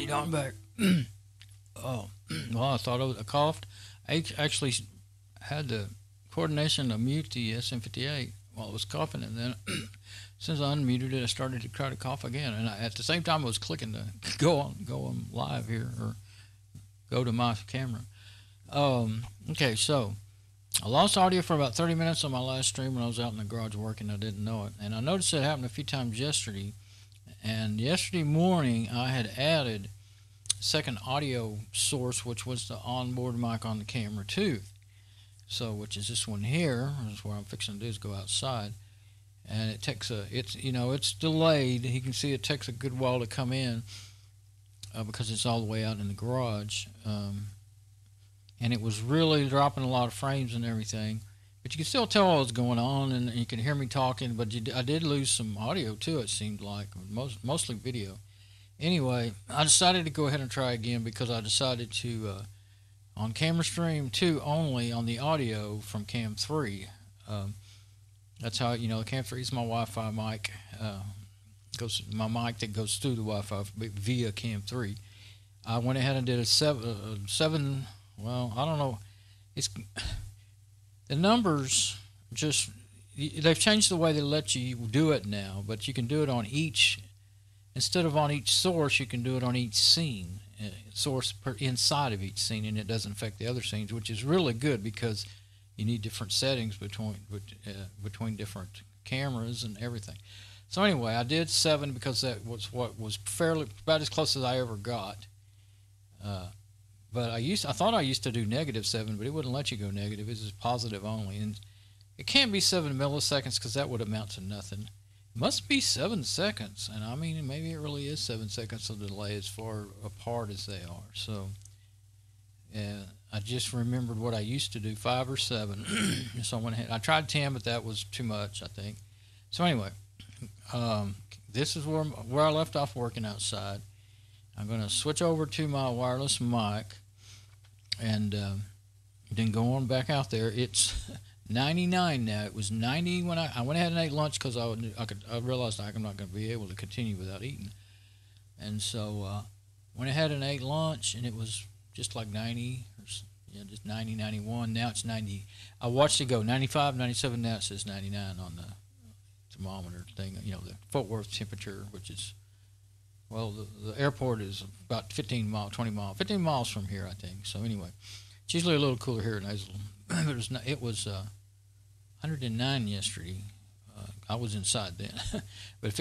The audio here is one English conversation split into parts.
Hey, Don back. Oh, well, I thought I coughed. I actually had the coordination to mute the SM58 while I was coughing, and then since I unmuted it, I started to try to cough again. And at the same time, I was clicking to go on live here or go to my camera. Okay, so I lost audio for about 30 minutes on my last stream when I was out in the garage working. I didn't know it, and I noticed it happened a few times yesterday. And yesterday morning, I had added second audio source, which was the onboard mic on the camera too. So, which is this one here. This is what I'm fixing to do is go outside, and it takes it's delayed. You can see it takes a good while to come in because it's all the way out in the garage, and it was really dropping a lot of frames and everything. But you can still tell what was going on, and you can hear me talking. But I did lose some audio too. It seemed like mostly video. Anyway, I decided to go ahead and try again because I decided to, on camera stream 2 only on the audio from cam 3. That's how, the cam 3 is my Wi-Fi mic. My mic that goes through the Wi-Fi via cam 3. I went ahead and did a 7, well, I don't know. The numbers they've changed the way they let you do it now, but you can do it on each. Instead of on each source, you can do it on each scene, source inside of each scene, and it doesn't affect the other scenes, which is really good because you need different settings between different cameras and everything. So anyway, I did 7 because that was what was about as close as I ever got. But I thought I used to do -7, but it wouldn't let you go negative. It's just positive only, and it can't be 7 milliseconds because that would amount to nothing. Must be 7 seconds, and I mean maybe it really is 7 seconds of delay as far apart as they are. So I just remembered what I used to do, 5 or 7. So I went ahead. I tried 10, but that was too much, I think. So anyway, this is where I left off working outside. I'm going to switch over to my wireless mic, and then go on back out there. It's 99 now. It was 90 when I went ahead and ate lunch because I realized I'm not going to be able to continue without eating, and so went ahead and ate lunch, and it was just like 90, just 90, 91. Now it's 90. I watched it go 95, 97. Now it says 99 on the thermometer thing. The Fort Worth temperature, which is, well, the airport is about 15 miles from here, I think. So anyway, it's usually a little cooler here in Hazel. It was 109 yesterday. I was inside then. But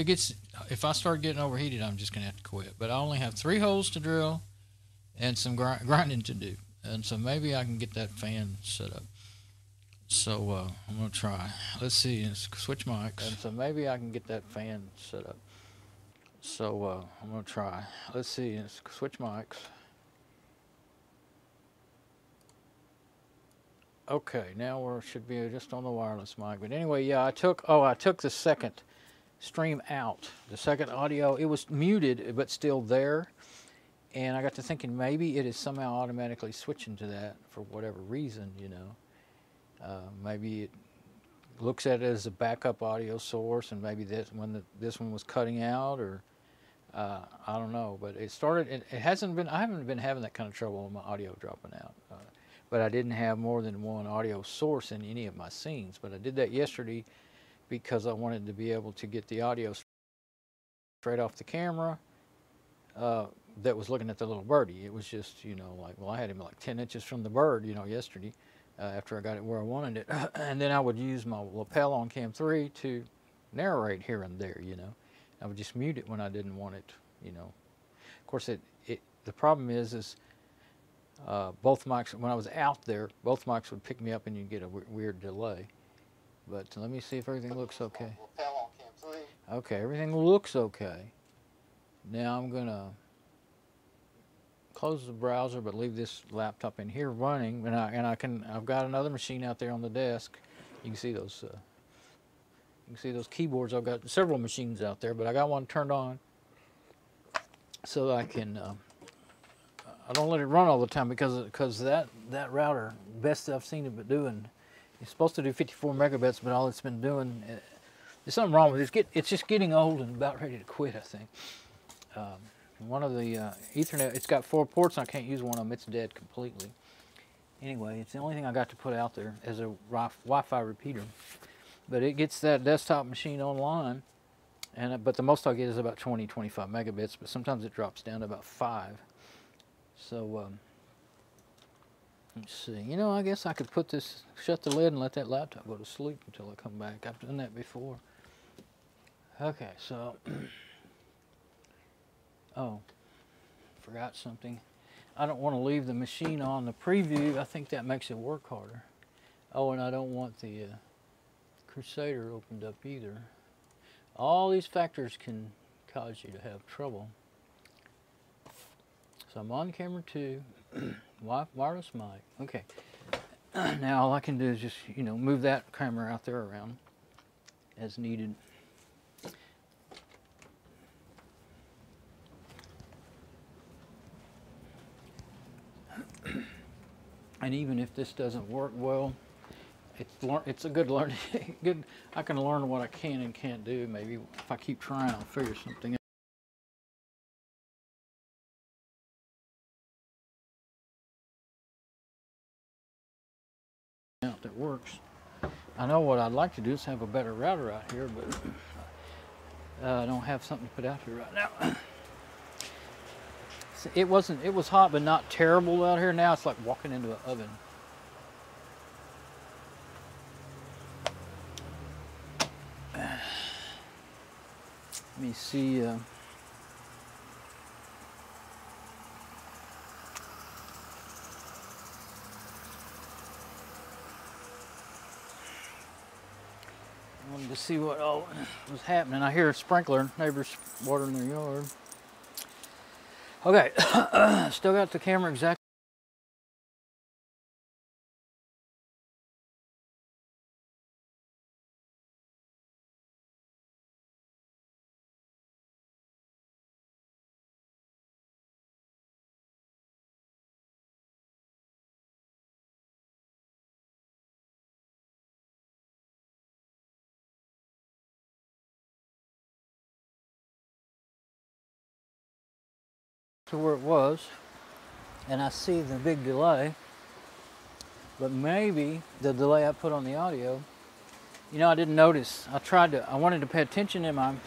if I start getting overheated, I'm just going to have to quit. But I only have 3 holes to drill and some grinding to do. And so maybe I can get that fan set up. So I'm going to try. Let's see. Switch mics. And so maybe I can get that fan set up. So I'm going to try. Let's see. Switch mics. Okay, now we should be just on the wireless mic. But anyway, yeah, I took the second stream out. The second audio, it was muted, but still there. And I got to thinking maybe it is somehow automatically switching to that for whatever reason, Maybe it looks at it as a backup audio source, and maybe this one was cutting out, or I don't know. But it started. I haven't been having that kind of trouble with my audio dropping out. But I didn't have more than one audio source in any of my scenes. But I did that yesterday because I wanted to be able to get the audio straight off the camera that was looking at the little birdie. It was just, I had him like 10 inches from the bird, yesterday after I got it where I wanted it. And then I would use my lapel on cam 3 to narrate here and there, I would just mute it when I didn't want it, Of course, the problem is both mics, when I was out there, both mics would pick me up and you'd get a weird delay. But let me see if everything looks okay. Okay, everything looks okay. Now I'm going to close the browser but leave this laptop in here running, and I've got another machine out there on the desk. You can see those keyboards. I've got several machines out there, but I got one turned on so I can I don't let it run all the time because that router, best I've seen it doing, it's supposed to do 54 megabits, but all it's been doing, there's something wrong with it. It's just getting old and about ready to quit, I think. one of the Ethernet, it's got 4 ports and I can't use one of them. It's dead completely. Anyway, it's the only thing I got to put out there as a Wi-Fi repeater. But it gets that desktop machine online, and but the most I'll get is about 20-25 megabits, but sometimes it drops down to about 5. So let's see. You know, I guess I could put this, shut the lid and let that laptop go to sleep until I come back. I've done that before. Okay, so oh, forgot something. I don't want to leave the machine on the preview. I think that makes it work harder. Oh, and I don't want the Crusader opened up either. All these factors can cause you to have trouble. So I'm on camera 2, wireless mic. Okay. Now all I can do is just, you know, move that camera out there around as needed. And even if this doesn't work well, it's a good learning. I can learn what I can and can't do. Maybe if I keep trying, I'll figure something out that works. I know what I'd like to do is have a better router out here, but I don't have something to put out here right now. It was hot, but not terrible out here. Now it's like walking into an oven. Let me see. I wanted to see what all was happening. I hear a sprinkler, neighbors watering their yard. Okay, still got the camera exactly to where it was, and I see the big delay, but maybe the delay I put on the audio, you know, I didn't notice. I wanted to pay attention in I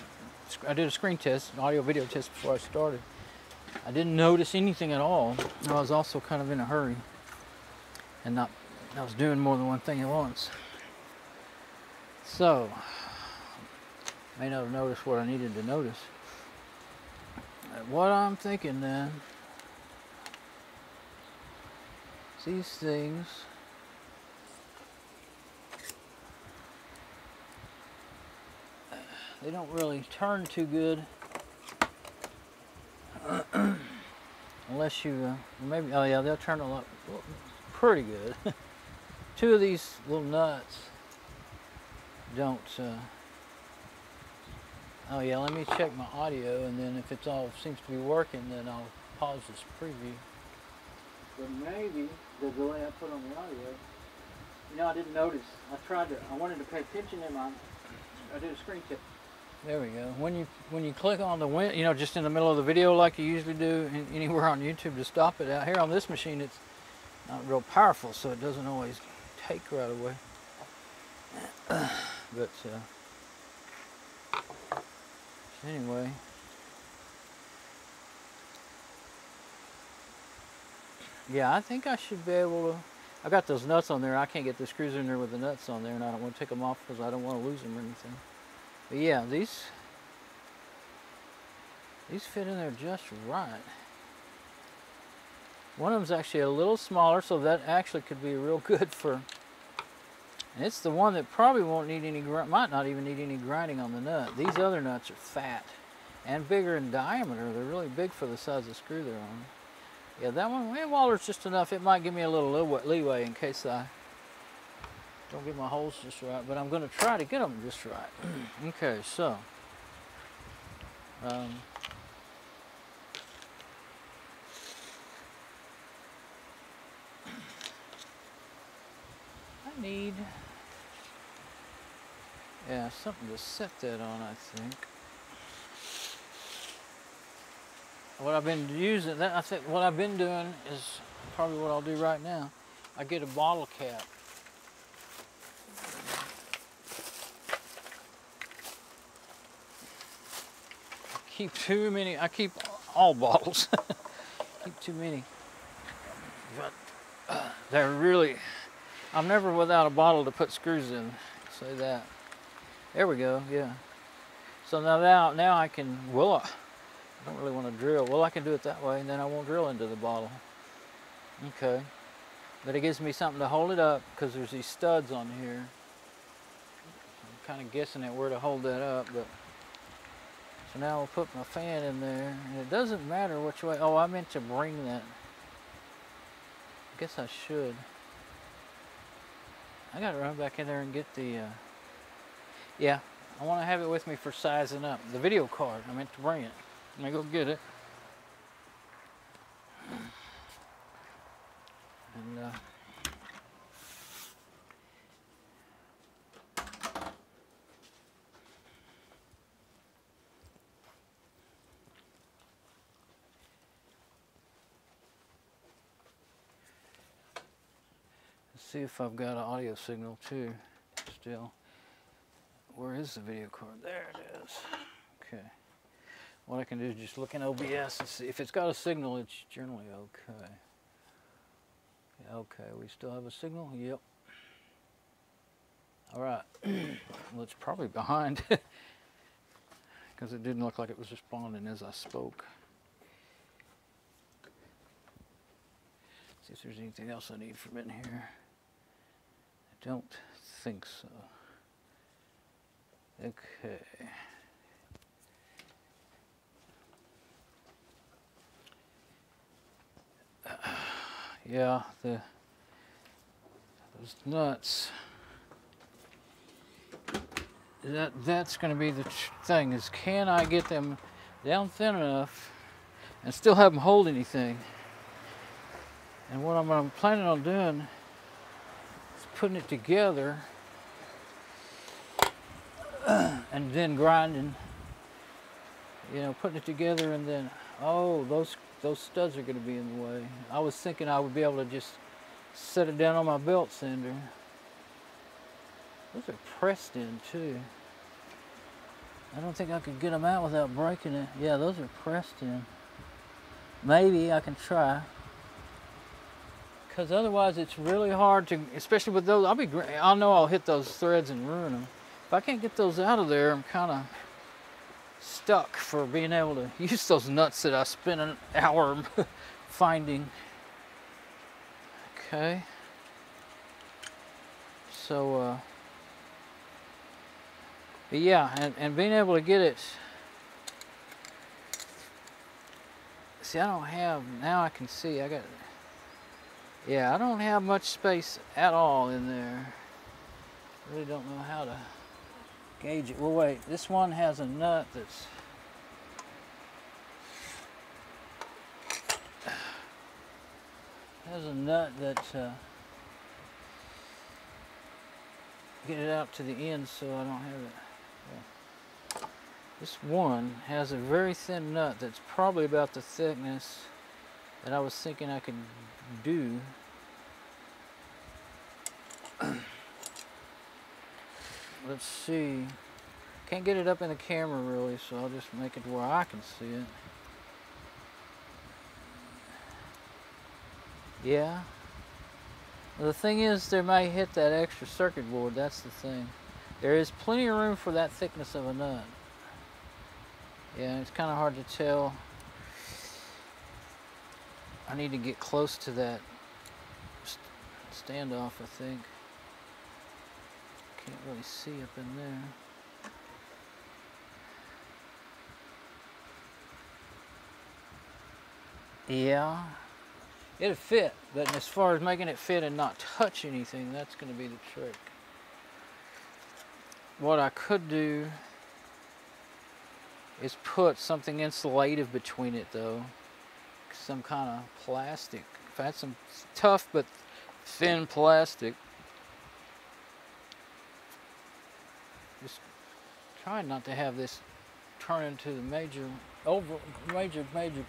did a screen test, an audio video test before I started. I didn't notice anything at all. I was also kind of in a hurry, and I was doing more than one thing at once. So, may not have noticed what I needed to notice. What I'm thinking then, these things, they don't really turn too good unless you, maybe, oh yeah, they'll turn a lot, pretty good. 2 of these little nuts don't, oh yeah, let me check my audio, and then if it's all seems to be working, then I'll pause this preview. But maybe the delay I put on the audio, you know, I didn't notice. I wanted to pay attention I did a screen tip. There we go. When you click on the win, you know, just in the middle of the video like you usually do anywhere on YouTube to stop it. Out here on this machine, it's not real powerful, so it doesn't always take right away. But anyway, yeah, I think I should be able to. I got those nuts on there. I can't get the screws in there with the nuts on there, and I don't want to take them off because I don't want to lose them or anything. But yeah, these fit in there just right. One of them's actually a little smaller, so that actually could be real good for. And it's the one that probably won't need any, might not even need any grinding on the nut. These other nuts are fat and bigger in diameter. They're really big for the size of screw they're on. Yeah, that one, well, there's just enough. It might give me a little leeway in case I don't get my holes just right, but I'm going to try to get them just right. Okay, so I need something to set that on, I think. what I've been using, I think what I've been doing is probably what I'll do right now. I get a bottle cap. I keep all bottles. Keep too many. But they're really, I'm never without a bottle to put screws in, say that. There we go, yeah. So now I can, well, I don't really want to drill. Well, I can do it that way, and then I won't drill into the bottle. Okay. But it gives me something to hold it up, because there's these studs on here. I'm kind of guessing at where to hold that up, but. So now I'll put my fan in there, and it doesn't matter which way. Oh, I meant to bring that. I guess I should. I gotta run back in there and get the, yeah, I want to have it with me for sizing up. The video card, I meant to bring it. Let me go get it. And, see if I've got an audio signal too, still. Where is the video card? There it is. Okay. What I can do is just look in OBS and see. If it's got a signal, it's generally okay. Okay, we still have a signal? Yep. All right. Well, it's probably behind because it didn't look like it was responding as I spoke. See if there's anything else I need from in here. I don't think so. Okay. Yeah, those nuts. That's going to be the thing, is can I get them down thin enough and still have them hold anything? And what I'm planning on doing is putting it together and then grinding, you know, putting it together, and then, oh, those studs are going to be in the way. I was thinking I would be able to just set it down on my belt sander. Those are pressed in too. I don't think I could get them out without breaking it. Yeah, those are pressed in. Maybe I can try. Because otherwise it's really hard to, especially with those, I'll know I'll hit those threads and ruin them. If I can't get those out of there, I'm kind of stuck for being able to use those nuts that I spent an hour finding. Okay. So, but yeah, and being able to get it, see, I don't have, now I can see, yeah, I don't have much space at all in there. Really don't know how to gauge it. Well, wait, this one has a nut that's, get it out to the end so I don't have it. Yeah. This one has a very thin nut that's probably about the thickness that I was thinking I could do. Let's see. Can't get it up in the camera really, so I'll just make it to where I can see it. Yeah. Well, the thing is, they may hit that extra circuit board. That's the thing. There is plenty of room for that thickness of a nut. Yeah, it's kind of hard to tell. I need to get close to that standoff, I think. Can't really see up in there. Yeah, it'll fit, but as far as making it fit and not touch anything, that's going to be the trick. What I could do is put something insulative between it, though. Some kind of plastic. If I had some tough but thin plastic. Just trying not to have this turn into the major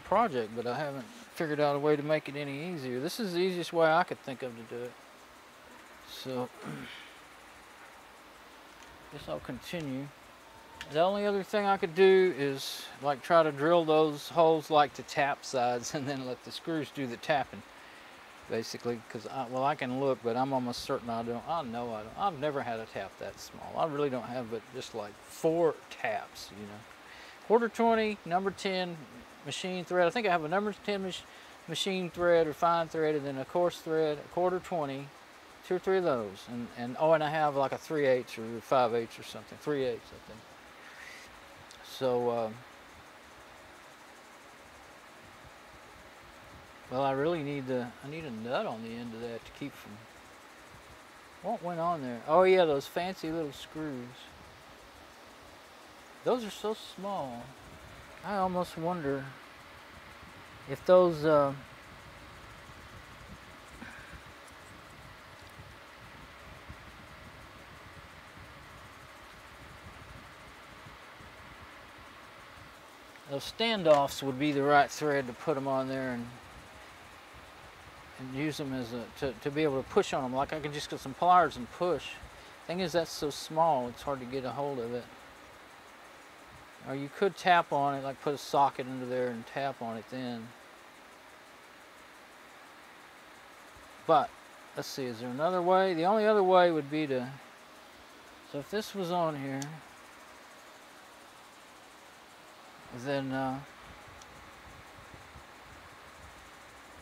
project, but I haven't figured out a way to make it any easier. This is the easiest way I could think of to do it. So, guess I'll continue. The only other thing I could do is like try to drill those holes like the tap sides and then let the screws do the tapping, basically, because I can look, but I'm almost certain I don't. I've never had a tap that small. I really don't have, but just like 4 taps, you know. Quarter 20, number 10 machine thread. I think I have a number 10 machine thread or fine thread, and then a coarse thread, a quarter 20, 2 or 3 of those, and I have like a 3/8 or 5/8 or something, 3/8 I think. So, well, I really need a nut on the end of that to keep from. What went on there? Oh yeah, those fancy little screws. Those are so small. I almost wonder if those standoffs would be the right thread to put them on there and use them as to be able to push on them. Like I can just get some pliers and push. Thing is, that's so small, it's hard to get a hold of it. Or you could tap on it, like put a socket into there and tap on it then. But let's see, is there another way? The only other way would be to, so if this was on here, then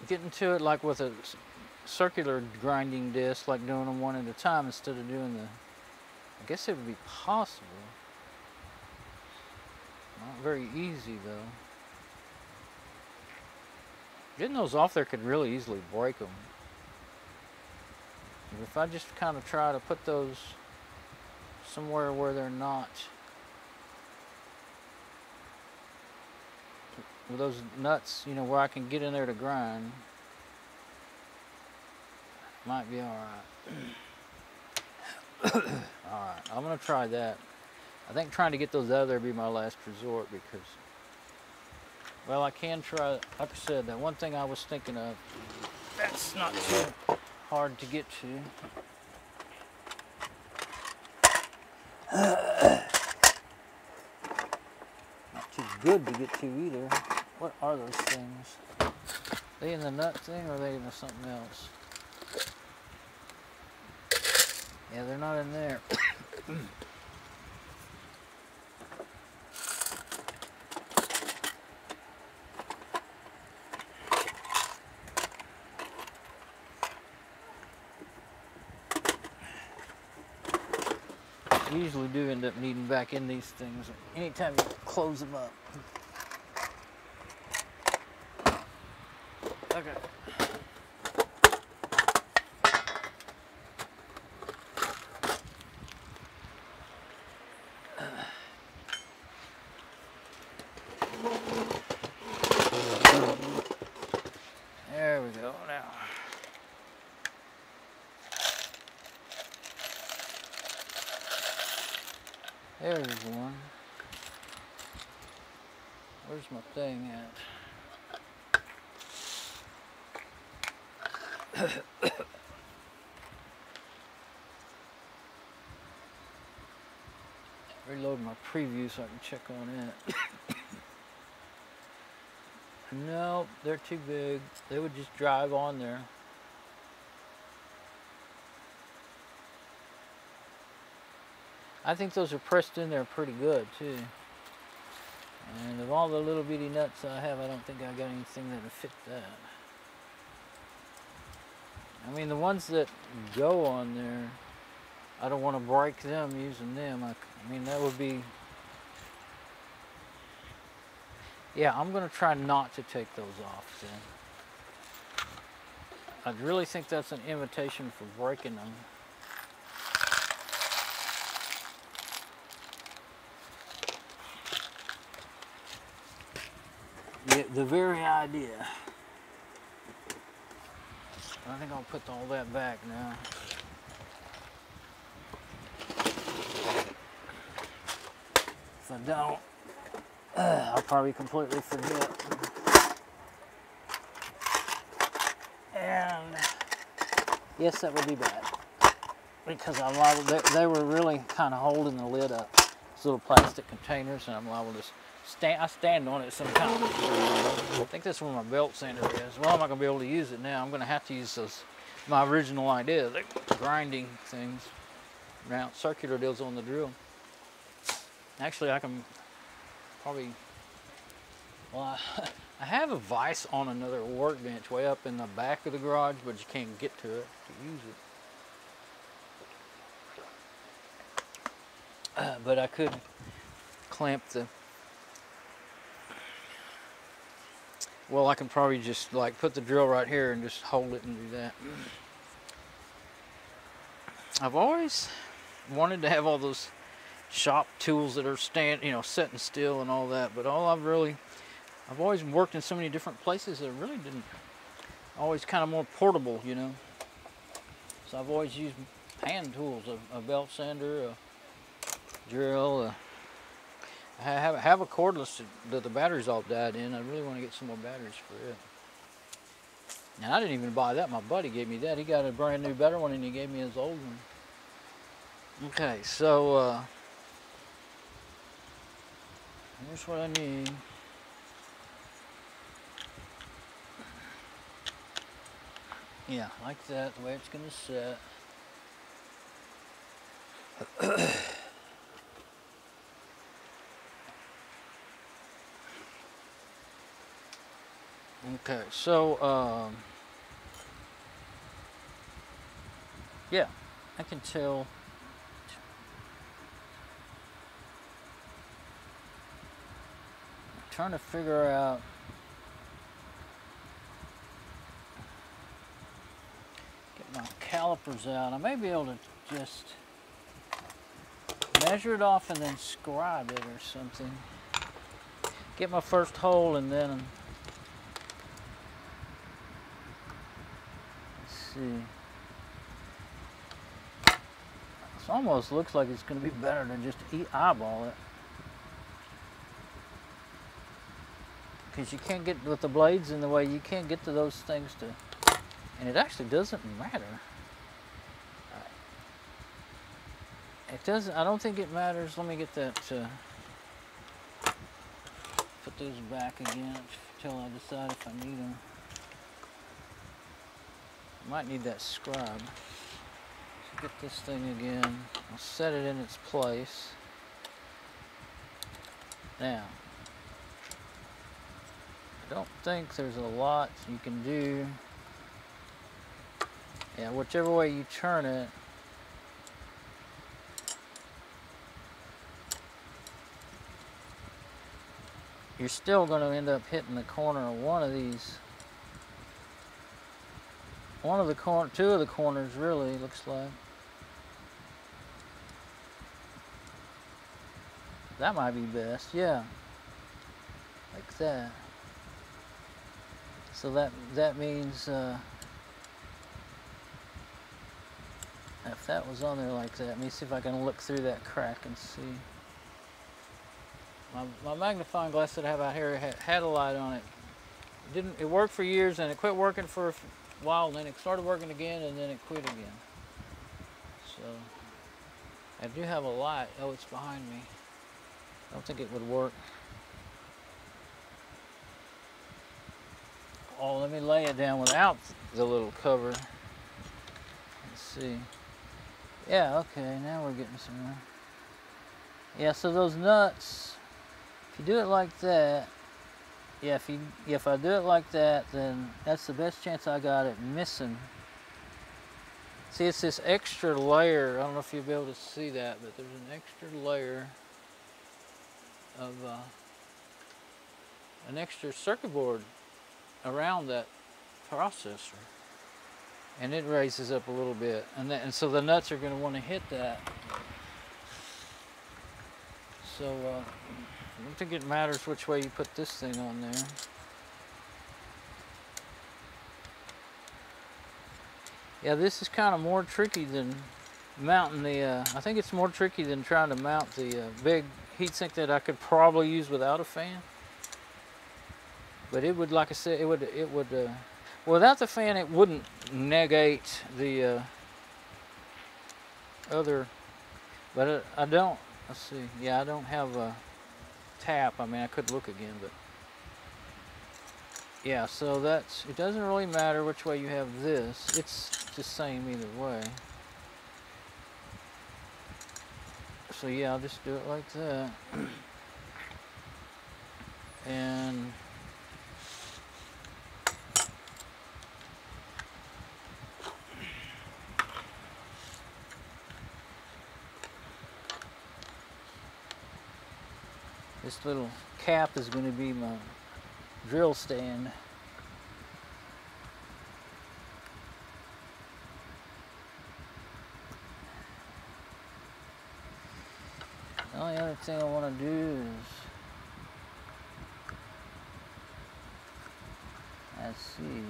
getting to it like with a circular grinding disc, like doing them one at a time instead of doing the, I guess it would be possible. Not very easy though. Getting those off there could really easily break them. If I just kind of try to put those somewhere where they're not, with those nuts, you know, where I can get in there to grind, might be alright. Alright, I'm going to try that. I think trying to get those out of there would be my last resort because, well, I can try, like I said, that one thing I was thinking of, that's not too hard to get to. Not too good to get to either. What are those things? Are they in the nut thing or are they in something else? Yeah, they're not in there. You usually do end up needing back in these things anytime you close them up. Okay. There we go now. There's one. Where's my thing at? Reload my preview so I can check on it. Nope, they're too big. They would just drive on there. I think those are pressed in there pretty good too. And of all the little bitty nuts I have, I don't think I got anything that'll fit that. I mean, the ones that go on there, I don't want to break them using them. I mean, that would be... Yeah, I'm going to try not to take those off then. I really think that's an imitation for breaking them. Yeah, the very idea. I think I'll put all that back now. If I don't, I'll probably completely forget. And yes, that would be bad. Because I'm liable, they were really kind of holding the lid up. These little plastic containers, and I'm liable to I stand on it sometimes. I think that's where my belt sander is. Well, I'm not going to be able to use it now. I'm going to have to use my original idea, the grinding things, round circular deals on the drill. Actually, I can probably, well, I have a vise on another workbench way up in the back of the garage, but you can't get to it to use it. But I could clamp the, well, I can probably just like put the drill right here and just hold it and do that. I've always wanted to have all those shop tools that are sitting still and all that, but I've always worked in so many different places that really didn't, always kind of more portable, you know. So I've always used hand tools, a belt sander, a drill. I have a cordless that the batteries all died in. I really want to get some more batteries for it. And I didn't even buy that. My buddy gave me that. He got a brand new better one, and he gave me his old one. Okay, so here's what I need. Yeah, like that, the way it's going to set. Okay, so yeah, I can tell. I'm trying to figure out get my calipers out. I may be able to just measure it off and then scribe it or something. Get my first hole and then let's see. It almost looks like it's going to be better than just eyeball it. Because you can't get, with the blades in the way, you can't get to those things to, and it actually doesn't matter. It doesn't, I don't think it matters. Let me get that, put those back again until I decide if I need them. I might need that scribe. Let's get this thing again. I'll set it in its place. Now, I don't think there's a lot you can do. Yeah, whichever way you turn it, you're still going to end up hitting the corner of one of these. Two of the corners really, looks like. That might be best, yeah. Like that. So that means if that was on there like that, let me see if I can look through that crack and see. My magnifying glass that I have out here had a light on it. It worked for years, and it quit working for a while, and then it started working again, and then it quit again. So I do have a light. Oh, it's behind me. I don't think it would work. Oh, let me lay it down without the little cover. Let's see. Yeah, okay, now we're getting somewhere. Yeah, so those nuts, if you do it like that, yeah, if I do it like that, then that's the best chance I got at missing. See, it's this extra layer. I don't know if you'll be able to see that, but there's an extra layer of an extra circuit board around that processor, and it raises up a little bit, and so the nuts are going to want to hit that. So I don't think it matters which way you put this thing on there. Yeah, this is kind of more tricky than mounting the, I think it's more tricky than trying to mount the big heatsink that I could probably use without a fan. But it would, like I said, it would without the fan, it wouldn't negate the other. But I don't. Let's see. Yeah, I don't have a tap. I mean, I could look again, but yeah. So that's. It doesn't really matter which way you have this. It's the same either way. So yeah, I'll just do it like that. And this little cap is going to be my drill stand. The only other thing I want to do is, let's see.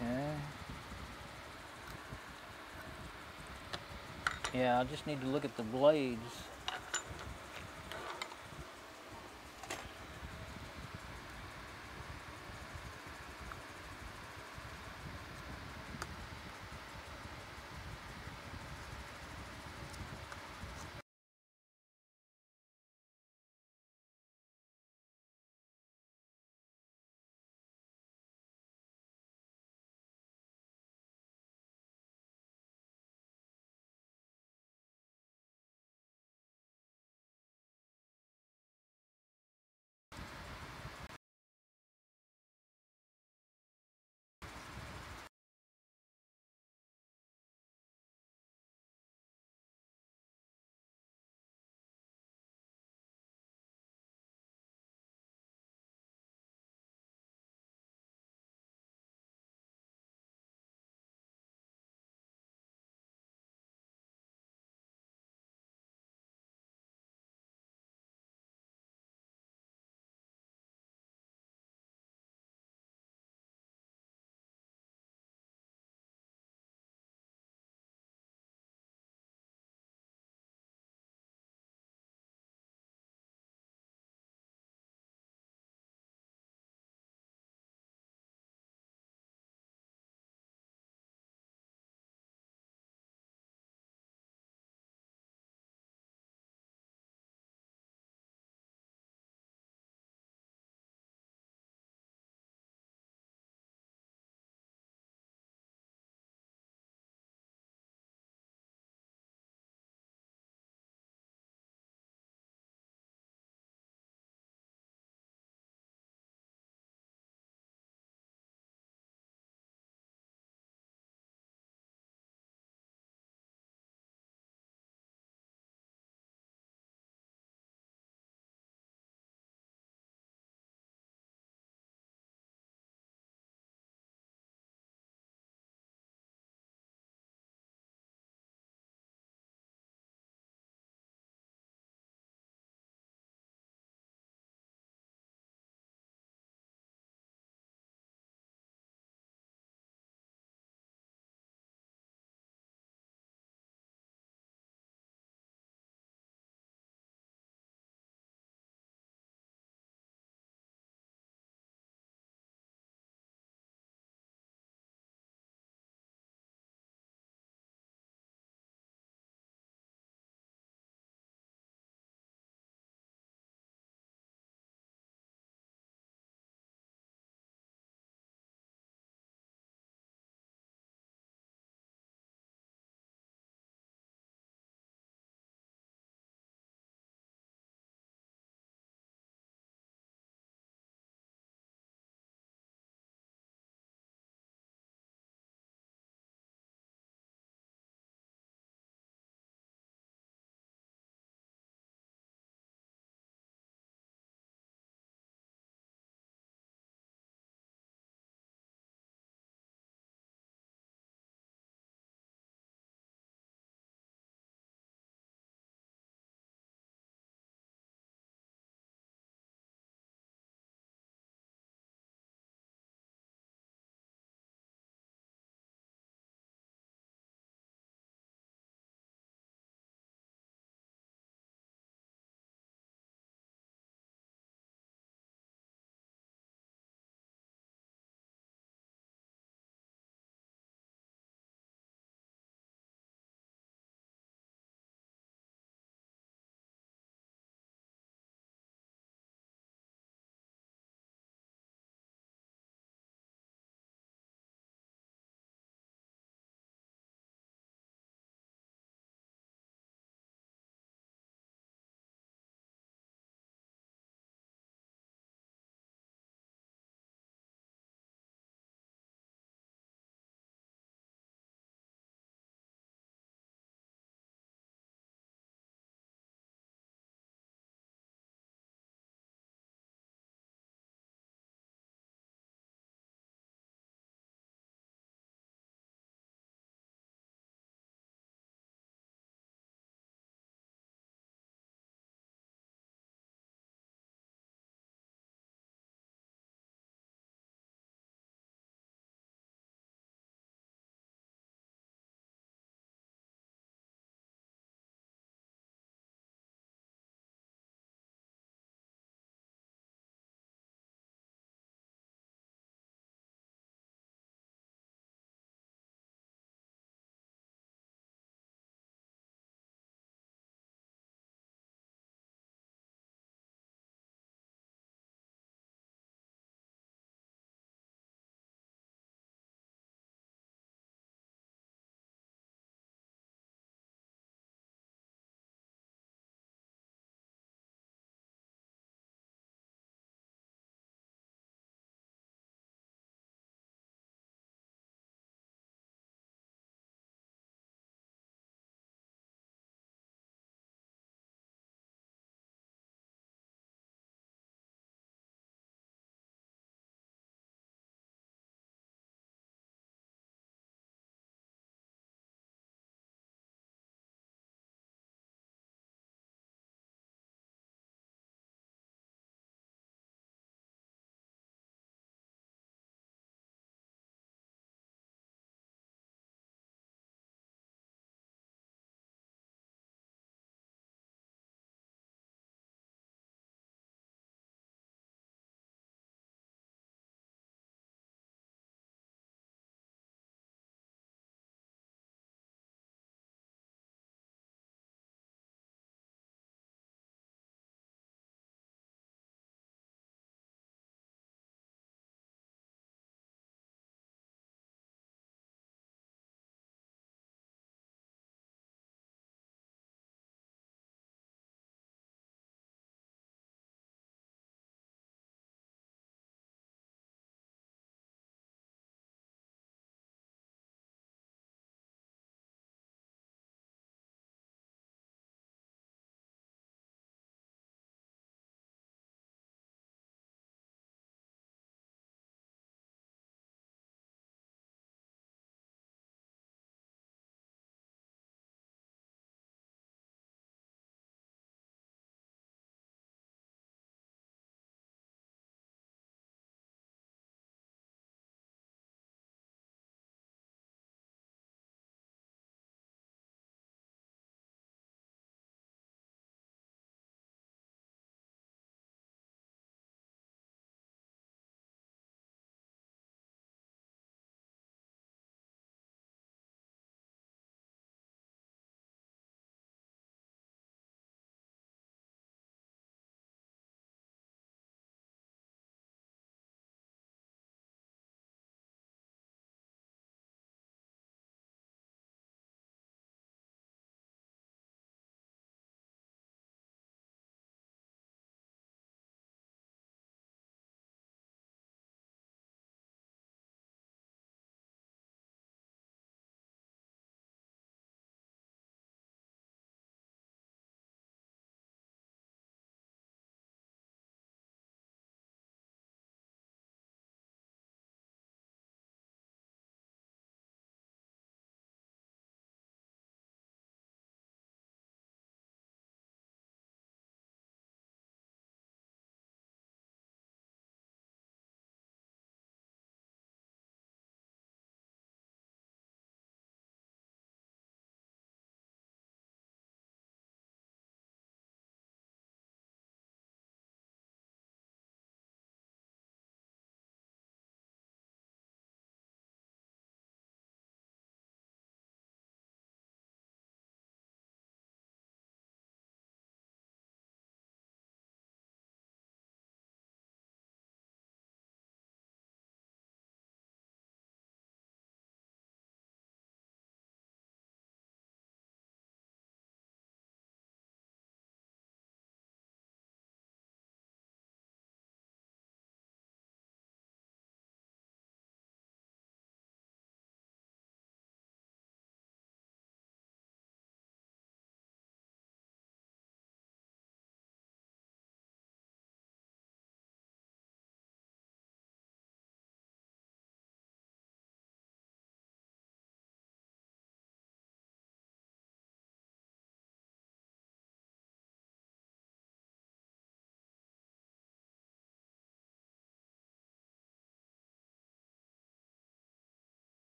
Okay. Yeah, I just need to look at the blades.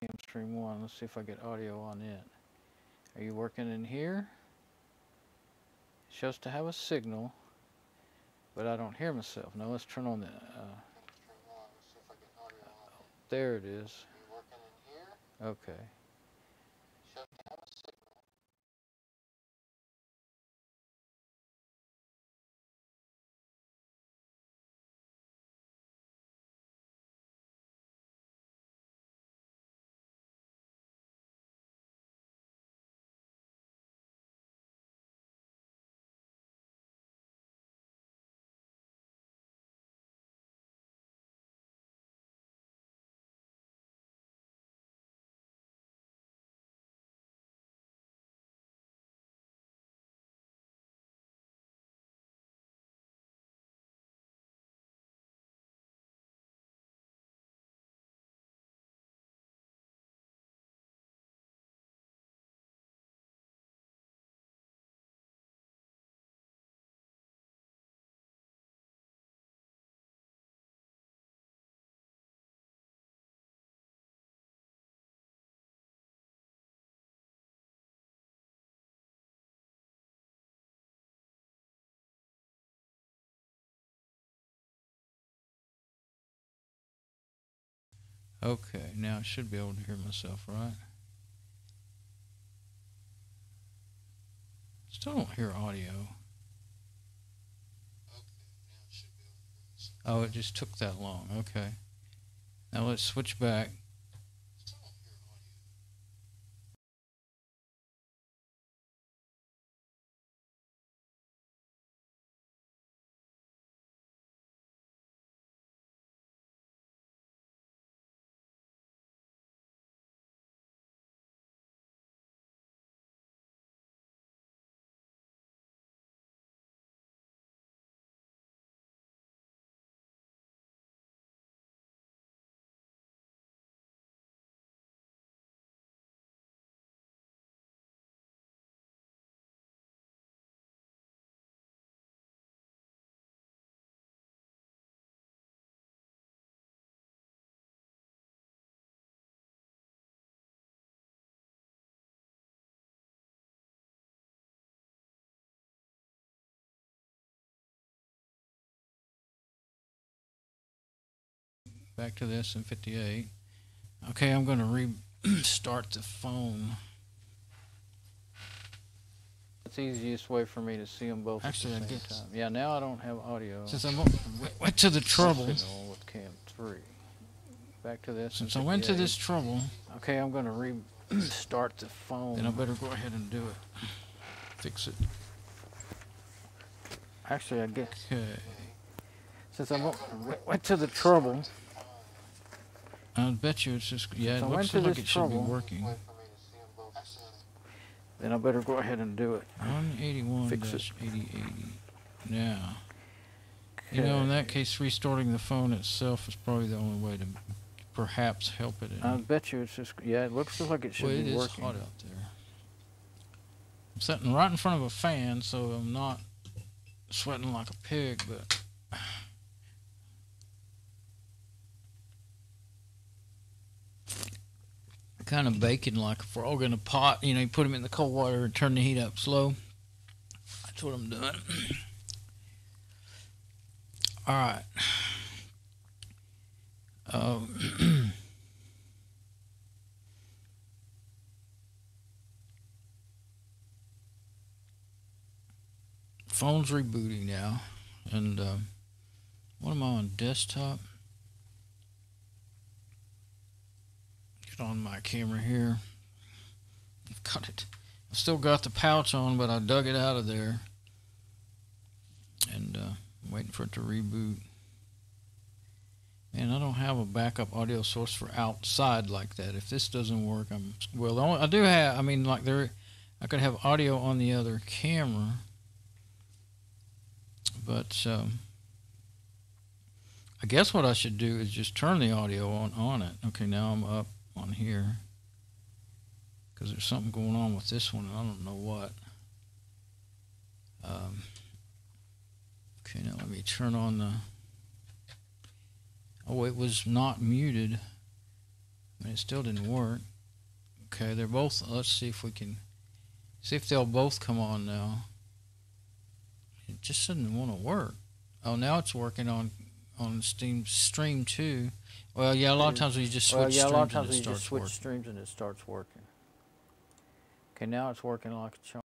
Cam stream 1. Let's see if I get audio on it. Are you working in here? It shows to have a signal, but I don't hear myself. Now let's turn on the... there it is. Okay. Okay, now I should be able to hear myself, right? Still don't hear audio. Oh, it just took that long. Okay. Now let's switch back. Back to the SM58. Okay, I'm going to restart the phone. It's the easiest way for me to see them both Actually, at the I same guess. time. Yeah, now I don't have audio. Since I went to the trouble. Signal with cam 3. Back to this. Since I went to this trouble. Okay, I'm going to restart the phone. Then I better go ahead and do it. Fix it. Actually, I guess. Okay. Since I went to the trouble. I bet you it's just, yeah, it looks like it should be working. Then I better go ahead and do it. 181-8080. Now, you know, in that case, restarting the phone itself is probably the only way to perhaps help it. I bet you it's just, yeah, it looks like it should be working. It is hot out there. I'm sitting right in front of a fan, so I'm not sweating like a pig, but... kind of baking like a frog in a pot. You know, you put them in the cold water and turn the heat up slow. That's what I'm doing. All right. Phone's rebooting now. And what am I on, desktop? On my camera here. I've got it. I've still got the pouch on, but I dug it out of there. And I'm waiting for it to reboot. And I don't have a backup audio source for outside like that. If this doesn't work, I do have, I mean, like I could have audio on the other camera. But I guess what I should do is just turn the audio on it. Okay, now I'm up on here because there's something going on with this one and I don't know what. Okay, now let me turn on the... Oh, it was not muted. And it still didn't work. Okay, they're both, let's see if we can, see if they'll both come on now. It just didn't want to work. Oh, now it's working on Stream 2. Well, yeah, a lot of times we just switch streams and it starts working. Okay, now it's working like a charm.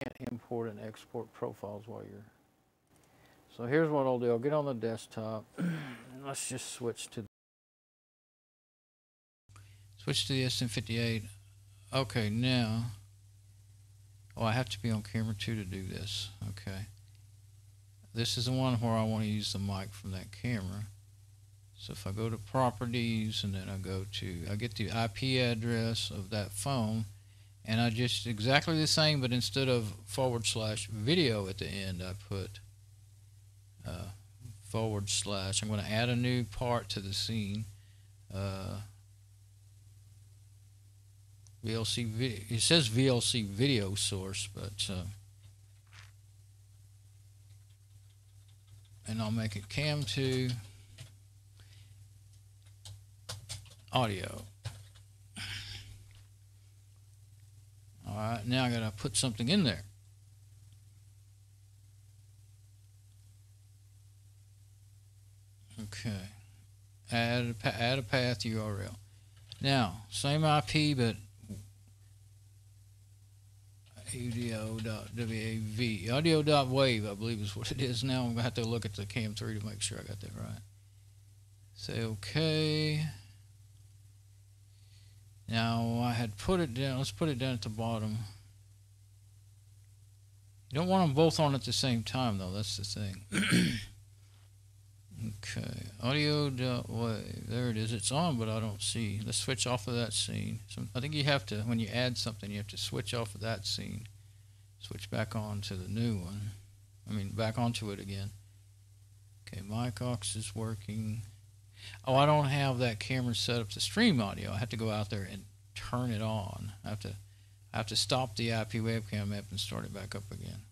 Can't import and export profiles while you're. So here's what I'll do. I'll get on the desktop and let's just switch to the SN58. Okay, now, oh, I have to be on camera 2 to do this. Okay. This is the one where I want to use the mic from that camera. So if I go to properties and then I get the IP address of that phone, and I just exactly the same, but instead of / video at the end, I put / I'm going to add a new part to the scene. VLC video. It says VLC video source, but and I'll make it cam2 audio. Alright, now I gotta put something in there. Okay. Add a path URL. Now, same IP, but audio.wav. Audio.wave, I believe is what it is now. I'm going to have to look at the cam3 to make sure I got that right. Say OK. Now, I had put it down. Let's put it down at the bottom. You don't want them both on at the same time, though. That's the thing. Okay. Audio.wave. There it is. It's on, but I don't see. Let's switch off of that scene. So I think you have to, when you add something, you have to switch off of that scene. Switch back on to the new one. Back onto it again. Okay, mic aux is working. Oh, I don't have that camera set up to stream audio. I have to go out there and turn it on. I have to stop the IP webcam app and start it back up again.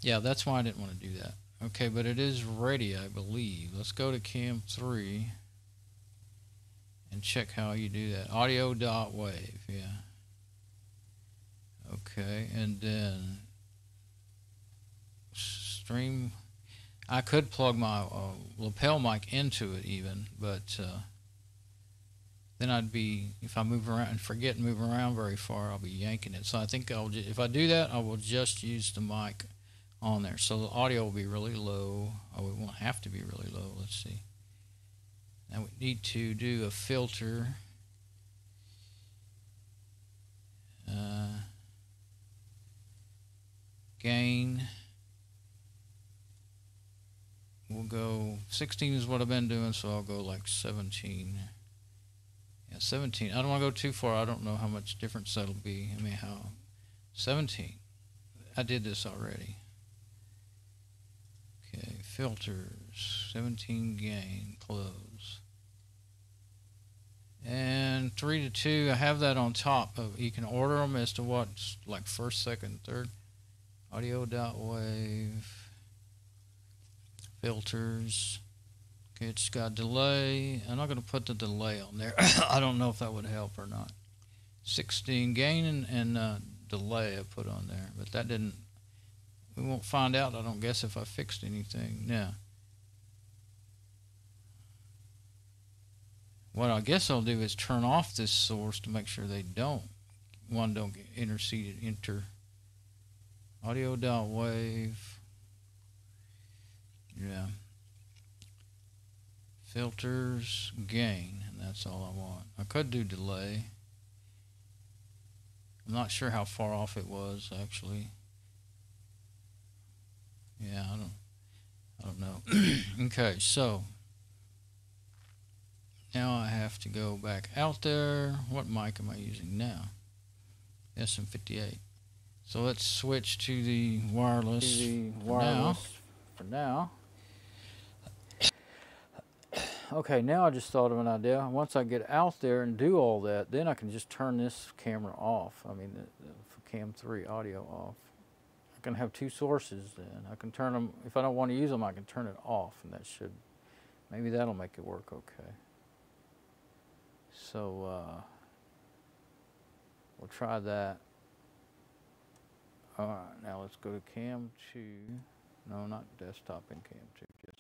Yeah, that's why I didn't want to do that. Okay, but it is ready, I believe. Let's go to cam3 and check how you do that. Audio.wave, yeah. Okay, and then stream. I could plug my lapel mic into it even, but then I'd be, if I move around and forget and move around very far, I'll be yanking it. So I think if I do that, I will just use the mic on there. So the audio will be really low. Oh, it won't have to be really low. Let's see. Now we need to do a filter. Gain. We'll go 16 is what I've been doing, so I'll go like 17. Yeah, 17. I don't want to go too far. I don't know how much difference that'll be. 17. I did this already. Okay, filters, 17 gain, close. And 3 to 2, I have that on top. You can order them as to what's like first, second, third. Audio.wave, filters. Okay, it's got delay. I'm not going to put the delay on there. I don't know if that would help or not. 16 gain and delay I put on there, but that didn't. We won't find out, I don't guess, if I fixed anything. Now, what I guess I'll do is turn off this source to make sure they don't get interceded. Enter audio dot wave. Yeah. Filters, gain, and that's all I want. I could do delay. I'm not sure how far off it was actually. Yeah, I don't know. Okay, so now I have to go back out there. What mic am I using now? SM58. So let's switch to the wireless. For now. Okay, now I just thought of an idea. Once I get out there and do all that, then I can just turn this camera off. I mean, the Cam 3 audio off. I can have two sources then. I can turn them, if I don't want to use them, I can turn it off, and that should, maybe that'll make it work okay. So, we'll try that. All right, now let's go to Cam 2. No, not desktop in Cam 2, just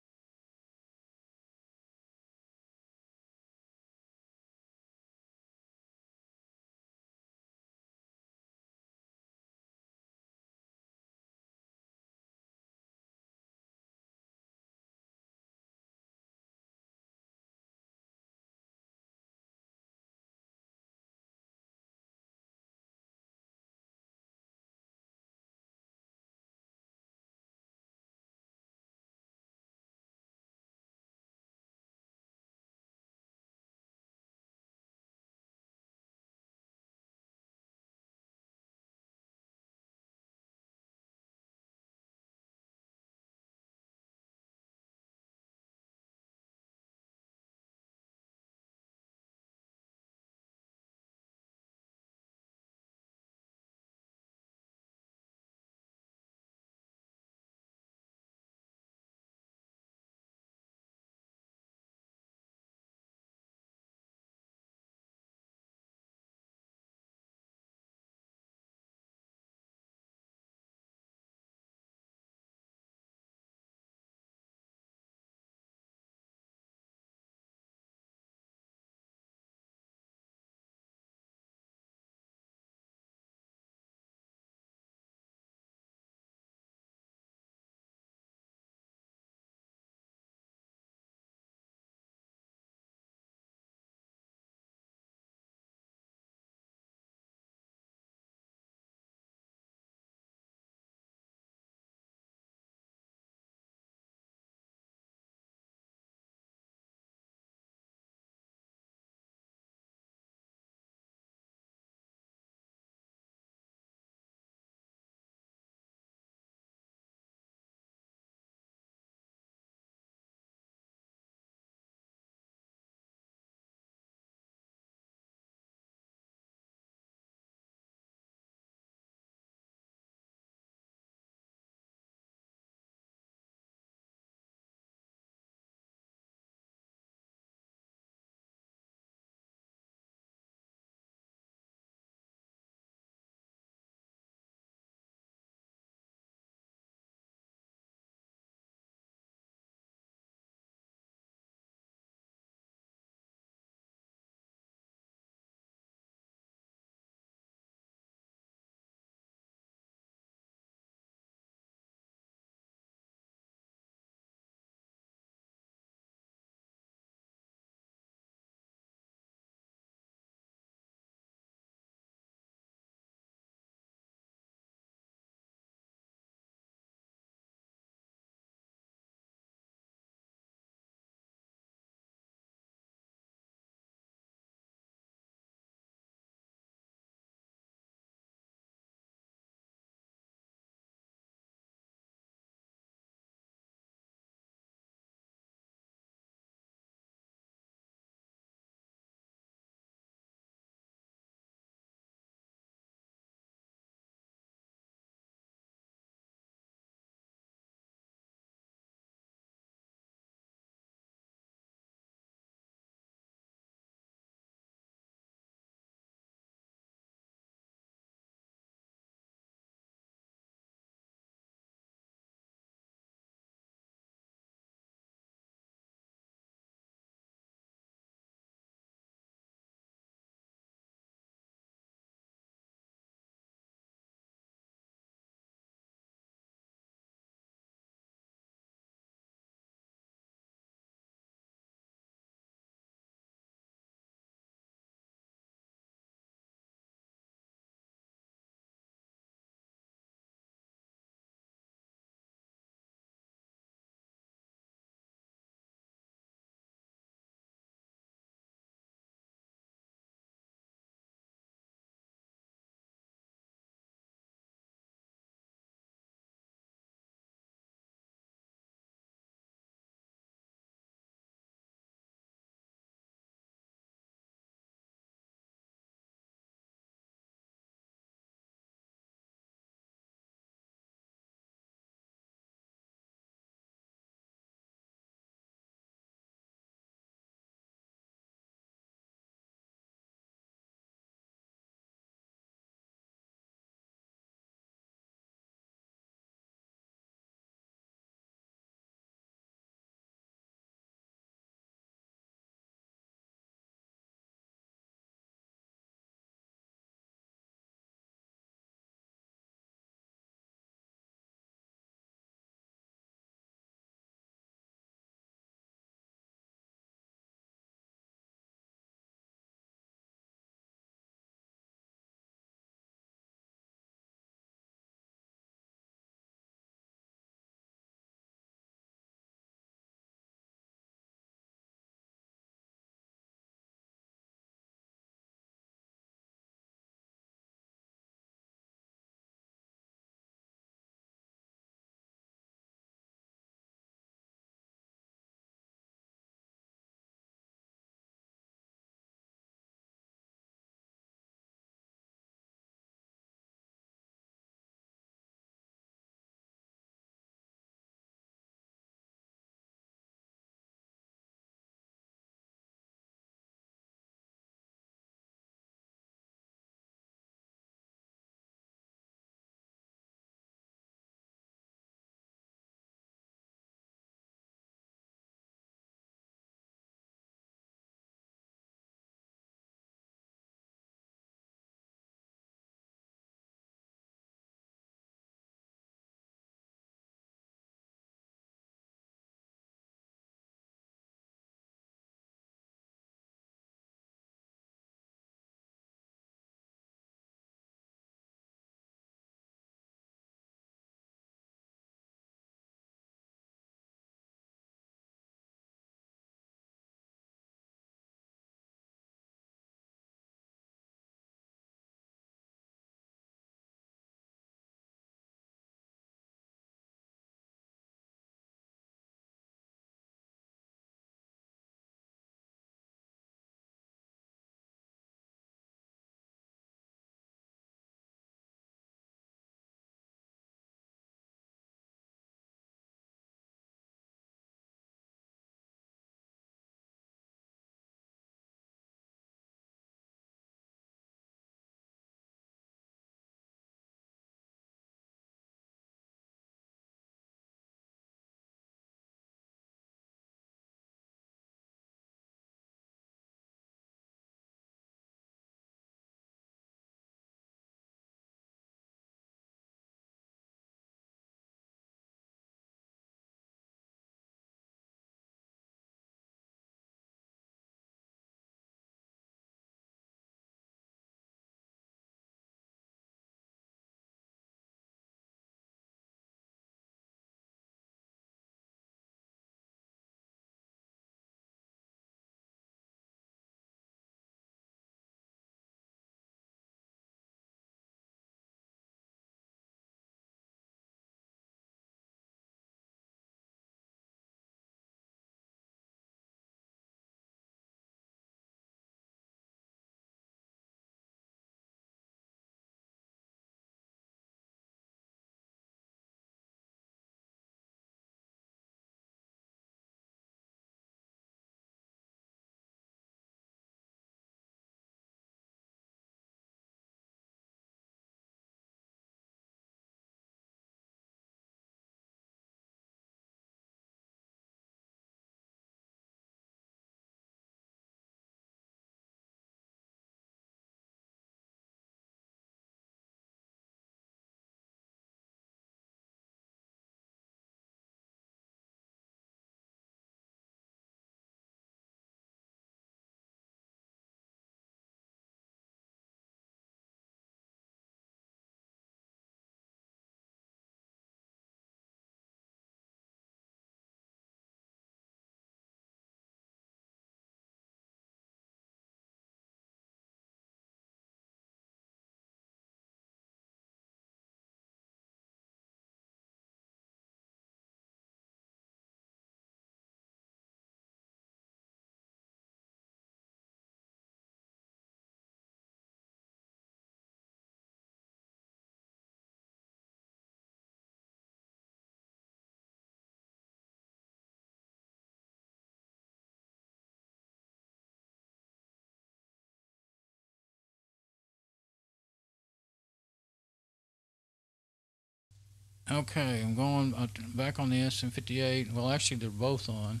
Okay, I'm going back on the SM58. Well, actually, they're both on.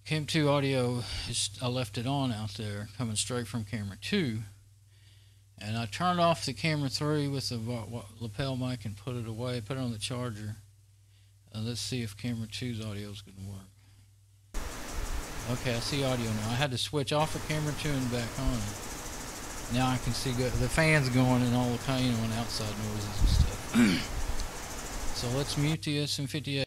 Cam 2 audio, I left it on out there, coming straight from camera 2. And I turned off the camera 3 with the lapel mic and put it away, put it on the charger. Let's see if camera 2's audio is going to work. Okay, I see audio now. I had to switch off of camera 2 and back on. Now I can see the fans going and all the kind, and outside noises and stuff. So let's mute the SM58.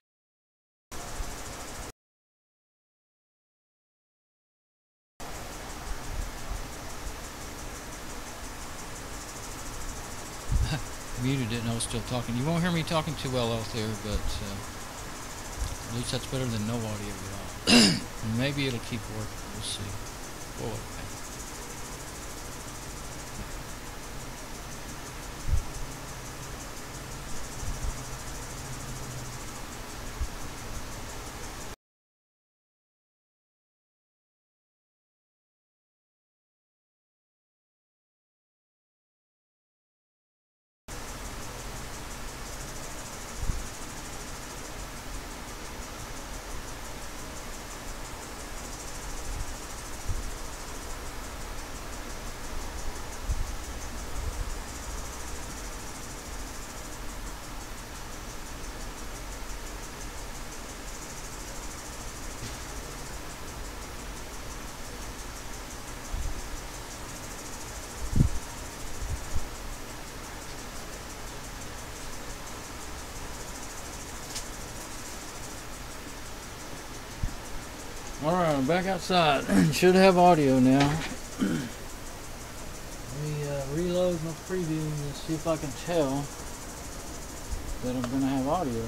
Muted it and I was still talking. You won't hear me talking too well out there, but at least that's better than no audio at all. And maybe it'll keep working. We'll see. Boy, alright, I'm back outside. Should have audio now. Let me reload my preview and see if I can tell that I'm going to have audio.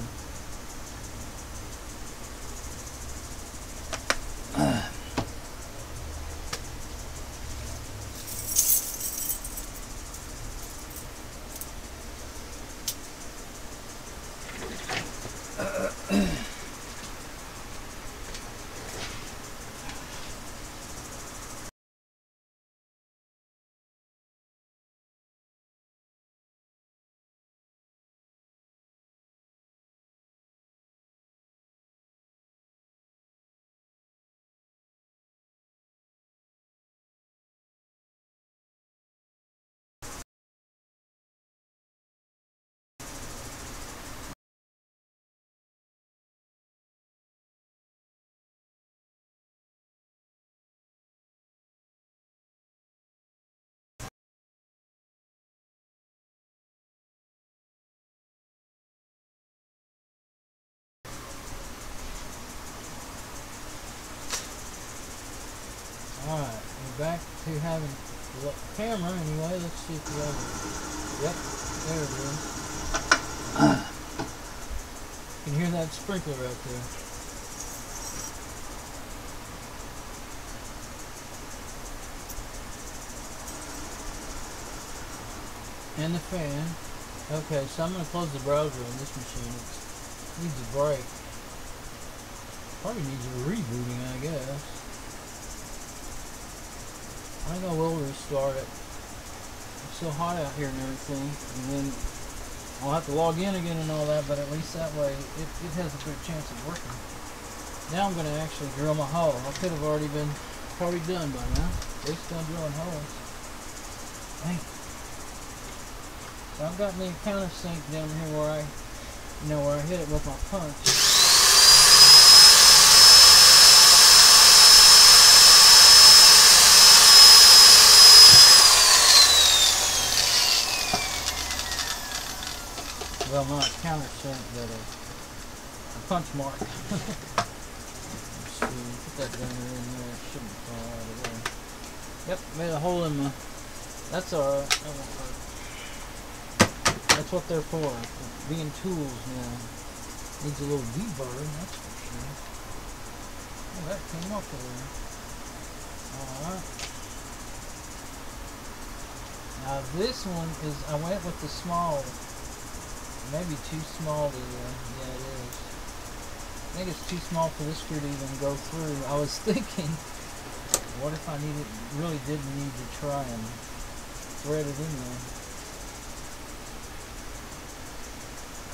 Alright, we're back to having the camera anyway. Let's see if we have it. Yep, there it is. You can hear that sprinkler right there. And the fan. Okay, so I'm going to close the browser on this machine. It needs a break. Probably needs a rebooting, I guess. I think I will restart it. It's so hot out here and everything, and then I'll have to log in again and all that, but at least that way it has a good chance of working. Now I'm going to actually drill my hole. I could have already been probably done by now. At least done drilling holes. Dang. So I've got me a countersink down here where where I hit it with my punch. Well, not a countersink, but a punch mark. Let's see, put that down there in there. It shouldn't fall out of there. Yep, made a hole in my. That's alright. That won't hurt. That's what they're for. Being tools now. Needs a little deburring, that's for sure. Oh, that came off of there. Alright. Now this one is, I went with the small. Maybe too small to, yeah it is. I think it's too small for this screw to even go through. I was thinking, what if I really did need to try and thread it in there?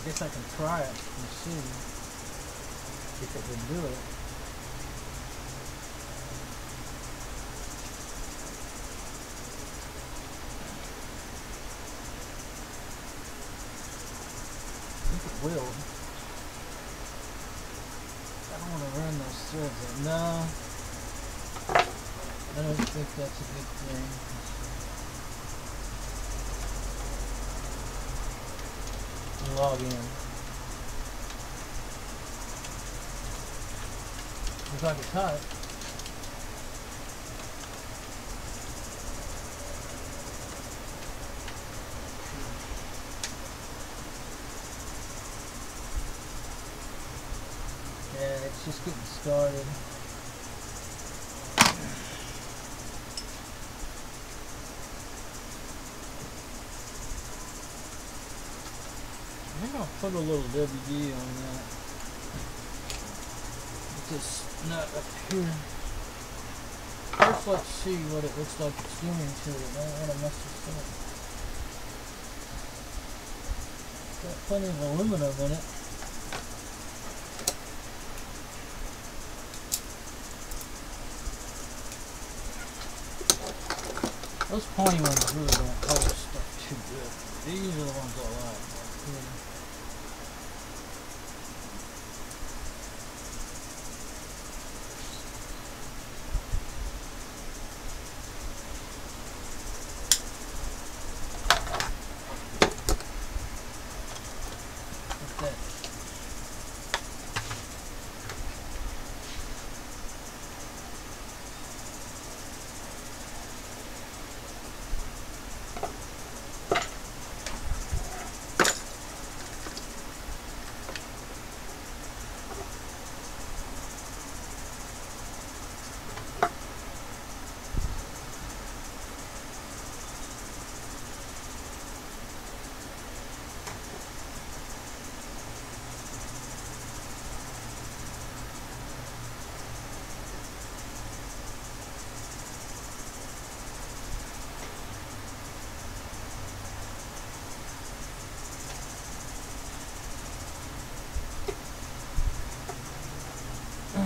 guess I can try it and see if it would do it. I think it will. I don't want to run those threads in. No. I don't think that's a good thing. Log in. If I could type. Yeah, it's just getting started. I think I'll put a little WD on that. This nut up here. First, let's see what it looks like it's doing to it. I don't want to mess this up. Got plenty of aluminum in it. Those pointy ones really don't hold stuff too good. These are the ones I like. Yeah. I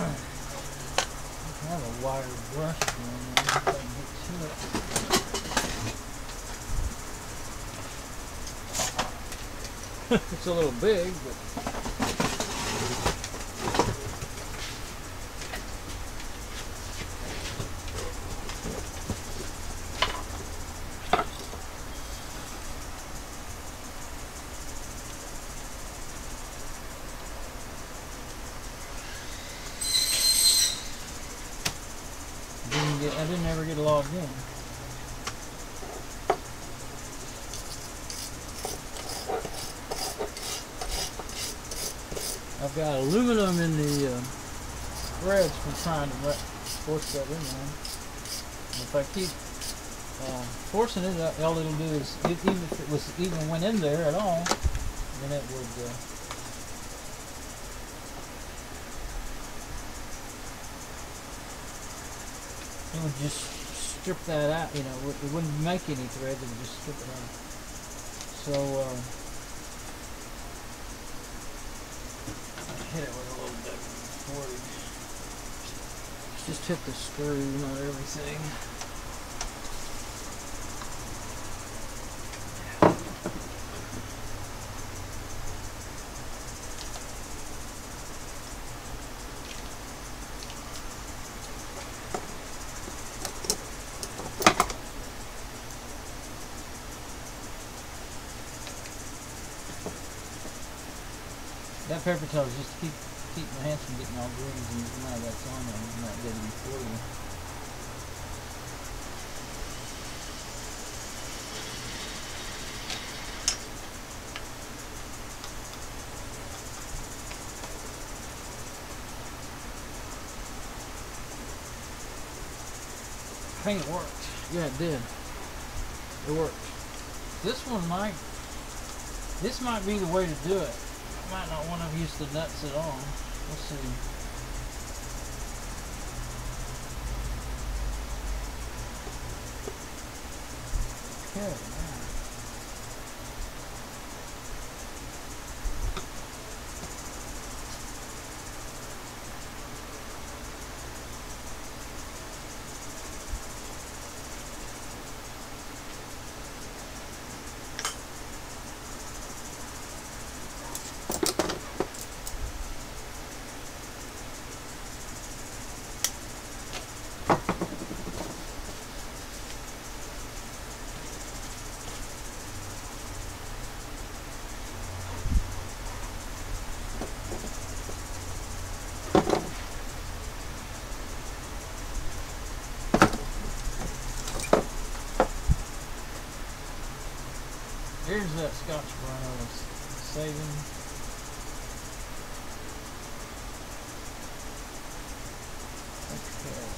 have a wire brush going on if I can get to it. It's a little big, but I didn't ever get logged in. I've got aluminum in the threads from trying to force that in there. And if I keep forcing it, all it'll do is, even if it was even went in there at all, then it would. It would just strip that out, you know, it wouldn't make any threads, it would just strip it out. So, hit it with a little bit of 40. Just hit the screw, not everything. That paper towel is just to keep my hands from getting all greasy and now that's on there. I'm not getting before you. I think it worked. Yeah, it did. It worked. This might be the way to do it. Might not want to use the nuts at all. We'll see. Okay. Here's that Scotch Brite I was saving. Okay.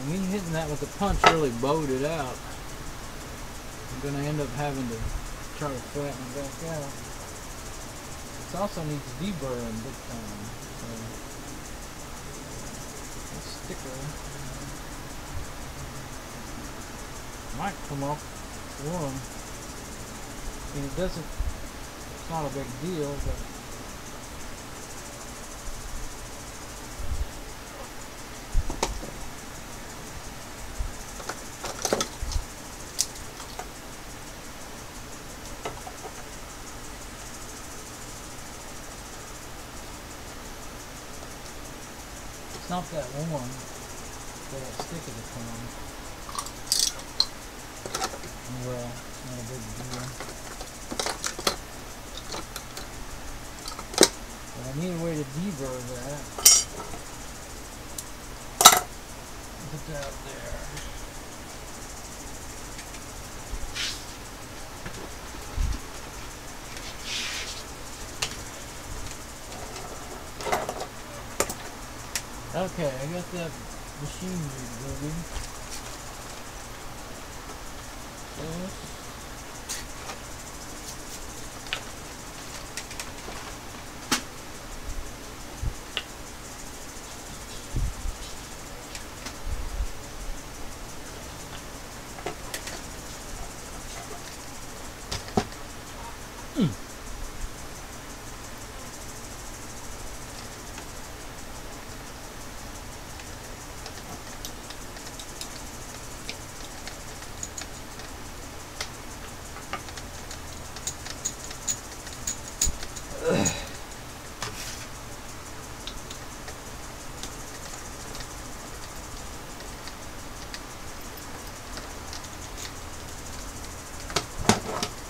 Me hitting that with the punch really bowed it out. I'm going to end up having to try to flatten it back out. This also needs deburring big time. So this sticker might come off one. I mean, it doesn't, it's not a big deal, but it's not that one, but that sticker to come on. Well, it's not a big deal. But I need a way to deburr that. Put that up there. Okay, I got that machinery moving. Yes.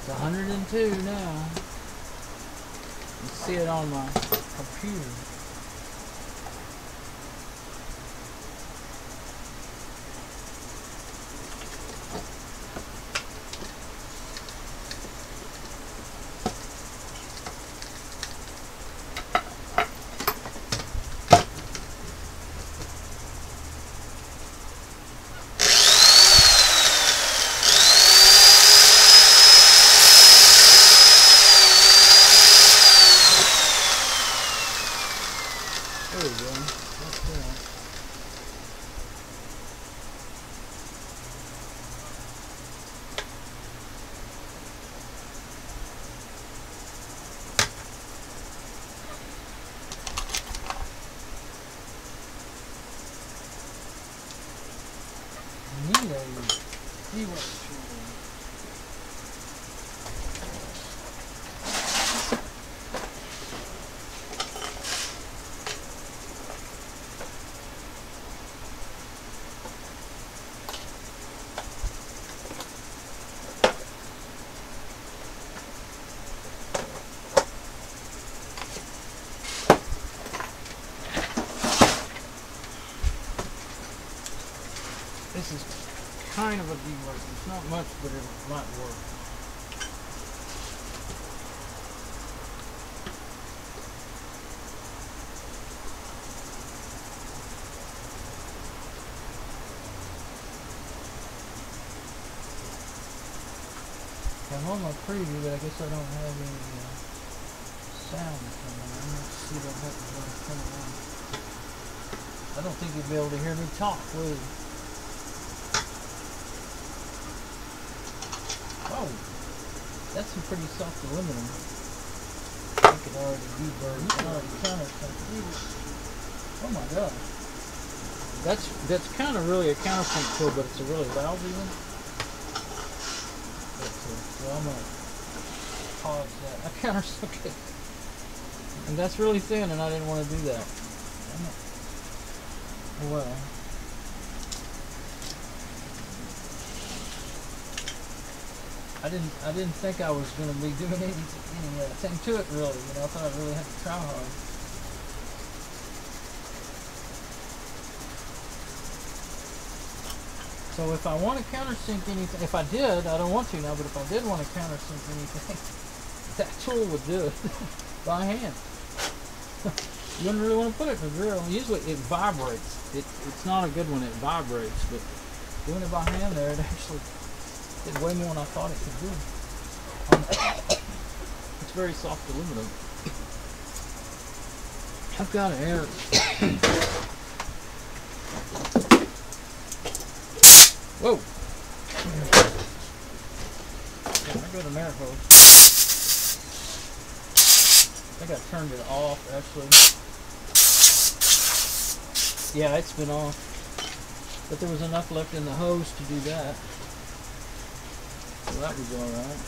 It's 102 now. You see it on my computer. There we go. That's that. I need a see-what tool. This is kind of a dework. It's not much, but it might work. I'm on my preview, but I guess I don't have any sound coming on. Let's see what happens when I turn it on. I don't think you'll be able to hear me talk, will you? Oh, that's some pretty soft aluminum. I could already deburr. You can already count it completely. Oh my gosh. That's kind of really a countersink tool, but it's a really lousy one. So I'm gonna pause that. I countersunk it, and that's really thin, and I didn't want to do that. Well. I didn't think I was going to be doing anything to it really. You know, I thought I really had to try hard. So if I want to countersink anything, if I did, I don't want to now, but if I did want to countersink anything, that tool would do it by hand. You wouldn't really want to put it in the drill. Usually it vibrates. It's not a good one, it vibrates, but doing it by hand there, it actually did way more than I thought it could do. It's very soft aluminum. I've got an air. Whoa! Yeah, I got an air hose. I think I turned it off actually. Yeah, it's been off. But there was enough left in the hose to do that. So that was alright.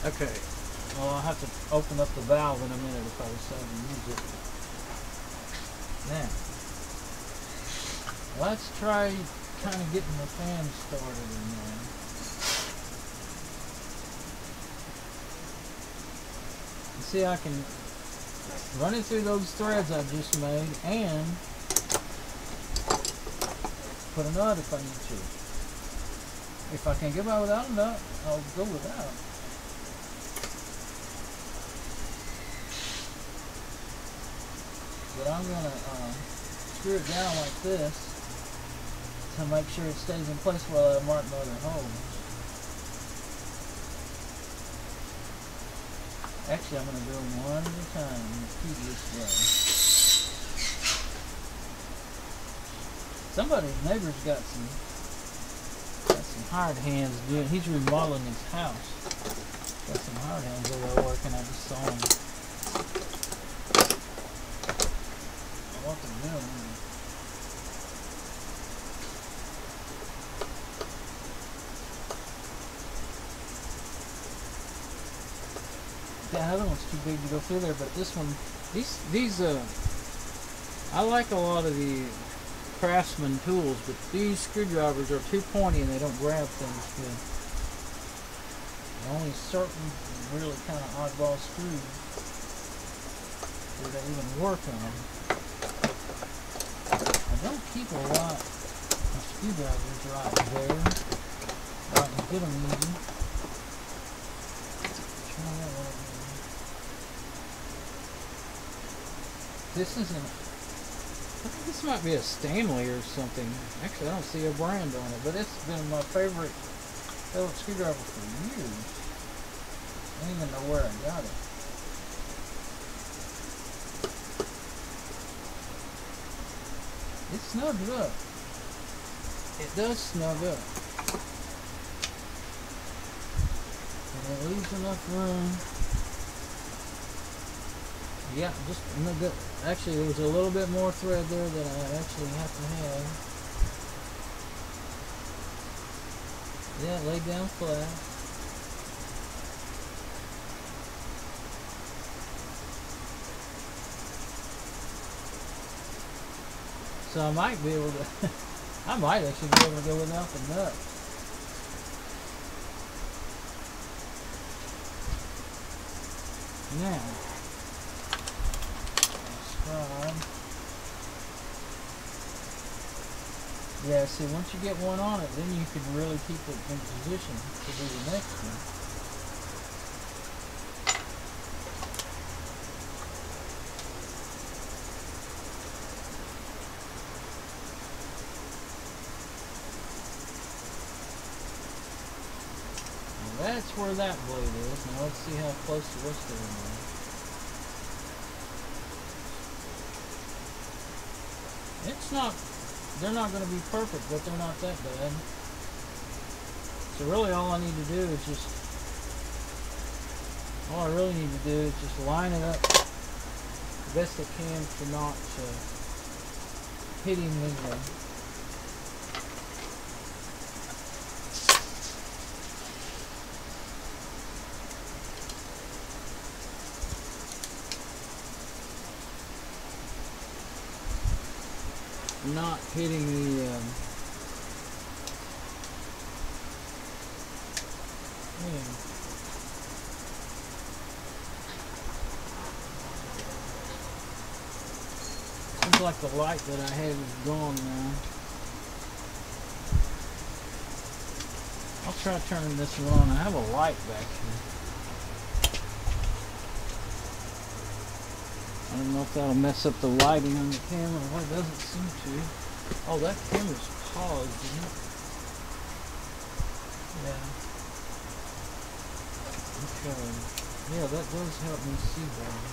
Okay. Well, I'll have to open up the valve in a minute if I decide to use it. Now, let's try kind of getting the fan started in there. See, I can run it through those threads I just made and put a nut if I need to. If I can get by without a nut, I'll go without. But I'm going to screw it down like this to make sure it stays in place while I mark my other holes. Actually, I'm going to do them one at a time in a tedious way. Somebody's neighbor's got some hired hands doing. He's remodeling his house. Got some hired hands over there working. I just saw him. I want them doing. That other one's too big to go through there, but this one, these I like a lot of the Craftsman tools, but these screwdrivers are too pointy and they don't grab things good. Only certain really kind of oddball screws do they even work on. I don't keep a lot of screwdrivers right there, but I can get them easy. Try that one. This isn't. I think this might be a Stanley or something. Actually, I don't see a brand on it, but it's been my favorite Phillips screwdriver for years. I don't even know where I got it. It snugs up. It does snug up. And it leaves enough room. Yeah, just actually there was a little bit more thread there that I actually have to have. Yeah, lay down flat. So I might be able to, I might actually be able to go without the nut. Now, yeah, see, once you get one on it, then you can really keep it in position to do the next one. Now that's where that blade is. Now let's see how close the rest of them are. It's not, they're not going to be perfect, but they're not that bad. So really all I need to do is just, all I really need to do is just line it up the best I can for not hitting the not hitting the yeah. Seems like the light that I had is gone now. I'll try turning this one on. I have a light back here. I don't know if that'll mess up the lighting on the camera. Well, it doesn't seem to. Oh, that camera's paused, isn't it? Yeah. Okay. Yeah, that does help me see better.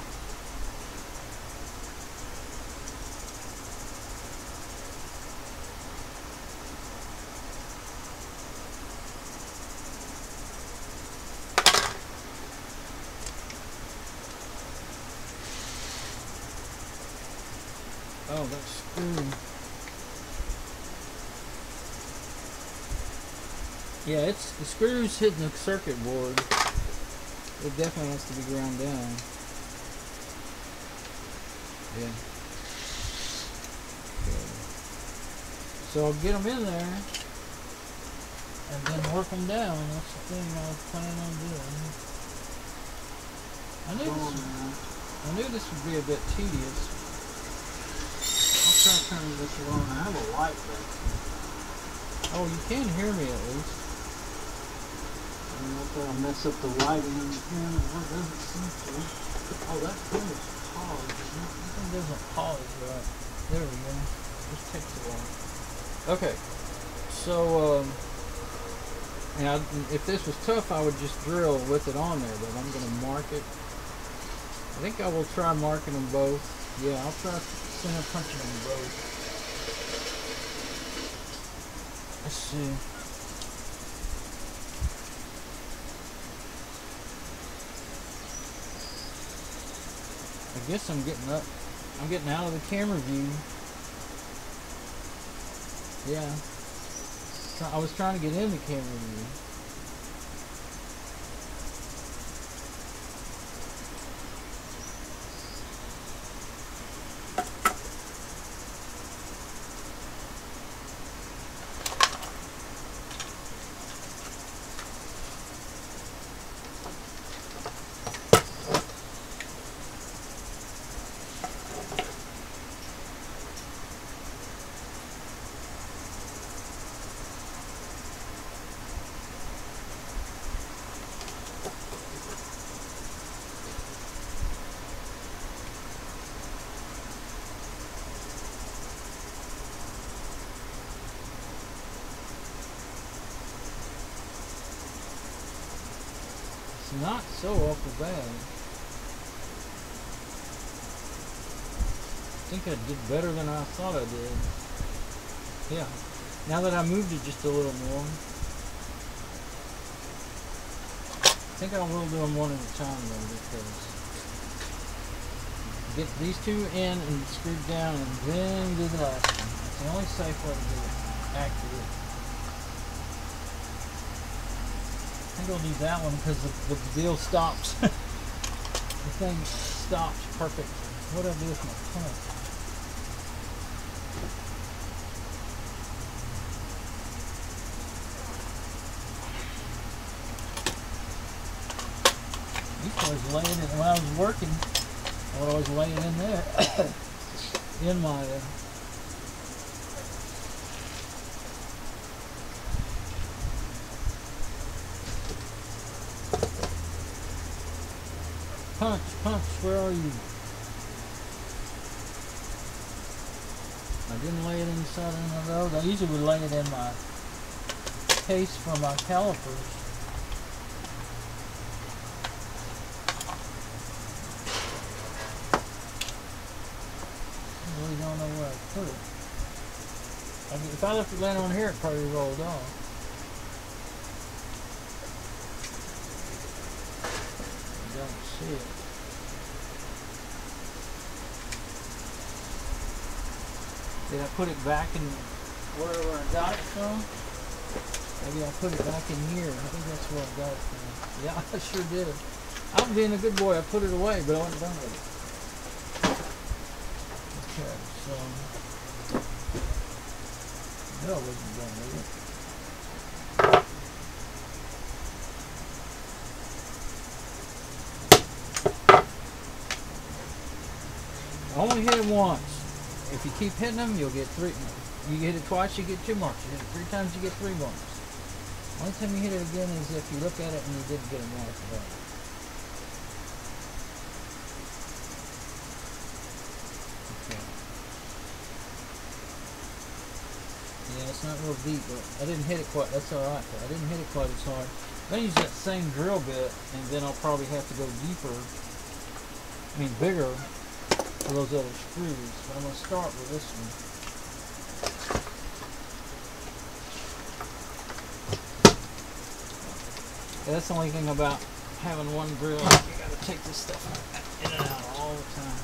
Oh, that screw. Yeah, it's the screws hitting the circuit board. It definitely has to be ground down. Yeah. Okay. So I'll get them in there and then work them down. That's the thing I was planning on doing. I knew this would be a bit tedious. I'll try turning this on. I have a light back here. Oh, you can hear me at least. I don't know if that'll mess up the lighting on the camera. It doesn't seem to. Oh, that camera's paused. That thing doesn't pause right. There we go. Just takes a while. Okay. So, now, if this was tough, I would just drill with it on there, but I'm going to mark it. I think I will try marking them both. Yeah, I'll try center punching them both. Let's see. I guess I'm getting out of the camera view. Yeah. I was trying to get in the camera view. Not so awful bad. I think I did better than I thought I did. Yeah. Now that I moved it just a little more. I think I will do them one at a time though, because get these two in and screwed down and then do the last one. That's the only safe way to do it. Accurate. I think I'll do that one because the deal stops. The thing stops perfect. What do I do with my punch? I was laying it when I was working. I would always lay it in there in my punch, where are you? I didn't lay it inside of those. I usually would lay it in my case for my calipers. I really don't know where I put it. If I left it laying on here, it probably rolled off. see it. Did I put it back in wherever I got it from? Maybe I put it back in here. I think that's where I got it from. Yeah, I sure did. I'm being a good boy. I put it away, but I wasn't done with it. Okay, so no, I wasn't done with it. I only hit it once. If you keep hitting them, you'll get 3. You hit it twice, you get 2 marks. You hit it 3 times, you get 3 marks. Only time you hit it again is if you look at it and you didn't get a mark at all. Okay. Yeah, it's not real deep, but I didn't hit it quite. That's alright. I didn't hit it quite as hard. I'm going to use that same drill bit, and then I'll probably have to go deeper. Bigger. For those other screws, but I'm going to start with this one. Yeah, that's the only thing about having one drill. You got to take this stuff in and out all the time.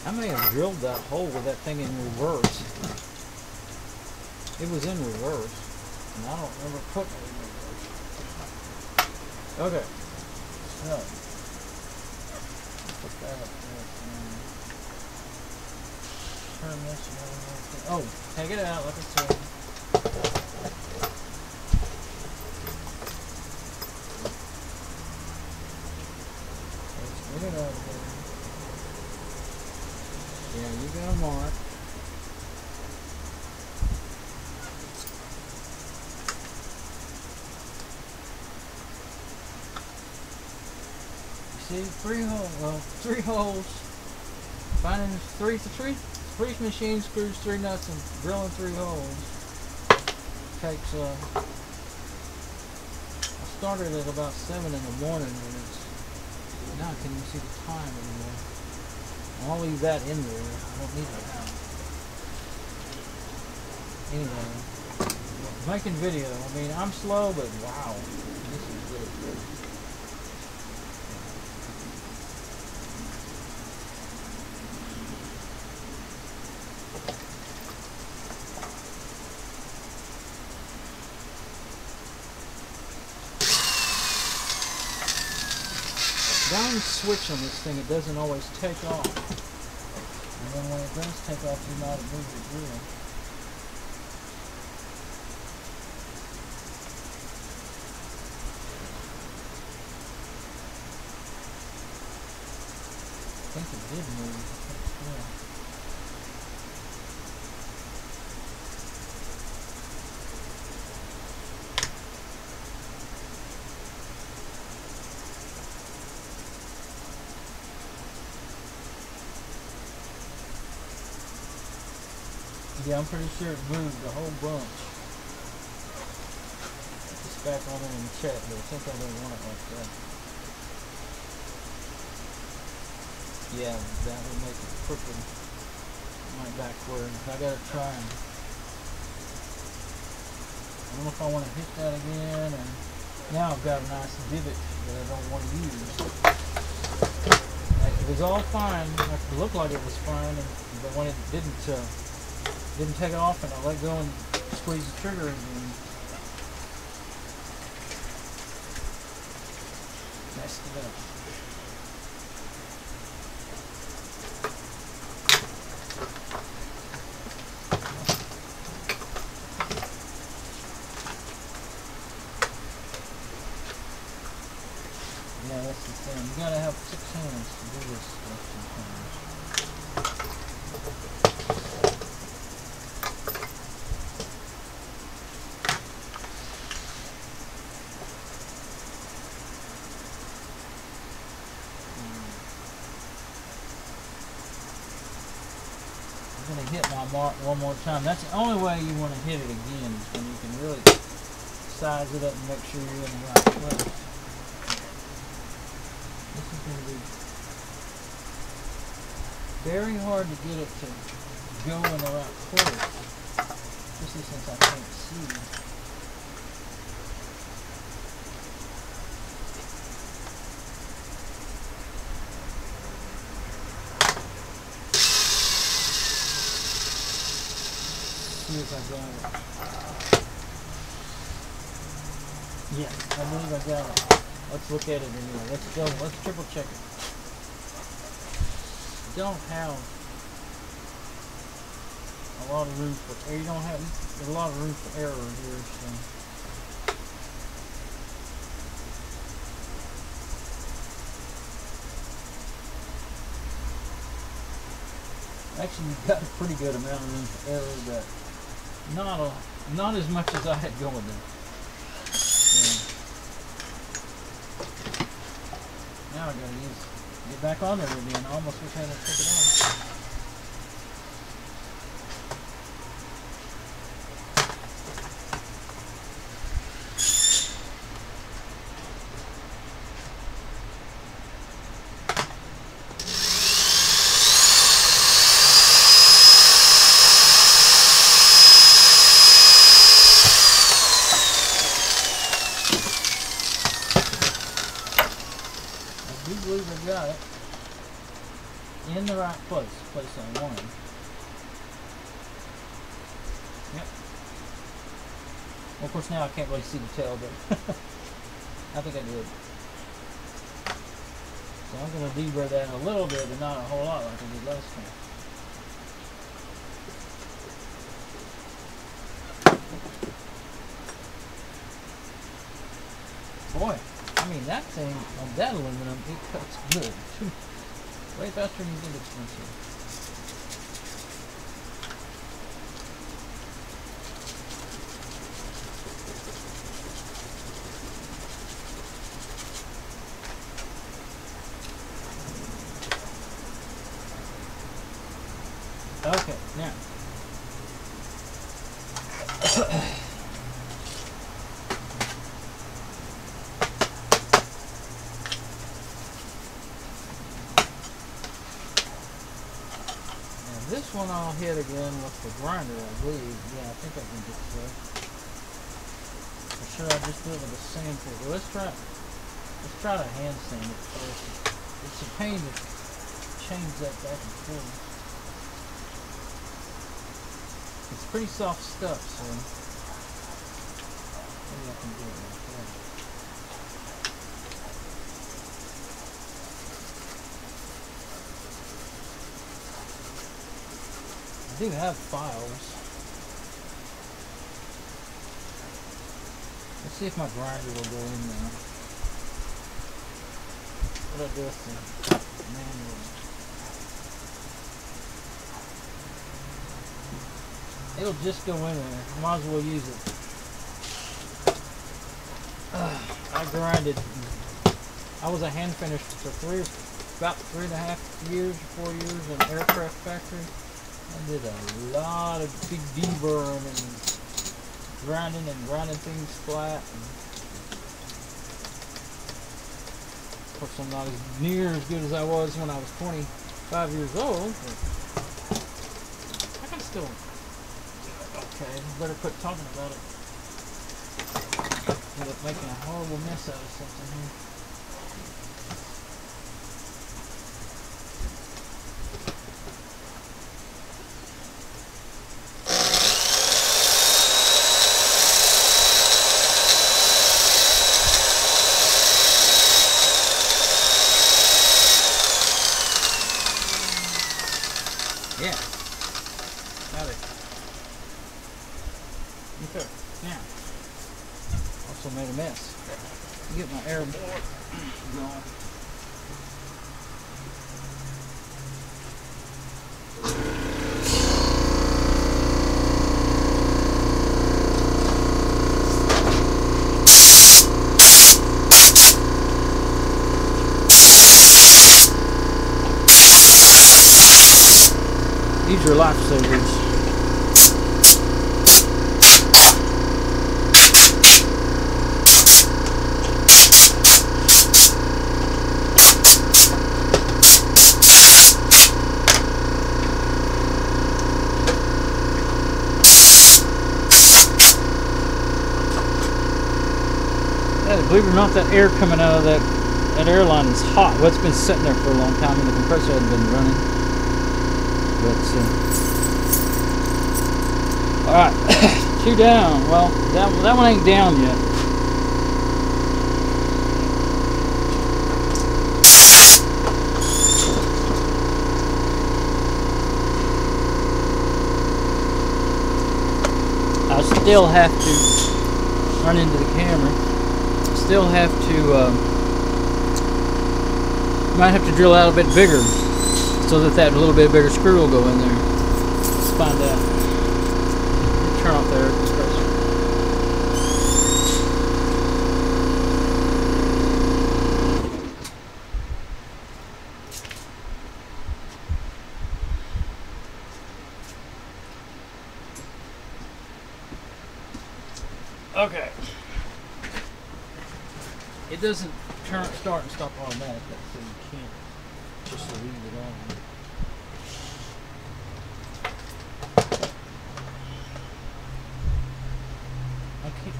I may have drilled that hole with that thing in reverse. It was in reverse, and I don't remember putting it in reverse. Okay, so put that up there. Turn this around. Oh, take it out, like I said. Let's get it out of there. Yeah, you got a mark. You see, 3 holes. Well, 3 holes. Finding 3 machine screws, 3 nuts, and drilling 3 holes. Takes. I started at about 7 in the morning, and it's now I can't even see the time anymore. I'll leave that in there. I don't need that out. Anyway, making video. I'm slow, but wow, this is really good. Down the switch on this thing, it doesn't always take off. And then when it does take off, you might move the drill. I think it did move. Yeah. Yeah, I'm pretty sure it moved a whole bunch. Just back on it and check, but I think I don't want it like that. Yeah, that would make it crooked. My backward. I gotta try and I don't know if I want to hit that again, or now I've got a nice divot that I don't want to use. It was all fine. It looked like it was fine, but when it didn't take off, and I let go and squeeze the trigger again. Messed it up. Yeah, that's the thing. You gotta have 6 hands to do this stuff sometimes. I'm going to hit my mark one more time. That's the only way you want to hit it again, is when you can really size it up and make sure you're in the right place. This is going to be very hard to get it to go in the right place, especially since I can't see. See if I got it. Yes, I believe I got it. Let's look at it anyway. Let's go. Let's triple check it. Don't have a lot of room for error. You don't have a lot of room for error here. So. Actually, you've got a pretty good amount of room for error, but not as much as I had going there. So, now I gotta get back on there again. I almost wish I hadn't took it off. I believe I got it in the right place I wanted. Yep. Well, of course now I can't really see the tail, but I think I did. So I'm going to deburr that a little bit, but not a whole lot like I did last time. Boy, I mean that thing on that aluminum, it cuts good. Way faster than you think it's going to. Okay, now. This one I'll hit again with the grinder, I believe. Yeah, I think I can get this. For sure, I just do it with the sandpaper. Let's try to hand sand it first. It's a pain to change that back and forth. It's pretty soft stuff, so maybe I can do it like that. I do have files. Let's see if my grinder will go in there. What do I do with the manual? It'll just go in there. Might as well use it. I grinded. I was a hand finisher for about 3.5 years, 4 years in an aircraft factory. I did a lot of big deburring and grinding things flat. And of course, I'm not as near as good as I was when I was 25 years old, but I can still. Okay, better quit talking about it. End up making a horrible mess out of something here. Yeah, got it. Okay, now, also made a mess. Get my air board going. These are lifesavers. believe it or not, that air coming out of that airline is hot. Well, it's been sitting there for a long time, and the compressor hasn't been running. But all right, 2 down. Well, that one ain't down yet. I still have to run into the camera. Still have to. Might have to drill out a bit bigger, so that little bit bigger screw will go in there. Let's find out. Turn off the air compressor. Okay. It doesn't start and stop automatic, so you can't just leave it on.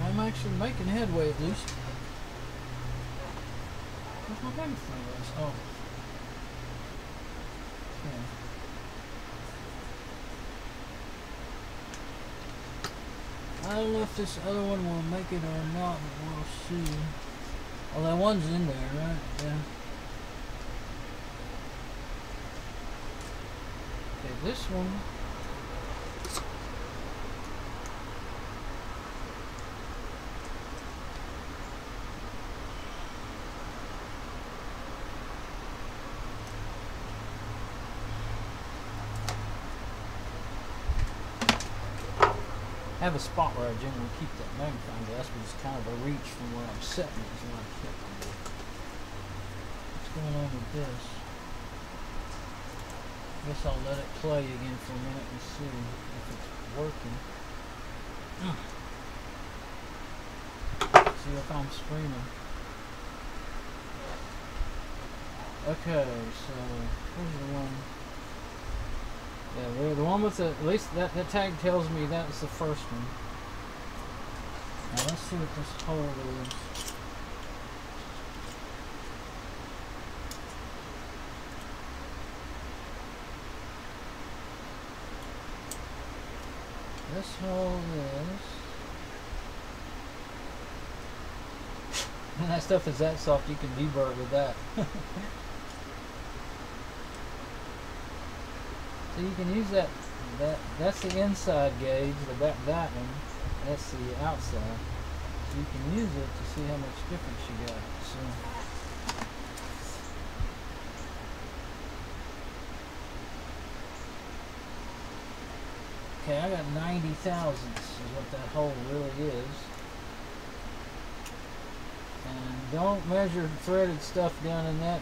I'm actually making headway at least. Where's my magnifying glass? Oh. Okay. I don't know if this other one will make it or not, but we'll see. Well, that one's in there, right? Yeah. Okay, this one. I have a spot where I generally keep that magnifying glass, but it's kind of a reach from where I'm setting it. Is where I kept it. What's going on with this? I guess I'll let it play again for a minute and see if it's working. See if I'm streaming. Okay, so here's the one. Yeah, the one with the, at least that tag tells me that was the first one. Now let's see what this hole is. This hole is... And that stuff is that soft you can deburr it with that. So you can use that's the inside gauge, that one, that's the outside. So you can use it to see how much difference you got. So okay, I got 90 thousandths is what that hole really is. And don't measure threaded stuff down in that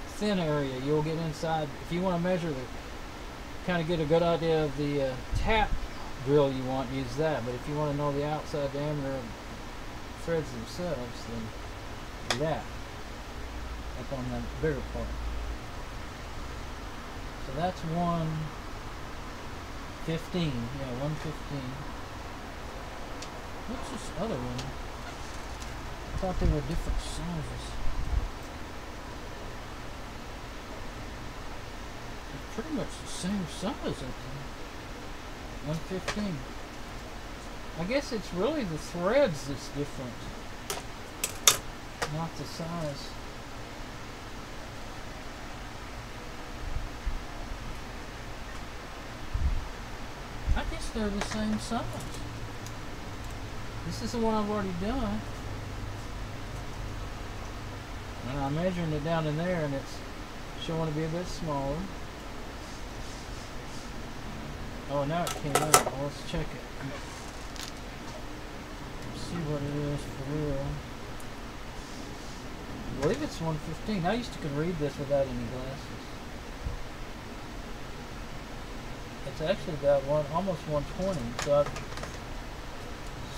thin area. You'll get inside. If you want to measure the kind of get a good idea of the tap drill you want, use that. But if you want to know the outside diameter of threads themselves, then do that up on the bigger part. So that's 115. Yeah, 115. What's this other one? I thought they were different sizes. Pretty much the same size, I think. 115. I guess it's really the threads that's different, not the size. I guess they're the same size. This is the one I've already done. And I'm measuring it down in there, and it's showing to be a bit smaller. Oh, now it came out. Well, let's check it. Let's see what it is for real. I believe it's 115. I used to could read this without any glasses. It's actually about almost 120. So I'd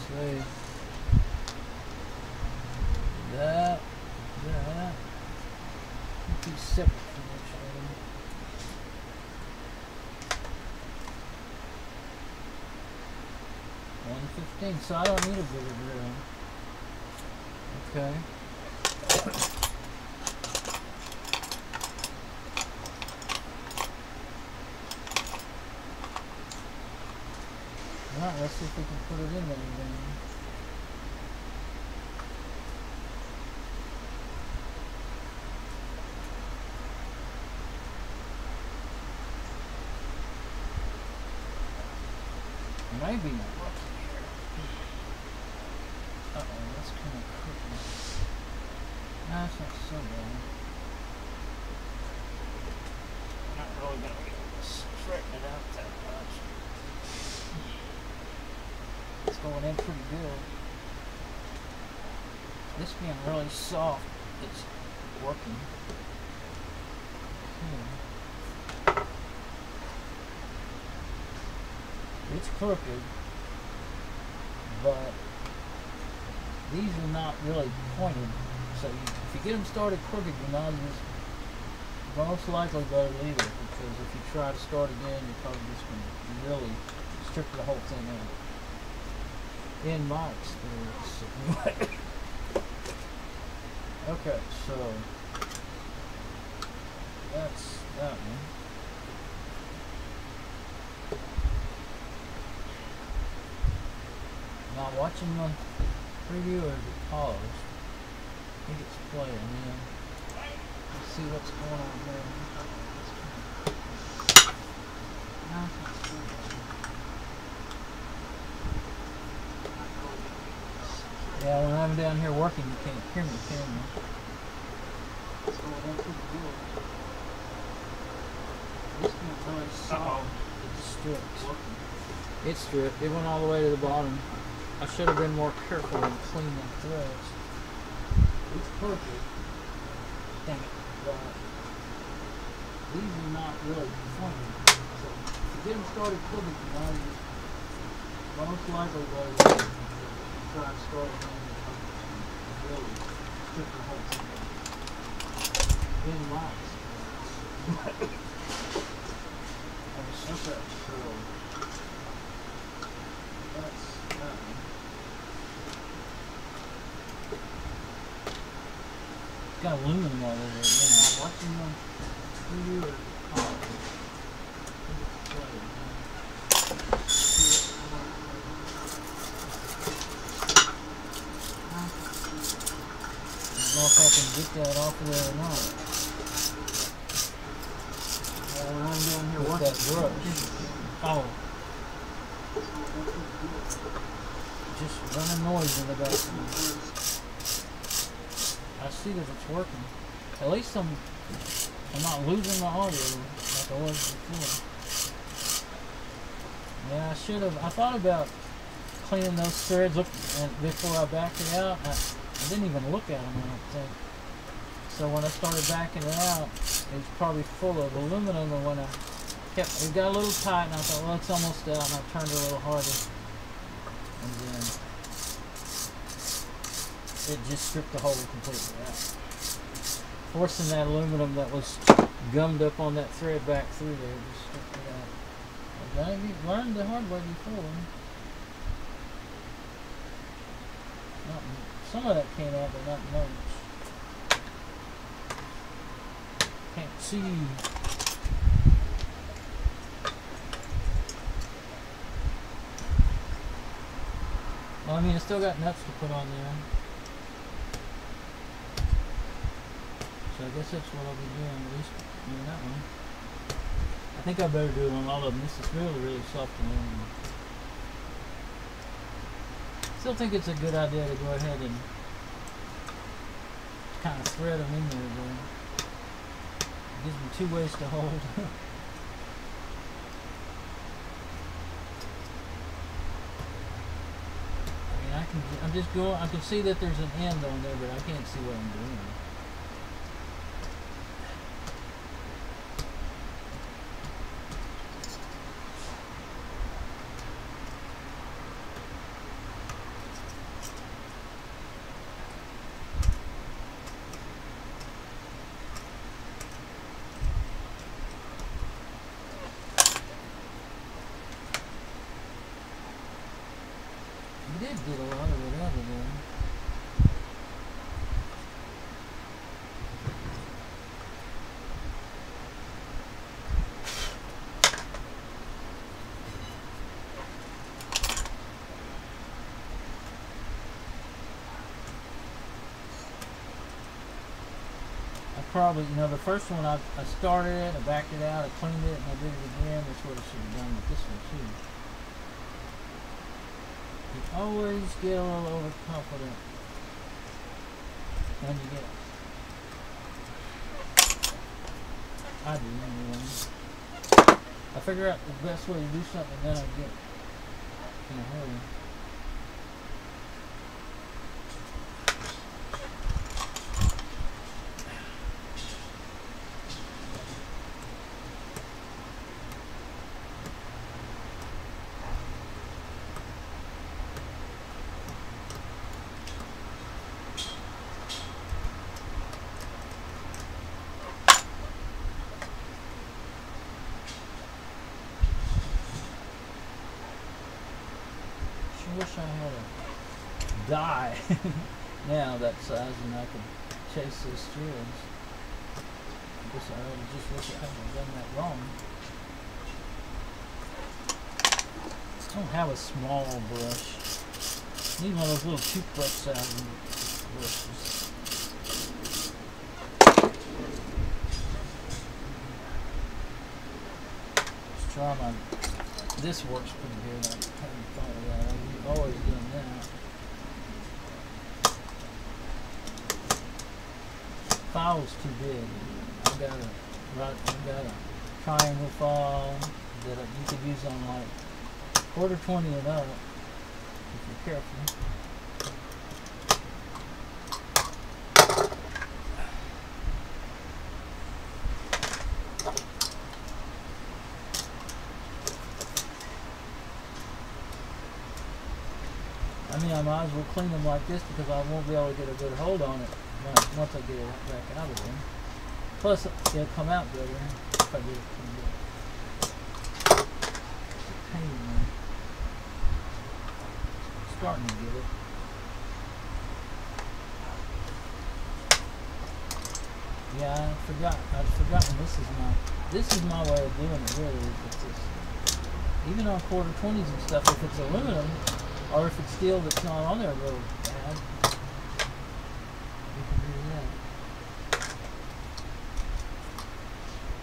say that. These separate from each other. $115, so I don't need a bigger drill. Okay. Alright, let's see if we can put it in there then. Maybe not working here. Uh-oh, that's kind of crooked. No, it's not so bad. Not really going to be able to straighten it out that much. It's going in pretty good. This being really soft, it's working. It's crooked, but these are not really pointed. So if you get them started crooked, you're not most likely better leave it, because if you try to start again, you're probably just going to really strip the whole thing out. In my experience, anyway. Okay, so that's that one. Now watching the preview or the pause, I think it's playing, yeah. Let's see what's going on there. Yeah, when I'm down here working, you can't hear me, can you? It's going on pretty good. This one's really soft. It's stripped. It's stripped. It went all the way to the bottom. I should have been more careful and clean the threads. It's perfect. Dang it. But these are not really pointed. So to get them started quickly, you know, you most likely go try and start again and really strip the whole thing in my experience. Okay, so that's that one. It's got aluminum all over it. Man, I'm watching the preview or I don't know if I can get that off of there or not. When I'm down here with that brush. Oh. Just running noise in the background. I see that it's working. At least I'm not losing my audio like I was before. Yeah, I thought about cleaning those threads up before I backed it out. I didn't even look at them, I don't think. So when I started backing it out, it was probably full of aluminum, and when it got a little tight, and I thought, well, it's almost out, and I turned it a little harder. And then it just stripped the hole completely out. Forcing that aluminum that was gummed up on that thread back through there, just stripped it out. I've learned the hard way before. Some of that came out, but not much. Can't see. Well, I mean, I still got nuts to put on there. So I guess that's what I'll be doing, at least doing that one. I think I better do it on all of them. This is really, really soft aluminum. Still think it's a good idea to go ahead and kind of thread them in there again. It gives me two ways to hold. I can see that there's an end on there, but I can't see what I'm doing. You did get a lot of it out of there. probably, you know, the first one I started it, I backed it out, I cleaned it, and I did it again. That's what I should have done with this one too. You always get a little overconfident when you get. I do anyway. I figure out the best way to do something, then I get in a hurry. I wish I had a die now that size and I could chase those threads. I guess I just wish I hadn't done that wrong. I don't have a small brush. I need one of those little toothbrush sounding brushes. Let's try my. This works pretty good. I haven't thought of that. I've always done that. File's too big. I've got a triangle file that you could use on like 1/4 and up if you're careful. I mean, I might as well clean them like this because I won't be able to get a good hold on it once I get it back out of there. Plus, it'll come out better if I get it cleaned up. It's a pain, man. Starting to get it. Yeah, I'd forgotten this is my way of doing it really. It's just, even on 1/4 and stuff, if it's aluminum, or if it's steel that's not on there real bad, you can do that.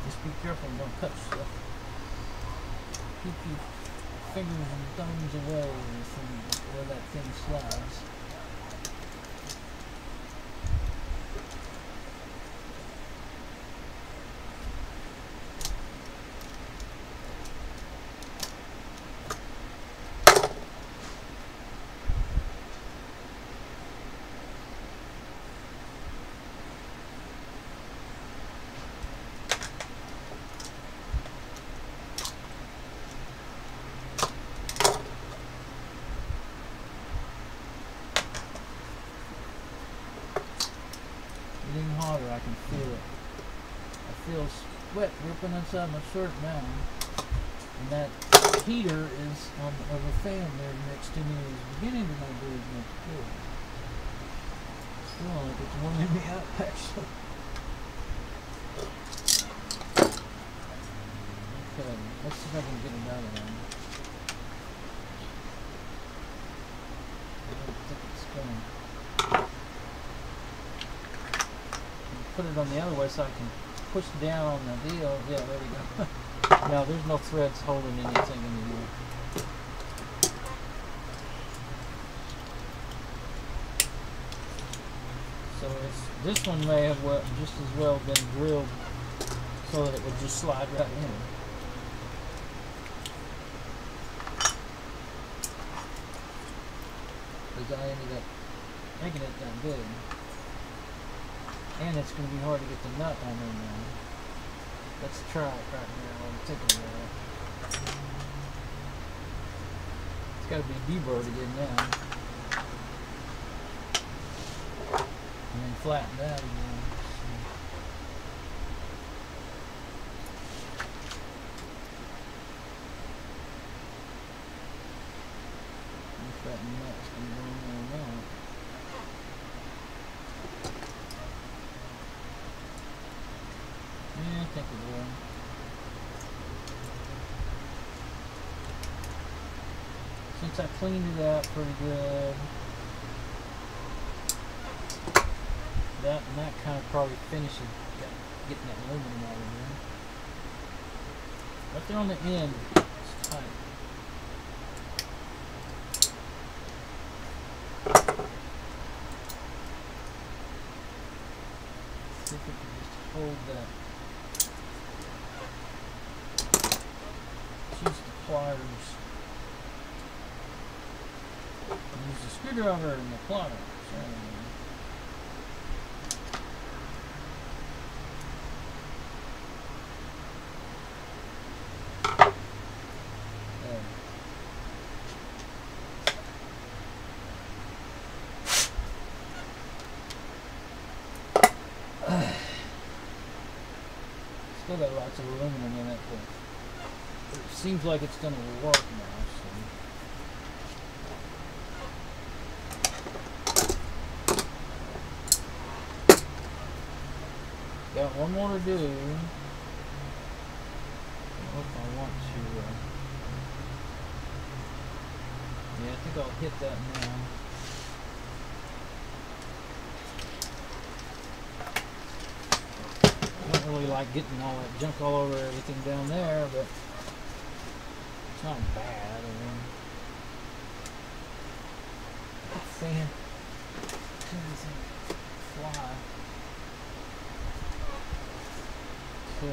Just be careful and don't touch stuff. Keep your fingers and thumbs away from where that thing slides. Getting hotter, I can feel it. I feel sweat dripping inside my shirt now. And that heater is on of a fan there next to me is beginning to not do as much good. It's feeling like it's warming me up actually. Okay, let's see if I can get it out of there. I don't think it's going. Put it on the other way so I can push down on the deal. Yeah, there we go. Now there's no threads holding anything anymore. So this one may have just as well been drilled so that it would just slide right in. Because I ended up making it that big. And it's going to be hard to get the nut on there now. Let's try it right now. I'm thinking about it. It's got to be deburred again now. And then flattened out again. That nut's going to go in there now. Yeah, I think it will. Since I cleaned it out pretty good, that And that kind of probably finishes getting that aluminum out of there. Right there on the end, it's tight. See if we can just hold that. Use the pliers. Use the screwdriver and the pliers. Still got lots of aluminum in it, but it seems like it's going to work now. So. Got one more to do. I don't know if I want to. Yeah, I think I'll hit that now. Really like getting all that junk all over everything down there, but it's not bad. I mean, fan, everything fly. So.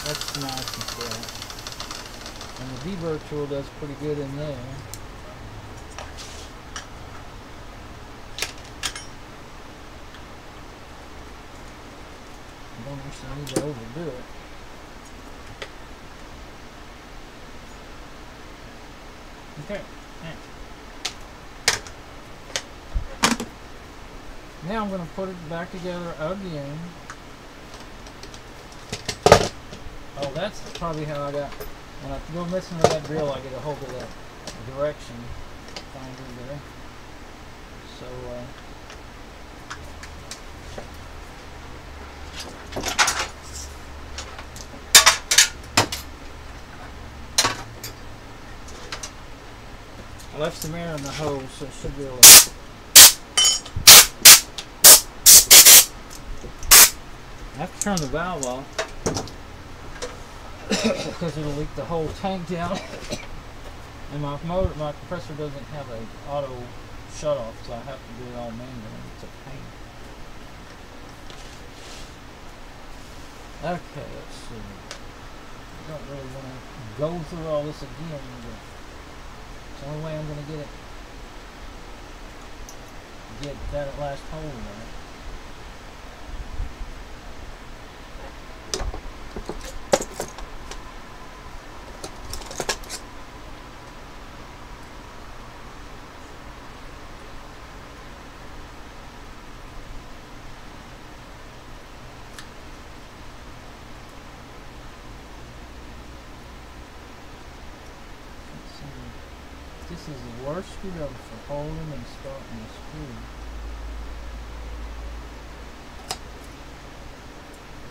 That's nice and flat. And the deburr tool does pretty good in there. I don't actually need to overdo it. Okay. Now I'm going to put it back together again. Oh, that's probably how I got, when I go messing with that drill, I get a hold of that direction finder there. So, I left some air in the hose, so it should be able to. I have to turn the valve off. Because it'll leak the whole tank down, and my compressor doesn't have an auto shut off, so I have to do it all manually. It's a pain. Okay, let's see. I don't really want to go through all this again, but it's the only way I'm going to get that last hole there. This is the worst screwdriver for holding and starting a screw.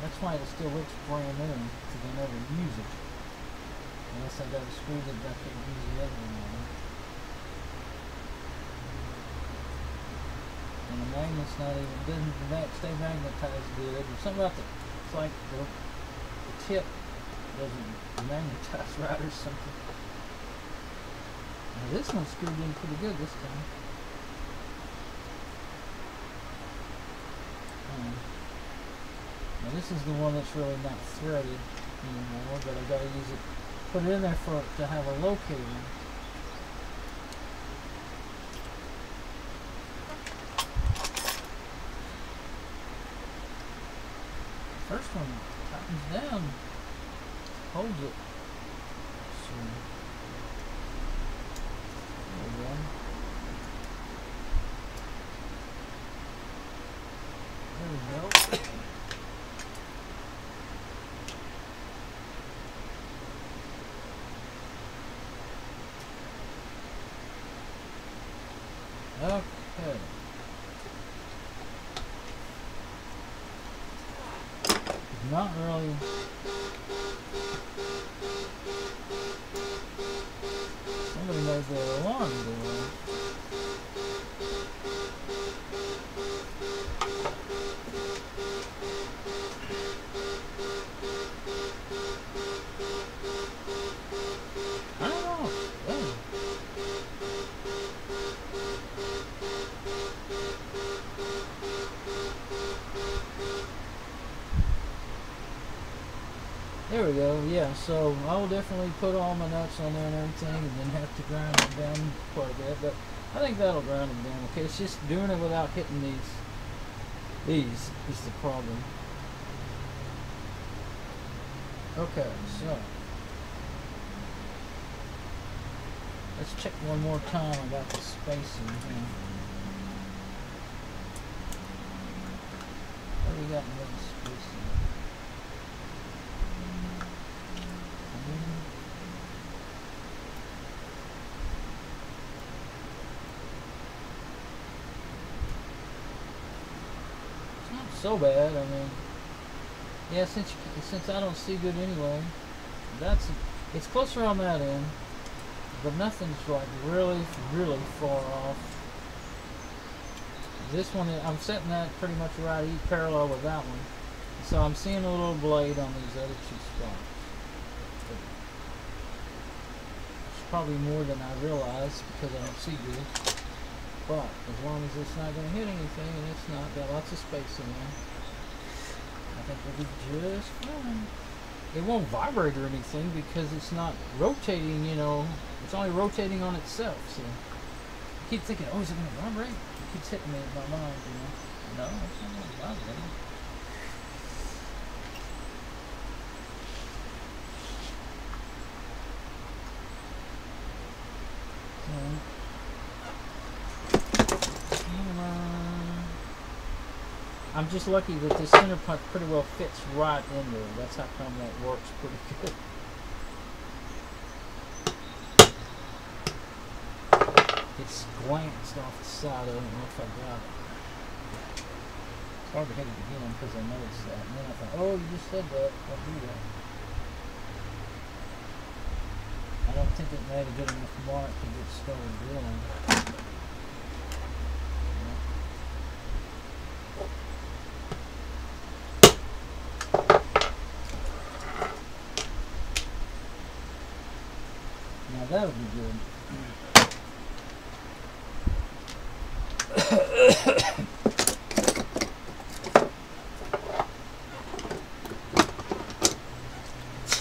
That's why it still looks brand new, because I never use it. Unless I got a screw that I can use the other one on. And the magnet's not even, doesn't stay magnetized good. There's something about it's like the tip doesn't magnetize right or something. Now this one's screwed in pretty good this time. Now this is the one that's really not threaded anymore, but I've got to use it, put it in there to have a locator. First one tightens down, holds it. So, there we go. There we go. Okay. Not really. Somebody knows their alarm going. I don't know. Oh. There we go. Yeah, so I will definitely put all my nuts on there and everything, and then have to grind them down quite a bit. But I think that'll grind them down. Okay, it's just doing it without hitting these. These is the problem. Okay, so let's check one more time about the spacing here. What do we got in the spacing? It's not so bad. I mean, yeah, since I don't see good anyway, it's closer on that end, but nothing's like really far off. This one, I'm setting that pretty much right parallel with that one, so I'm seeing a little blade on these other two spots. It's probably more than I realized because I don't see good, but as long as it's not going to hit anything and it's not got lots of space in there, I think we'll be just fine. It won't vibrate or anything because it's not rotating, you know, it's only rotating on itself. So I keep thinking, oh, is it going to vibrate? It keeps hitting me in my mind, you know. No, it's not going to vibrate. I'm just lucky that this center punch pretty well fits right in there. That's how come that works pretty good. It's glanced off the side. I don't know if I got it. It's hard to hit it again because I noticed that. And then I thought, oh, you just said that. I'll do that. I don't think it made a good enough mark to get started drilling. Now that would be good.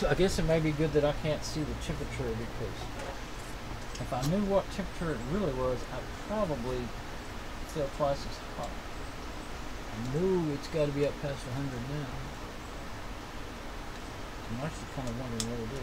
I guess it may be good that I can't see the temperature, because if I knew what temperature it really was, I'd probably feel twice as hot. I knew it's got to be up past 100 now. I'm actually kind of wondering what it is.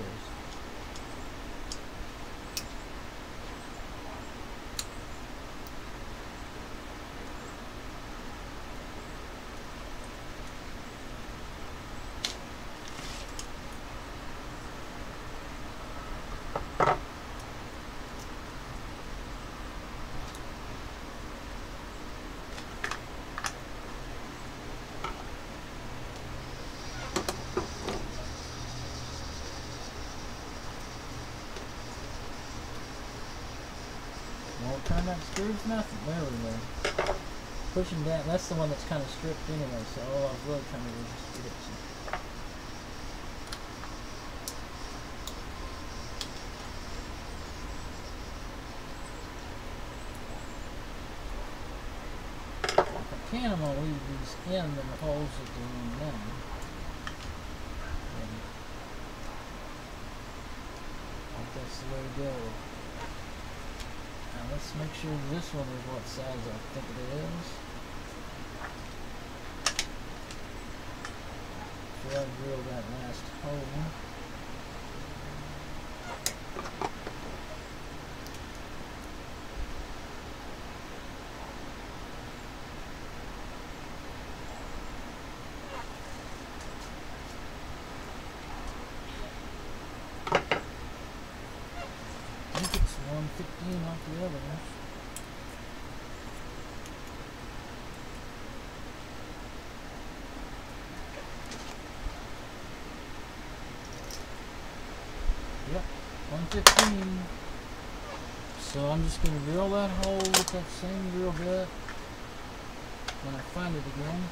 Won't turn that screws, nothing. There we go. Pushing down, that's the one that's kind of stripped anyway, so all I was really trying to do is just get it some. If I can, I'm going to leave these in the holes that they're in now. I think that's the way to go. Now let's make sure this one is what size I think it is. So I drilled that last hole. I think it's 115 off the other one. 115. So I'm just going to drill that hole with that same drill bit when I find it again.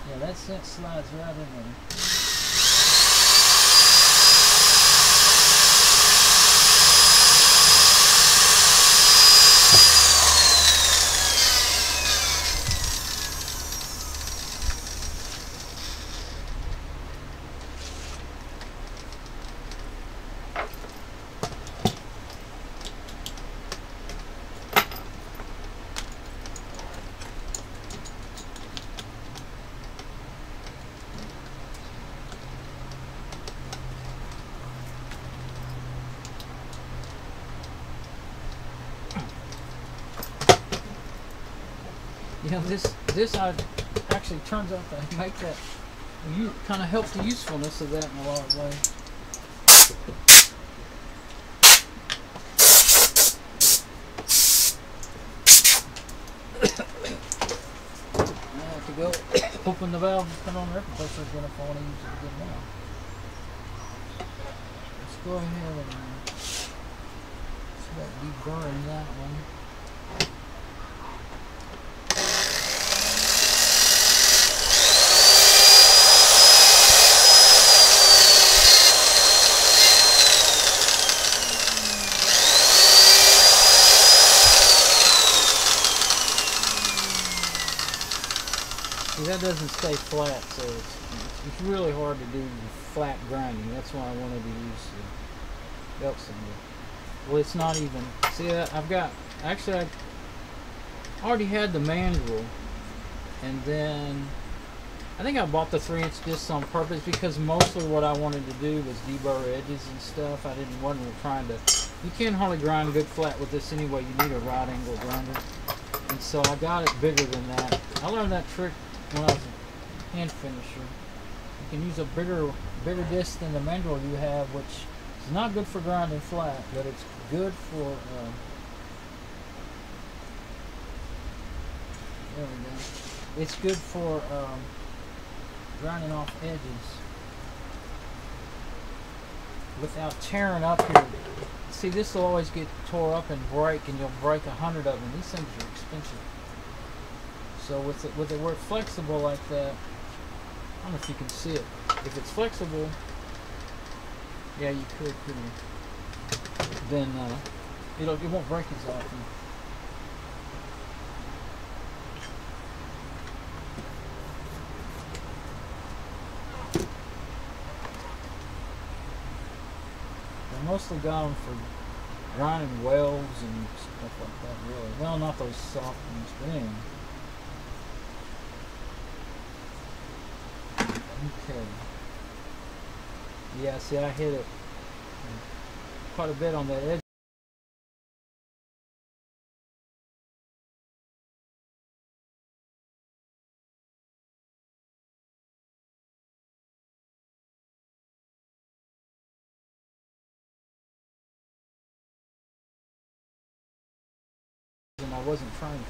Yeah, that slides right in there. You know, this actually turns out to make that, you kind of help the usefulness of that in a lot of ways. I have to go open the valve and put on there because they're going to want to use it again now. Let's go ahead and deburring that one. That doesn't stay flat, so it's really hard to do flat grinding. That's why I wanted to use the belt sander. Well, it's not even. See, I've got, actually I already had the manual, and then I think I bought the 3-inch discs on purpose because mostly what I wanted to do was deburr edges and stuff. Wasn't trying to. You can't hardly grind good flat with this anyway. You need a right angle grinder, and so I got it bigger than that. I learned that trick when I was a hand finisher. You can use a bigger disc than the manual you have, which is not good for grinding flat, but it's good for there we go. It's good for grinding off edges without tearing up your. See, this will always get tore up and break, and you'll break 100 of them. These things are expensive. So with it where it's flexible like that, I don't know if you can see it. If it's flexible, yeah, you could, couldn't you? Then it won't break as often. I mostly got them for grinding welds and stuff like that, really. Well, not those soft ones, but anyway. Okay. Yeah, see, I hit it quite a bit on that edge. And I wasn't trying to.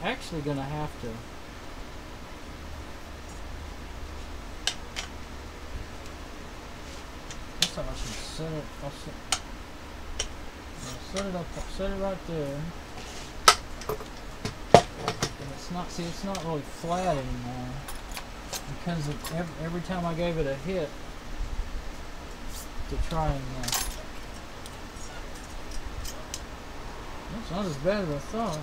I'm actually going to have to. I should set it. Set it up. Set it right there. And it's not. See, it's not really flat anymore because every time I gave it a hit to try and. It's not as bad as I thought.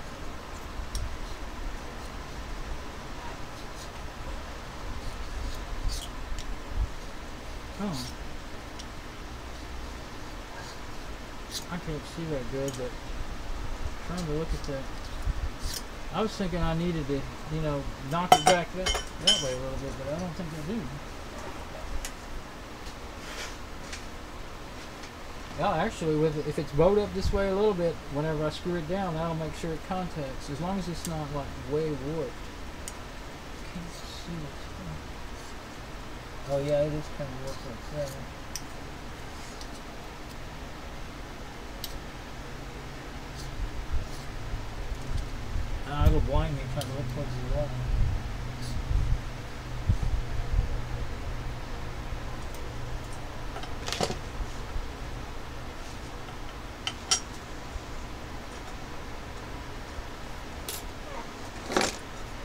Oh. I can't see that good, but trying to look at that. I was thinking I needed to, you know, knock it back that way a little bit, but I don't think I do. Yeah, actually, if it's bowed up this way a little bit, whenever I screw it down, that'll make sure it contacts, as long as it's not like way warped. Can't see what's going on. Oh yeah, it is kind of warped like that. It'll blind me trying to look towards the wall.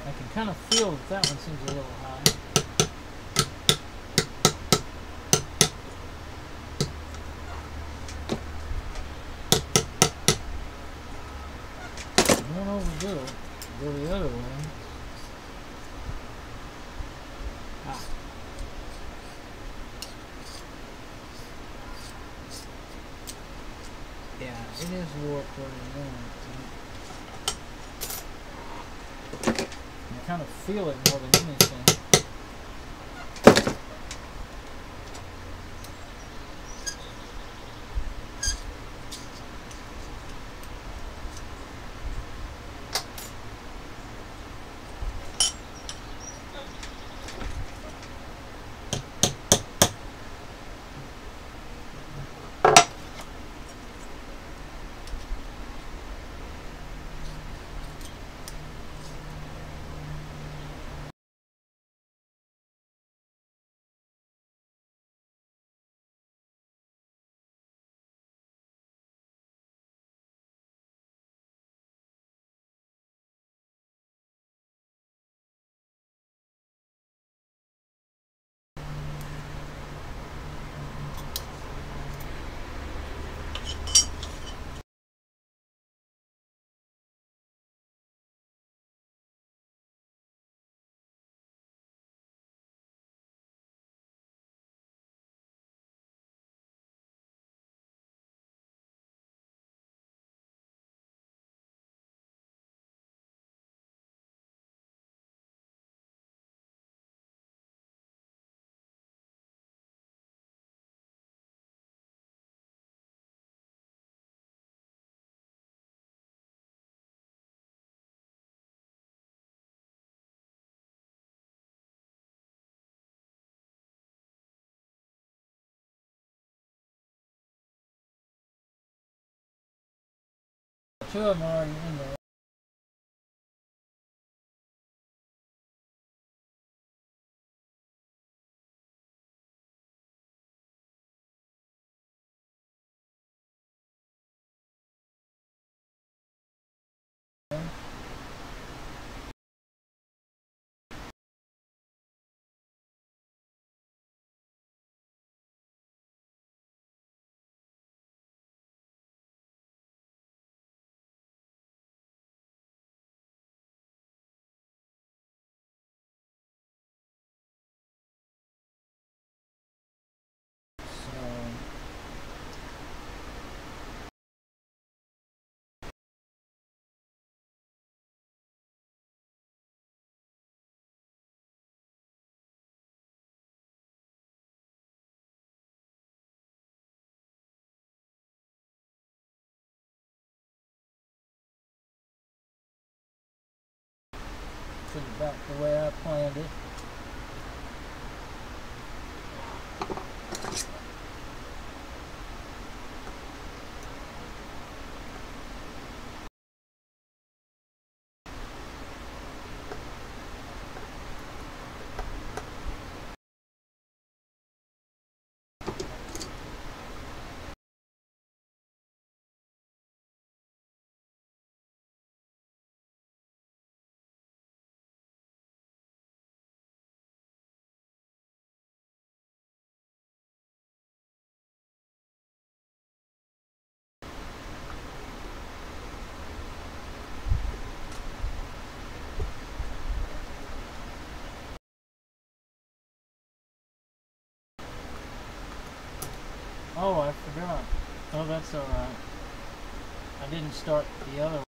I can kind of feel that one seems a little high. Don't overdo it. Go the other way. Ah. Yeah, it is warped where you want it. I kind of feel it more than anything. Two of them are already in there. Put it back the way I planned it. Oh, I forgot. Oh, that's alright. I didn't start the other one.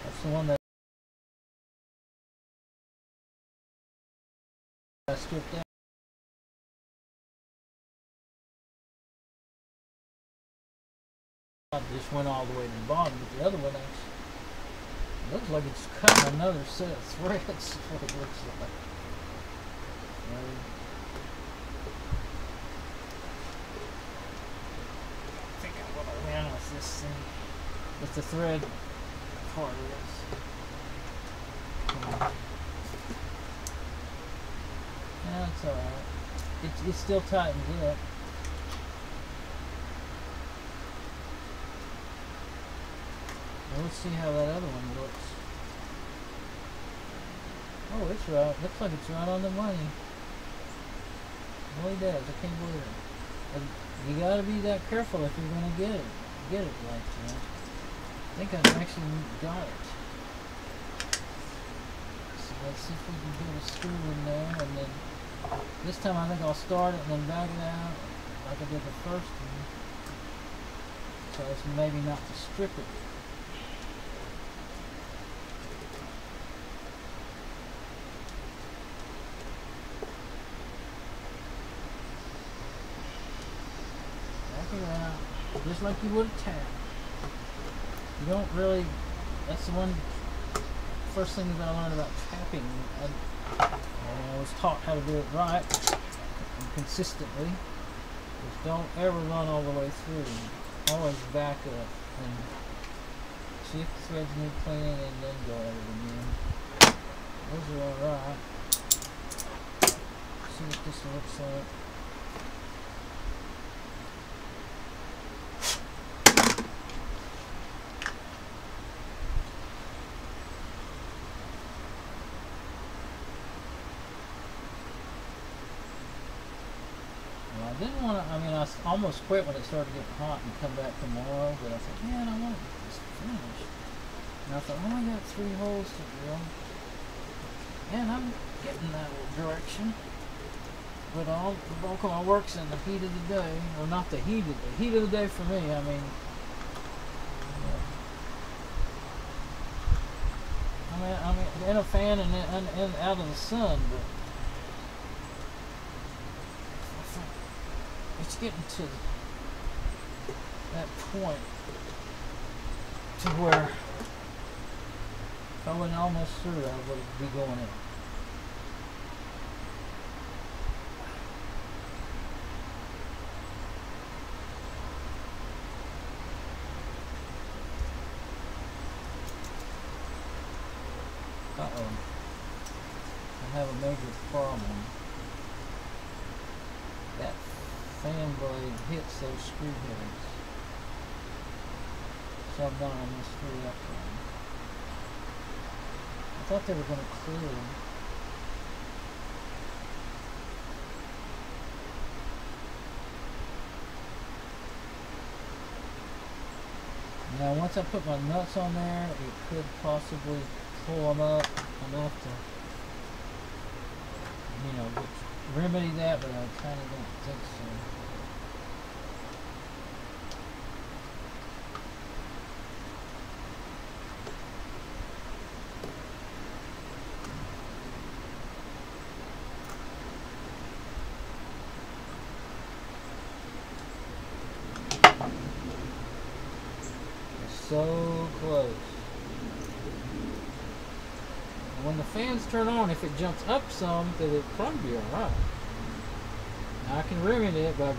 That's the one that I stripped out. I just went all the way to the bottom, but the other one actually looks like it's cutting another set of threads. That's what it looks like. I think I'm gonna win with this thing. With the thread part of this. Yeah, it's alright. It still tightens up. Now let's see how that other one looks. Oh, it's right. Looks like it's right on the money. It really does. I can't believe it. And you gotta be that careful if you're gonna get it like that. I think I actually got it. So let's see if we can get a screw in there, and then this time I think I'll start it and then back it out like I did the first one. So it's maybe not to strip it. Just like you would a tap. You don't really, that's the one first thing that I learned about tapping. I was taught how to do it right and consistently. Just don't ever run all the way through. Always back up and see if the threads need cleaning and then go at it again. Those are alright. See what this looks like. I didn't want to, I mean, I almost quit when it started getting hot and come back tomorrow, but I thought, man, I want to get this finished. And I thought, oh, I got 3 holes to drill. And I'm getting that direction. But all the bulk of my work's in the heat of the day. Or not the heat of the day for me, I mean, in a fan and out of the sun, but it's getting to that point to where if I went almost through, I would be going in. Uh-oh. I have a major problem. That fan blade hits those screw heads. So I've done almost 3 up there. I thought they were going to clear them. Now once I put my nuts on there, it could possibly pull them up enough to, you know, remedy that, but I kind of don't think so. So close. When the fans turn on, if it jumps up some, then it'll probably be alright. I can remedy it by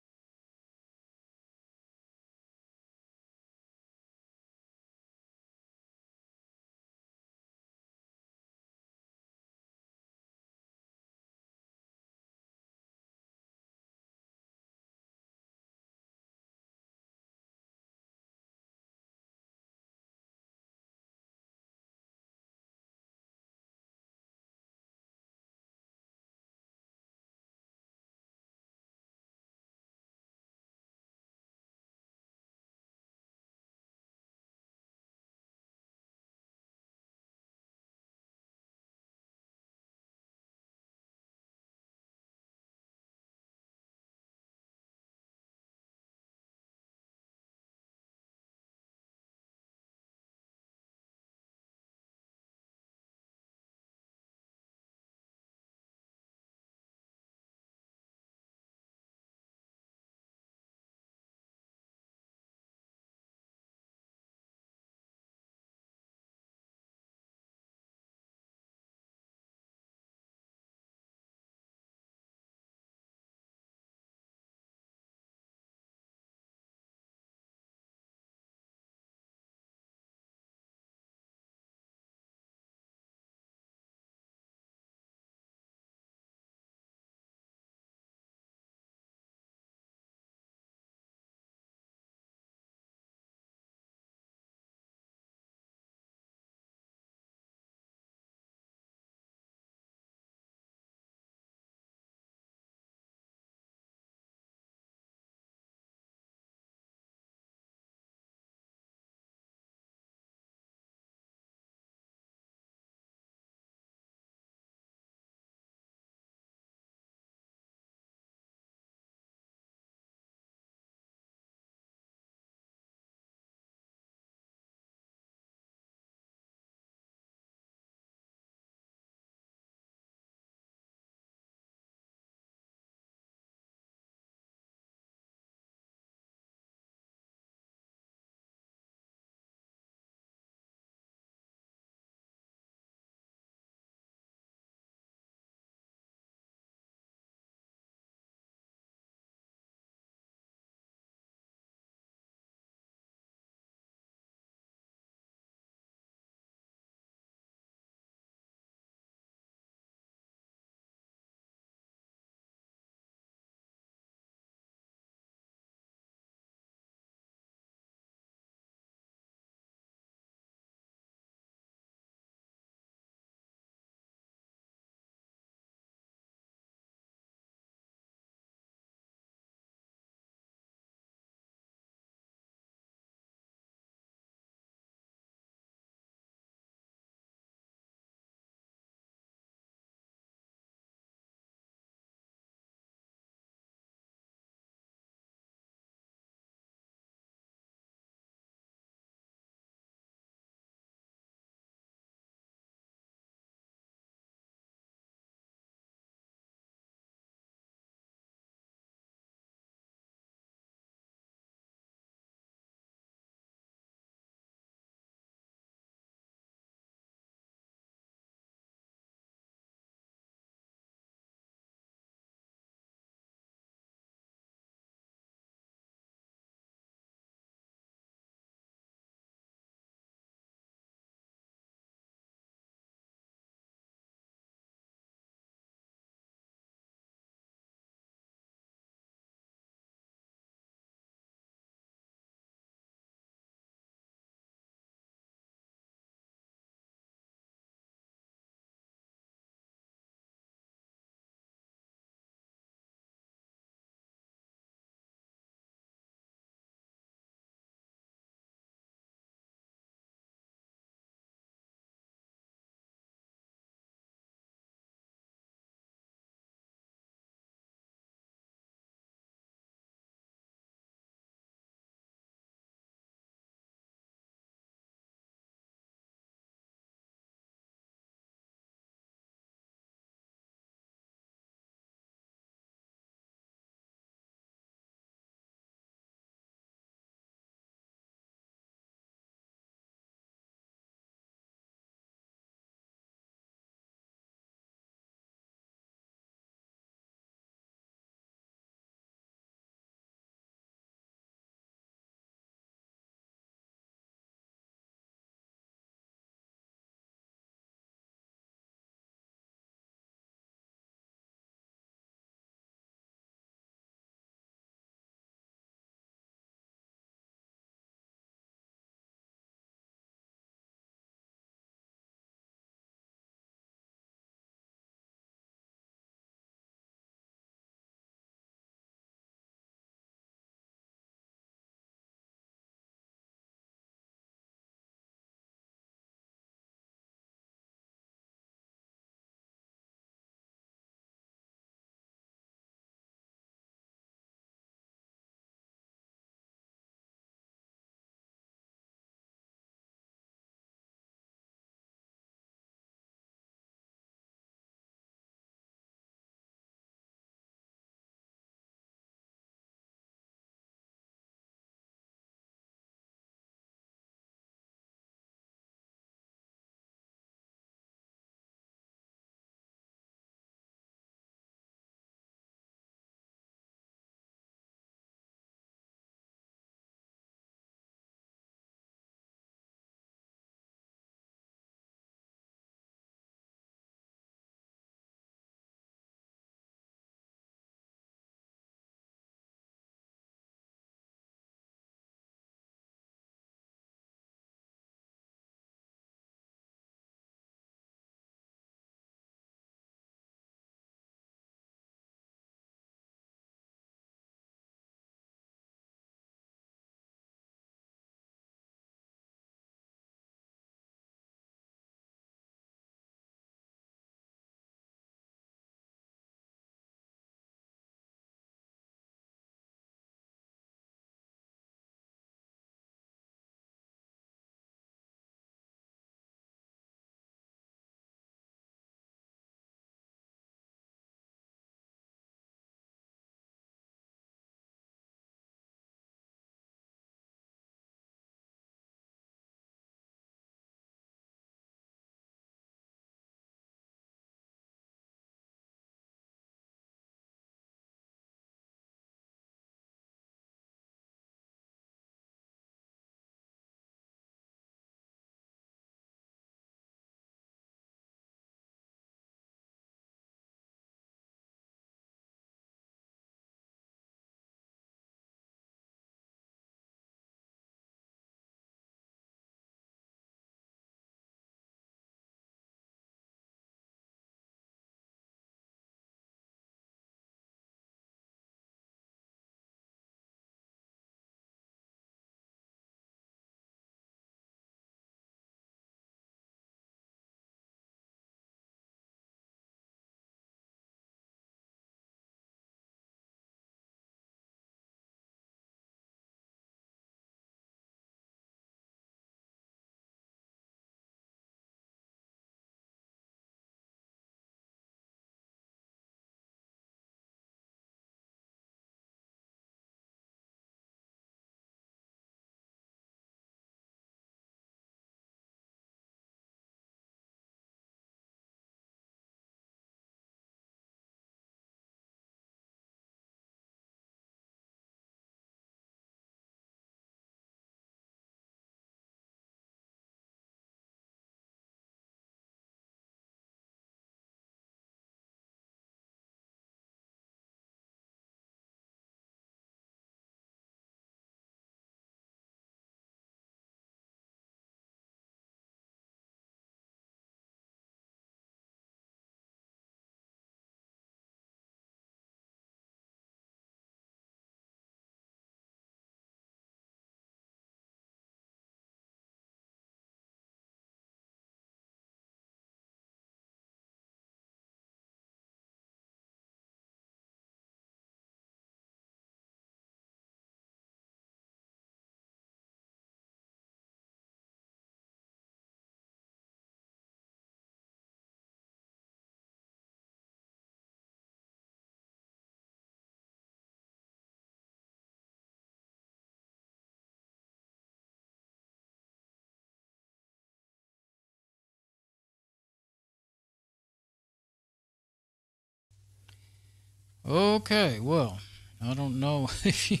Okay, well, I don't know if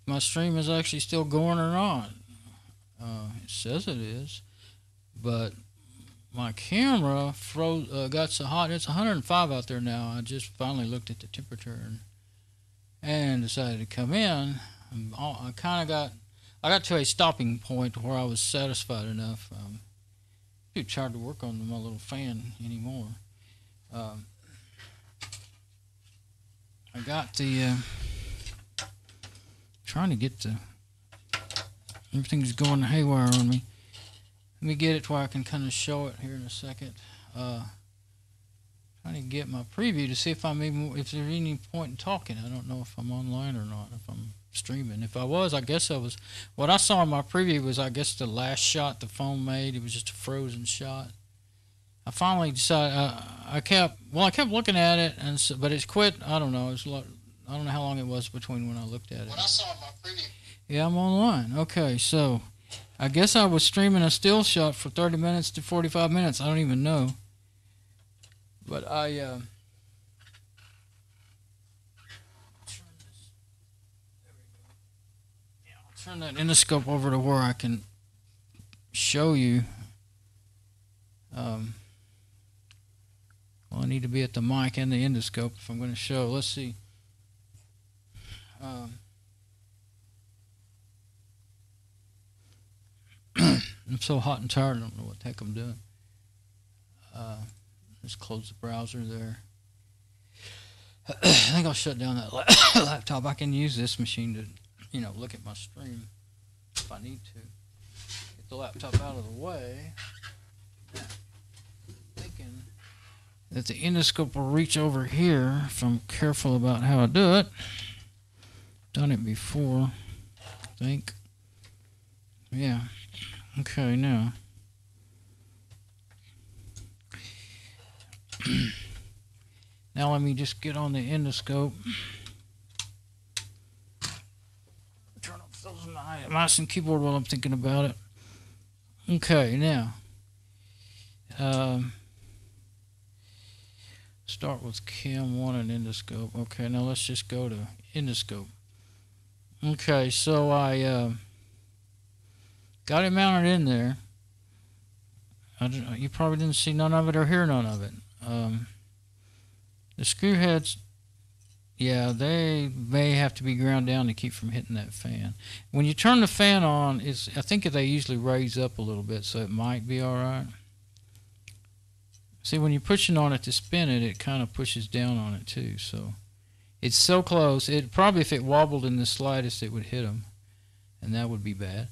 my stream is actually still going or not. It says it is, but my camera got so hot. It's 105 out there now. I just finally looked at the temperature and decided to come in. I got to a stopping point where I was satisfied enough. Too tired to work on my little fan anymore. I got the trying to get the everything's going haywire on me. Let me get it where I can kind of show it here in a second. Trying to get my preview to see if there's any point in talking. I don't know if I'm online or not, if I'm streaming. If I was, I guess I was. What I saw in my preview was, I guess, the last shot the phone made. It was just a frozen shot. I finally decided. I kept looking at it, but it's quit. I don't know. I don't know how long it was between when I looked at it. What I saw in my preview. Yeah, I'm online. Okay, so I guess I was streaming a still shot for 30 minutes to 45 minutes. I don't even know. But I'll turn that endoscope over to where I can show you. Well, I need to be at the mic and the endoscope if I'm going to show. Let's see. I'm so hot and tired, I don't know what the heck I'm doing. Just close the browser there. I think I'll shut down that laptop. I can use this machine to, look at my stream if I need to. Get the laptop out of the way. Thinking that the endoscope will reach over here if I'm careful about how I do it. Done it before, I think. Yeah. Okay, now. Now let me just get on the endoscope. Turn off those mouse and keyboard while I'm thinking about it. Okay, now. Start with Cam 1 and endoscope. Okay, now let's just go to endoscope. Okay, so I got it mounted in there. You probably didn't see none of it or hear none of it. The screw heads, yeah, they may have to be ground down to keep from hitting that fan. When you turn the fan on, I think they usually raise up a little bit, so it might be all right. See, when you're pushing on it to spin it, it kind of pushes down on it too. So it's so close. It probably, if it wobbled in the slightest, it would hit them, and that would be bad.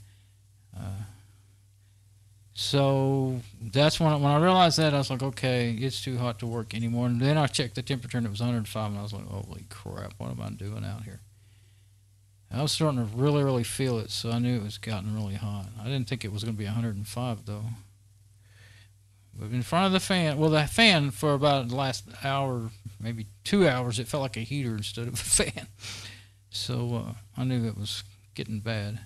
So that's when I realized that, I was like, okay, it's too hot to work anymore. And then I checked the temperature, and it was 105, and I was like, holy crap, what am I doing out here? I was starting to really, really feel it, so I knew it was gotten really hot. I didn't think it was going to be 105, though. But in front of the fan, well, the fan for about the last hour, maybe 2 hours, it felt like a heater instead of a fan. So I knew it was getting bad.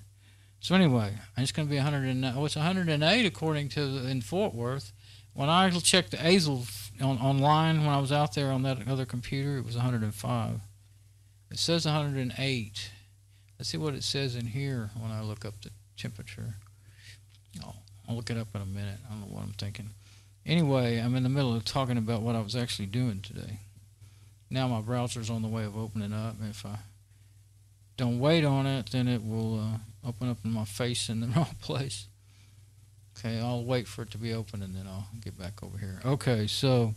So anyway, it's going to be 109. Oh, it's 108 according to in Fort Worth. When I checked the ASL online when I was out there on that other computer, it was 105. It says 108. Let's see what it says in here when I look up the temperature. I'll look it up in a minute. I don't know what I'm thinking. Anyway, I'm in the middle of talking about what I was actually doing today. Now my browser's on the way of opening up. If I don't wait on it, then it will open up in my face in the wrong place. Okay, I'll wait for it to be open, and then I'll get back over here. Okay, so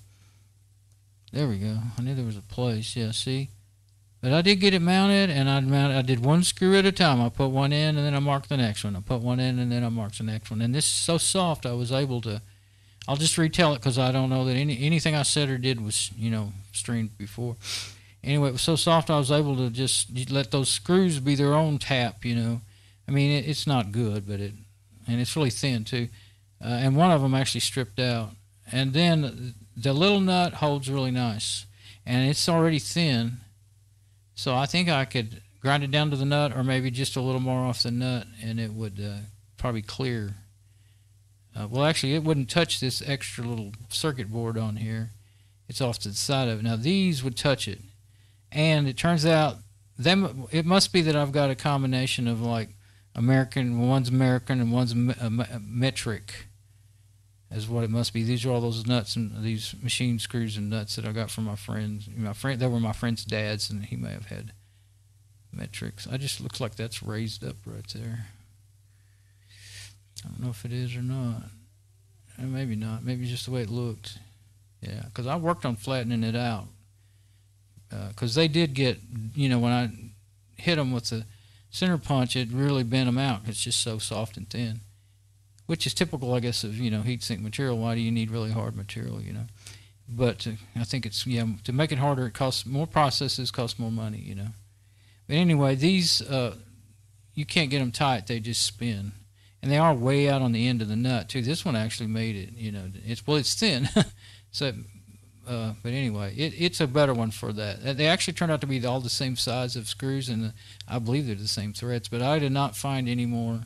there we go. I knew there was a place. Yeah, see? But I did get it mounted, and I did one screw at a time. I put one in, and then I marked the next one. I put one in, and then I marked the next one. And this is so soft, I was able to... I'll just retell it because I don't know that anything I said or did was, streamed before. Anyway, it was so soft I was able to just let those screws be their own tap, I mean, it's not good, but and it's really thin too. And one of them actually stripped out. And then the little nut holds really nice. And it's already thin. So I think I could grind it down to the nut or maybe just a little more off the nut, and it would probably clear. Well, actually, it wouldn't touch this extra little circuit board on here. It's off to the side of it. Now, these would touch it. And it turns out it must be that I've got a combination of like one's American and one's metric, is what it must be. These are all those nuts and these machine screws and nuts that I got from my friends. They were my friend's dads, and he may have had metrics. I just looks like that's raised up right there. I don't know if it is or not. Maybe not. Maybe just the way it looked. Yeah, because I worked on flattening it out. Because they did get, when I hit them with the center punch, it really bent them out. It's just so soft and thin, which is typical, I guess, of, heat sink material. Why do you need really hard material, But I think it's, to make it harder, it costs more processes, costs more money, But anyway, these, you can't get them tight. They just spin. And they are way out on the end of the nut, too. This one actually made it, it's thin. So, but anyway, it's a better one for that. They actually turned out to be all the same size of screws, and I believe they're the same threads. But I did not find any more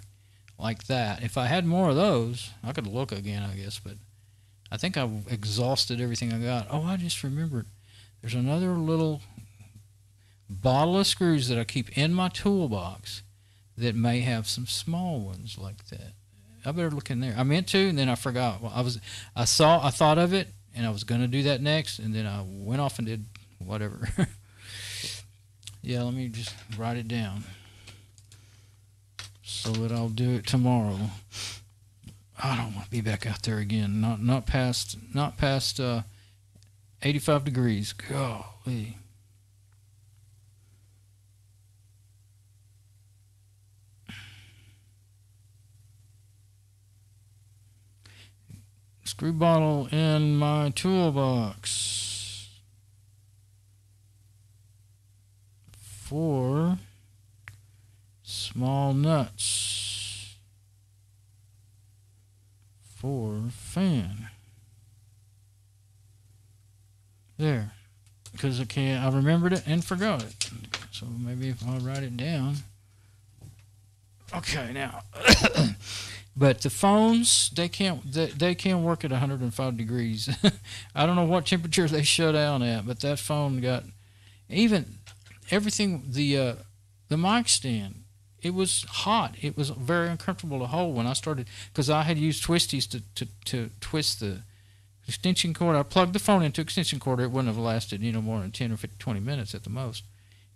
like that. If I had more of those, I could look again, I guess. But I think I've exhausted everything I got. Oh, I just remembered. There's another little bottle of screws that I keep in my toolbox that may have some small ones like that. I better look in there. I meant to, and then I forgot. Well, I thought of it, and I was going to do that next, and then I went off and did whatever. Yeah, let me just write it down so that I'll do it tomorrow. I don't want to be back out there again. Not past 85 degrees. Golly. Screw bottle in my toolbox for small nuts for fan. There, because I remembered it and forgot it. So maybe if I write it down. Okay, now. But the phones, they can't work at 105 degrees. I don't know what temperature they shut down at, but that phone got everything. The mic stand, it was hot. It was very uncomfortable to hold when I started, because I had used twisties to twist the extension cord. I plugged the phone into extension cord. It wouldn't have lasted more than 10 or 20 minutes at the most.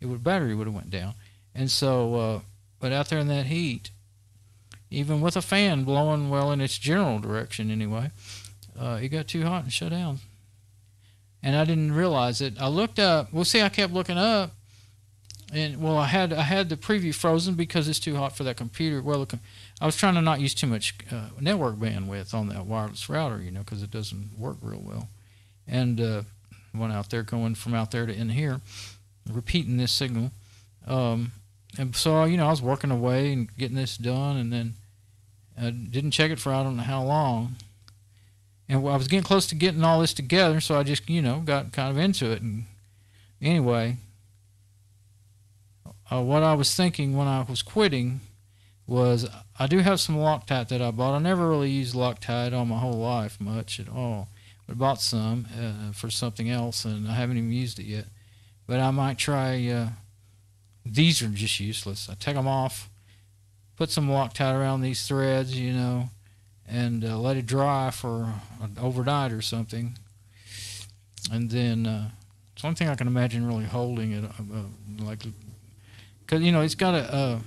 Battery would have went down, and so but out there in that heat, even with a fan blowing well in its general direction anyway, it got too hot and shut down. And I didn't realize it. I looked up. Well, see, I kept looking up, and I had the preview frozen because it's too hot for that computer. Well, I was trying to not use too much network bandwidth on that wireless router, because it doesn't work real well. And went out there, going from out there to in here, repeating this signal. And so, I was working away and getting this done, and then I didn't check it for I don't know how long. And I was getting close to getting all this together, so I just, got kind of into it. And anyway, what I was thinking when I was quitting was I do have some Loctite that I bought. I never really used Loctite all my whole life much at all. But I bought some for something else, and I haven't even used it yet. But I might try... These are just useless. I take them off, put some Loctite around these threads, and let it dry for overnight or something. And then it's one thing I can imagine really holding it, because it's got a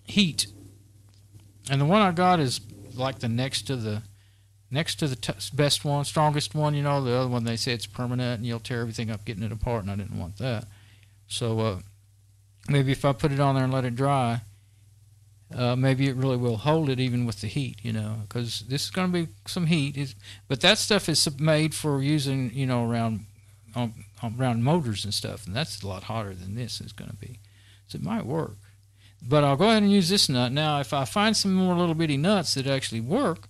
heat, and the one I got is like the next to the best one, strongest one. The other one they say it's permanent and you'll tear everything up getting it apart, and I didn't want that. So maybe if I put it on there and let it dry, maybe it really will hold it even with the heat, because this is going to be some heat. But that stuff is made for using, around motors and stuff, and that's a lot hotter than this is going to be. So it might work. But I'll go ahead and use this nut. Now, if I find some more little bitty nuts that actually work,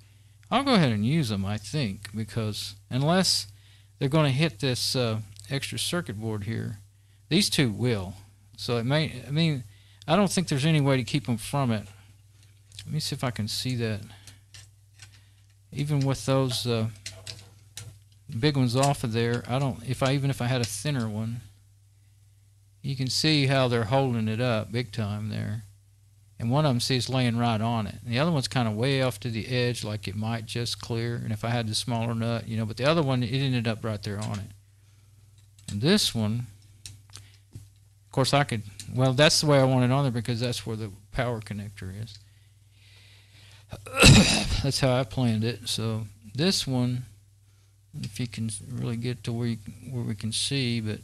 I'll go ahead and use them, I think, because unless they're going to hit this extra circuit board here, these two will. So it may, I don't think there's any way to keep them from it. Let me see if I can see that. Even with those big ones off of there, even if I had a thinner one, You can see how they're holding it up big time there. And one of them, see, it's laying right on it. And the other one's kind of way off to the edge, like it might just clear. And if I had the smaller nut, you know, but the other one, it ended up right there on it. And this one, of course, I could, well, that's the way I want it on there because that's where the power connector is. That's how I planned it. So this one, if you can really get to where we can see, but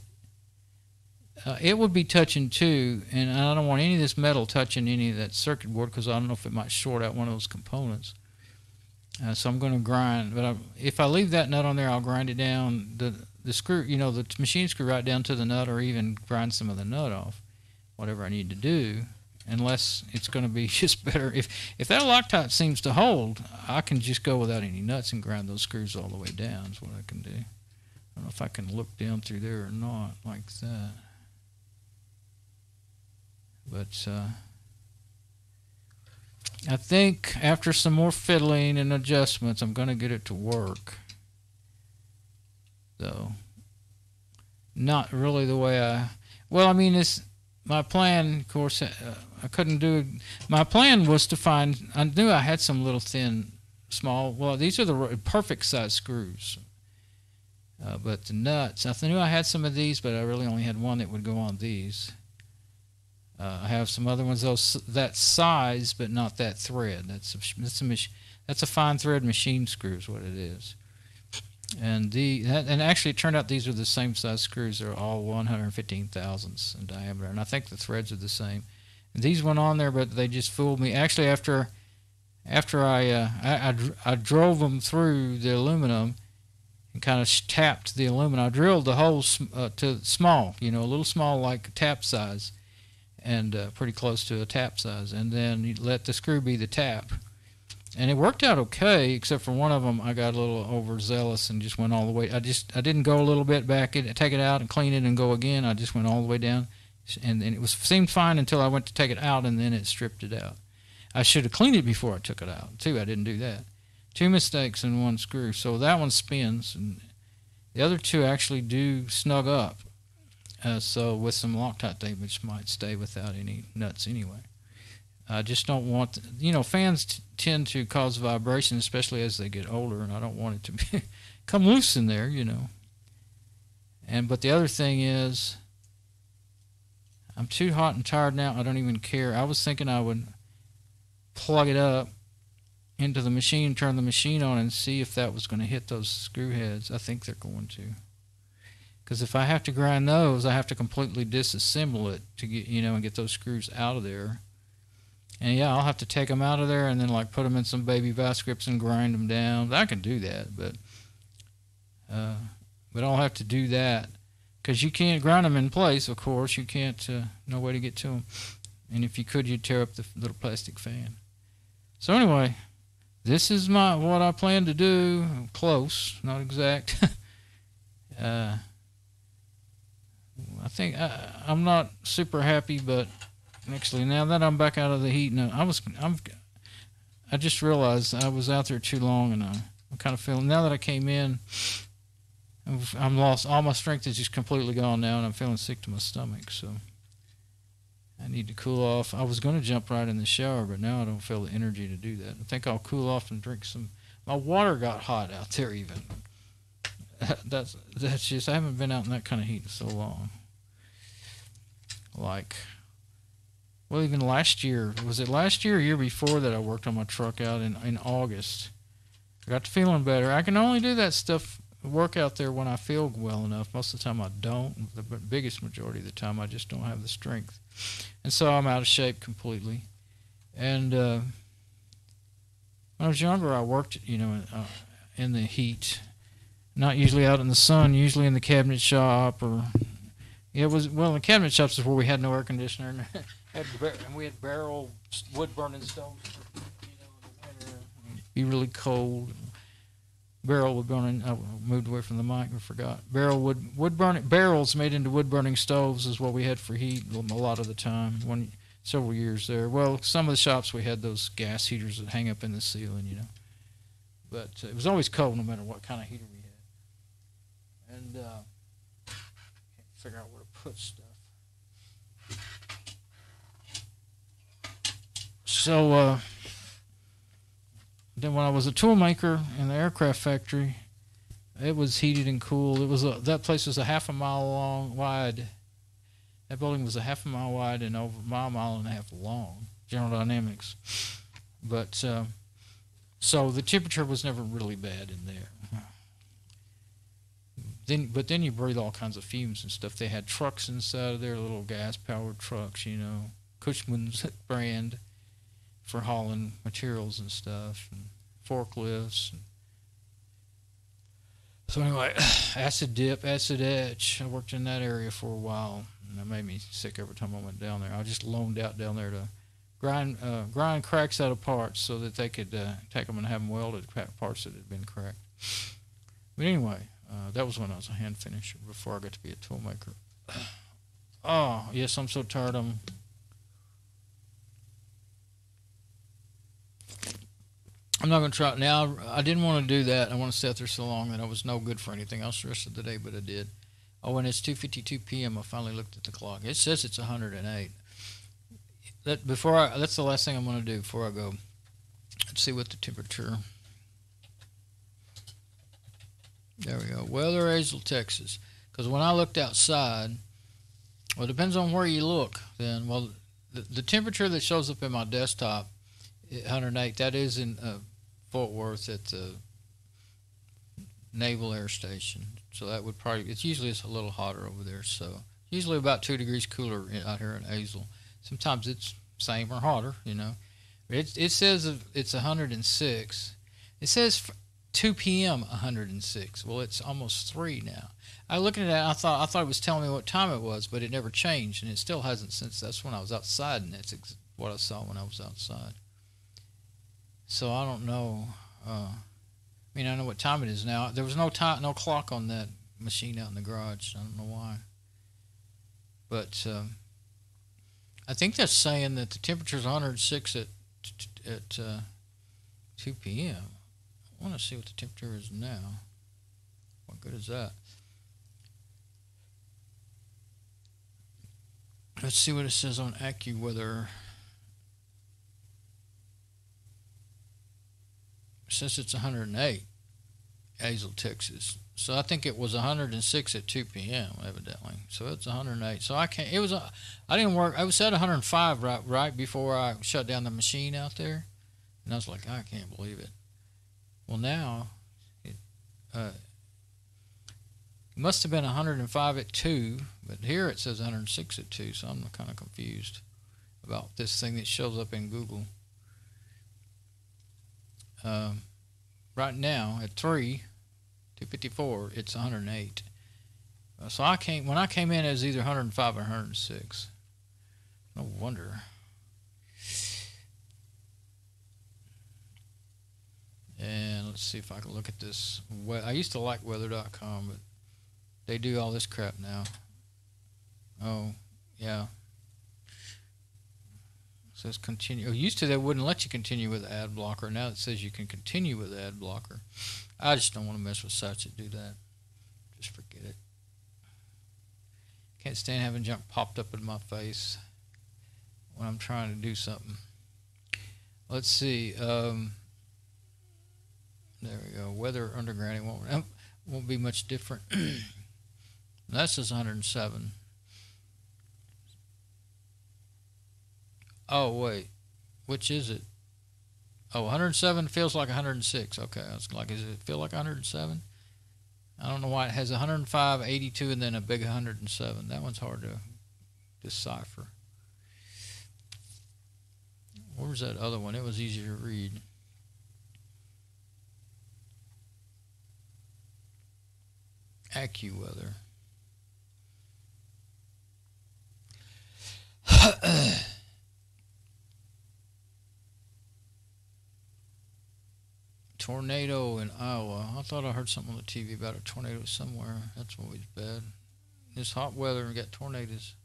it would be touching too, and I don't want any of this metal touching any of that circuit board because I don't know if it might short out one of those components. So I'm going to grind, but if I leave that nut on there, I'll grind it down, the screw, you know, the machine screw right down to the nut, or even grind some of the nut off, whatever I need to do, unless it's going to be just better. If that Loctite seems to hold, I can just go without any nuts and grind those screws all the way down is what I can do. I don't know if I can look down through there or not like that. But I think after some more fiddling and adjustments, I'm going to get it to work. So, not really the way well, I mean, it's my plan, of course, I couldn't do it. My plan was to find, I knew I had some little thin, small, well, these are the perfect size screws. But the nuts, I knew I had some of these, but I really only had one that would go on these. I have some other ones that size, but not that thread. That's a fine thread machine screw is what it is. And actually it turned out these are the same size screws. They're all 115 thousandths in diameter, and I think the threads are the same. And these went on there, but they just fooled me. Actually, after I drove them through the aluminum and kind of tapped the aluminum, I drilled the holes to small, you know, a little small like tap size. And pretty close to a tap size, and then you let the screw be the tap, and it worked out okay, except for one of them I got a little overzealous and just went all the way. I didn't go a little bit back, take it out and clean it and go again. I just went all the way down, and it seemed fine until I went to take it out, and then it stripped it out. I should have cleaned it before I took it out too. I didn't do that. 2 mistakes in one screw. So that one spins, and the other two actually do snug up. So with some Loctite tape, which might stay without any nuts anyway. I just don't want, you know, fans tend to cause vibration, especially as they get older, and I don't want it to be come loose in there, you know. But the other thing is, I'm too hot and tired now. I don't even care. I was thinking I would plug it up into the machine, turn the machine on, and see if that was going to hit those screw heads. I think they're going to. Because if I have to grind those, I have to completely disassemble it to get, you know, and get those screws out of there. And yeah, I'll have to take them out of there and then like put them in some baby vice grips and grind them down. I can do that, but I'll have to do that because you can't grind them in place. Of course, you can't. No way to get to them. And if you could, you'd tear up the little plastic fan. So anyway, this is what I plan to do. Close, not exact. I think I'm not super happy, but actually now that I'm back out of the heat, I just realized I was out there too long, and I'm kind of feeling, now that I came in, I'm lost. All my strength is just completely gone now, and I'm feeling sick to my stomach, so I need to cool off. I was going to jump right in the shower, but now I don't feel the energy to do that. I think I'll cool off and drink some. My water got hot out there even. That's just, I haven't been out in that kind of heat in so long. Like, well, even last year, was it last year or year before that I worked on my truck out in August? I got to feeling better. I can only do that stuff, work out there when I feel well enough. Most of the time I don't. The biggest majority of the time I just don't have the strength. And so I'm out of shape completely. And when I was younger, I worked, you know, in the heat. Not usually out in the sun, usually in the cabinet shop, or it was, well, the cabinet shops is where we had no air conditioner, and we had barrel wood burning stoves for, you know, in the winter. It'd be really cold. Barrel wood burning. I moved away from the mic. I forgot. Barrels made into wood burning stoves is what we had for heat a lot of the time. Several years there. Well, some of the shops we had those gas heaters that hang up in the ceiling, you know. But it was always cold no matter what kind of heater we had. And can't figure out where to put stuff. So then when I was a tool maker in the aircraft factory, it was heated and cooled. It was that place was a half a mile wide. That building was a half a mile wide and over a mile and a half long. General Dynamics. But so the temperature was never really bad in there. But then you breathe all kinds of fumes and stuff. They had trucks inside of there, little gas-powered trucks, you know, Cushman's brand for hauling materials and stuff, and forklifts. So anyway, acid dip, acid etch. I worked in that area for a while, and that made me sick every time I went down there. I just loaned out down there to grind cracks out of parts so that they could take them and have them welded, parts that had been cracked. But anyway, that was when I was a hand finisher before I got to be a tool maker. Oh, yes, I'm so tired. I'm not going to try it now. I didn't want to do that. I want to stay out there so long that I was no good for anything else the rest of the day, but I did. Oh, and it's 2:52 p.m. I finally looked at the clock. It says it's 108. That's the last thing I'm going to do before I go. Let's see what the temperature. There we go. Weather, Azle, Texas. Because when I looked outside, well, it depends on where you look. Then, well, the temperature that shows up in my desktop, 108. That is in Fort Worth at the Naval Air Station. So that would probably. It's usually a little hotter over there. So usually about 2 degrees cooler out here in Azle. Sometimes it's same or hotter, you know. It says it's 106. It says 2 p.m. 106. Well, it's almost 3 now. I looking at that, I thought it was telling me what time it was, but it never changed, and it still hasn't since. That's when I was outside, and that's what I saw when I was outside. So I don't know. I mean, I know what time it is now. There was no clock on that machine out in the garage. I don't know why, but I think that's saying that the temperature is 106 at 2 p.m. I want to see what the temperature is now. What good is that? Let's see what it says on AccuWeather. It says it's 108, Azle, Texas. So I think it was 106 at 2 p.m. evidently. So it's 108. So I can't. I didn't work. I was at 105 right before I shut down the machine out there, and I was like, I can't believe it. Well, now it must have been 105 at 2, but here it says 106 at 2. So I'm kind of confused about this thing that shows up in Google. Right now at 2:54, it's 108. So when I came in, it was either 105 or 106. No wonder. And let's see if I can look at this. I used to like weather.com, but they do all this crap now. Oh, yeah. It says continue. Used to they wouldn't let you continue with the ad blocker. Now it says you can continue with the ad blocker. I just don't want to mess with sites that do that. Just forget it. Can't stand having junk popped up in my face when I'm trying to do something. Let's see. There we go. Weather underground. It won't be much different. That says 107. Oh, wait. Which is it? Oh, 107 feels like 106. Okay. I was like, does it feel like 107? I don't know why it has 105, 82, and then a big 107. That one's hard to decipher. Where's that other one? It was easier to read. AccuWeather. Tornado in Iowa. I thought I heard something on the TV about a tornado somewhere. That's always bad. It's hot weather and got tornadoes.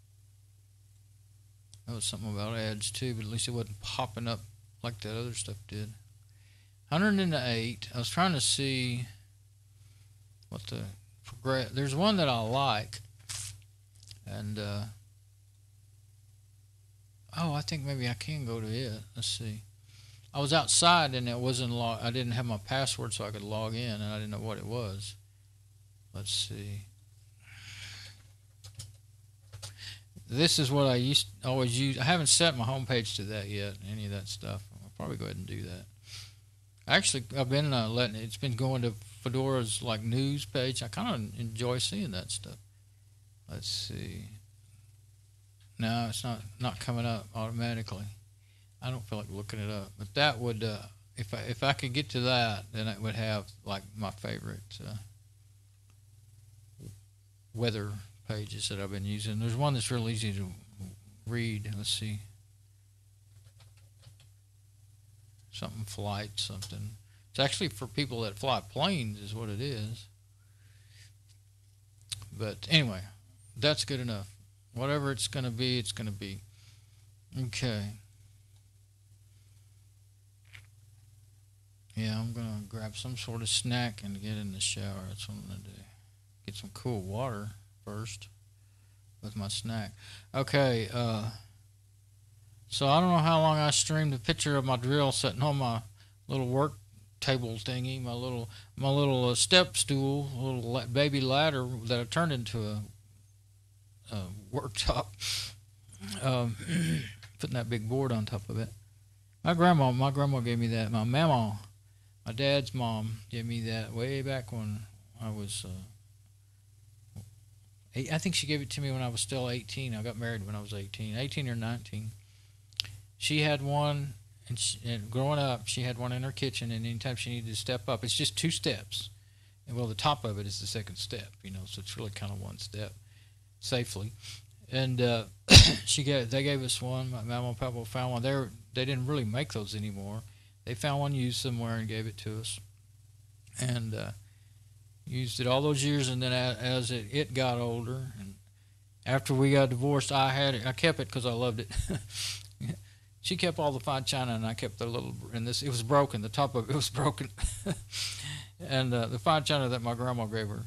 That was something about ads too, but at least it wasn't popping up like that other stuff did. 108. I was trying to see what the there's one that I like, and Oh, I think maybe I can go to it. Let's see. I was outside and it wasn't I didn't have my password, so I could log in, and I didn't know what it was. Let's see. This is what I used always use. I haven't set my homepage to that yet. Any of that stuff. I'll probably go ahead and do that. Actually, I've been letting it's been going to Fedora's like news page. I kind of enjoy seeing that stuff. Let's see. No, it's not coming up automatically. I don't feel like looking it up, but that would if I could get to that, then it would have like my favorite weather pages that I've been using. There's one that's real easy to read. Let's see. Something flight something. It's actually for people that fly planes is what it is. But anyway, that's good enough. Whatever it's going to be, it's going to be. Okay. Yeah, I'm going to grab some sort of snack and get in the shower. That's what I'm going to do. Get some cool water first with my snack. Okay, so I don't know how long I streamed a picture of my drill sitting on my little work table thingy, my little step stool, little baby ladder that I turned into a worktop, putting that big board on top of it. My grandma gave me that. My mama, my dad's mom, gave me that way back when I was. I think she gave it to me when I was still 18. I got married when I was 18 or 19. She had one, and growing up, she had one in her kitchen, and anytime she needed to step up, it's just 2 steps. And well, the top of it is the second step, so it's really kind of one step, safely. And they gave us one. My mama and papa found one. They didn't really make those anymore. They found one used somewhere and gave it to us. And used it all those years, and then as it got older, and after we got divorced, I kept it because I loved it. She kept all the fine china, and I kept the little. And it was broken. The top of it was broken, and the fine china that my grandma gave her,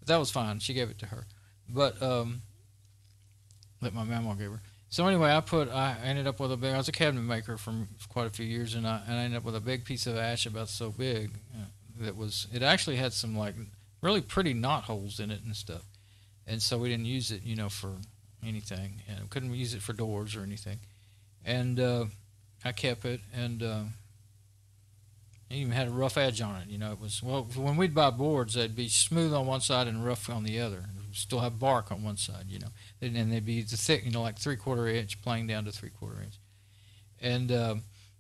that was fine. She gave it to her, but that my mama gave her. So anyway, I ended up with I was a cabinet maker for quite a few years, and I ended up with a big piece of ash about so big. It actually had some like really pretty knot holes in it and stuff, and so we didn't use it, for anything, and couldn't use it for doors or anything. And I kept it, and it even had a rough edge on it. It was when we'd buy boards, they'd be smooth on one side and rough on the other. Still have bark on one side, and they'd be thick, like 3/4 inch, playing down to 3/4 inch. And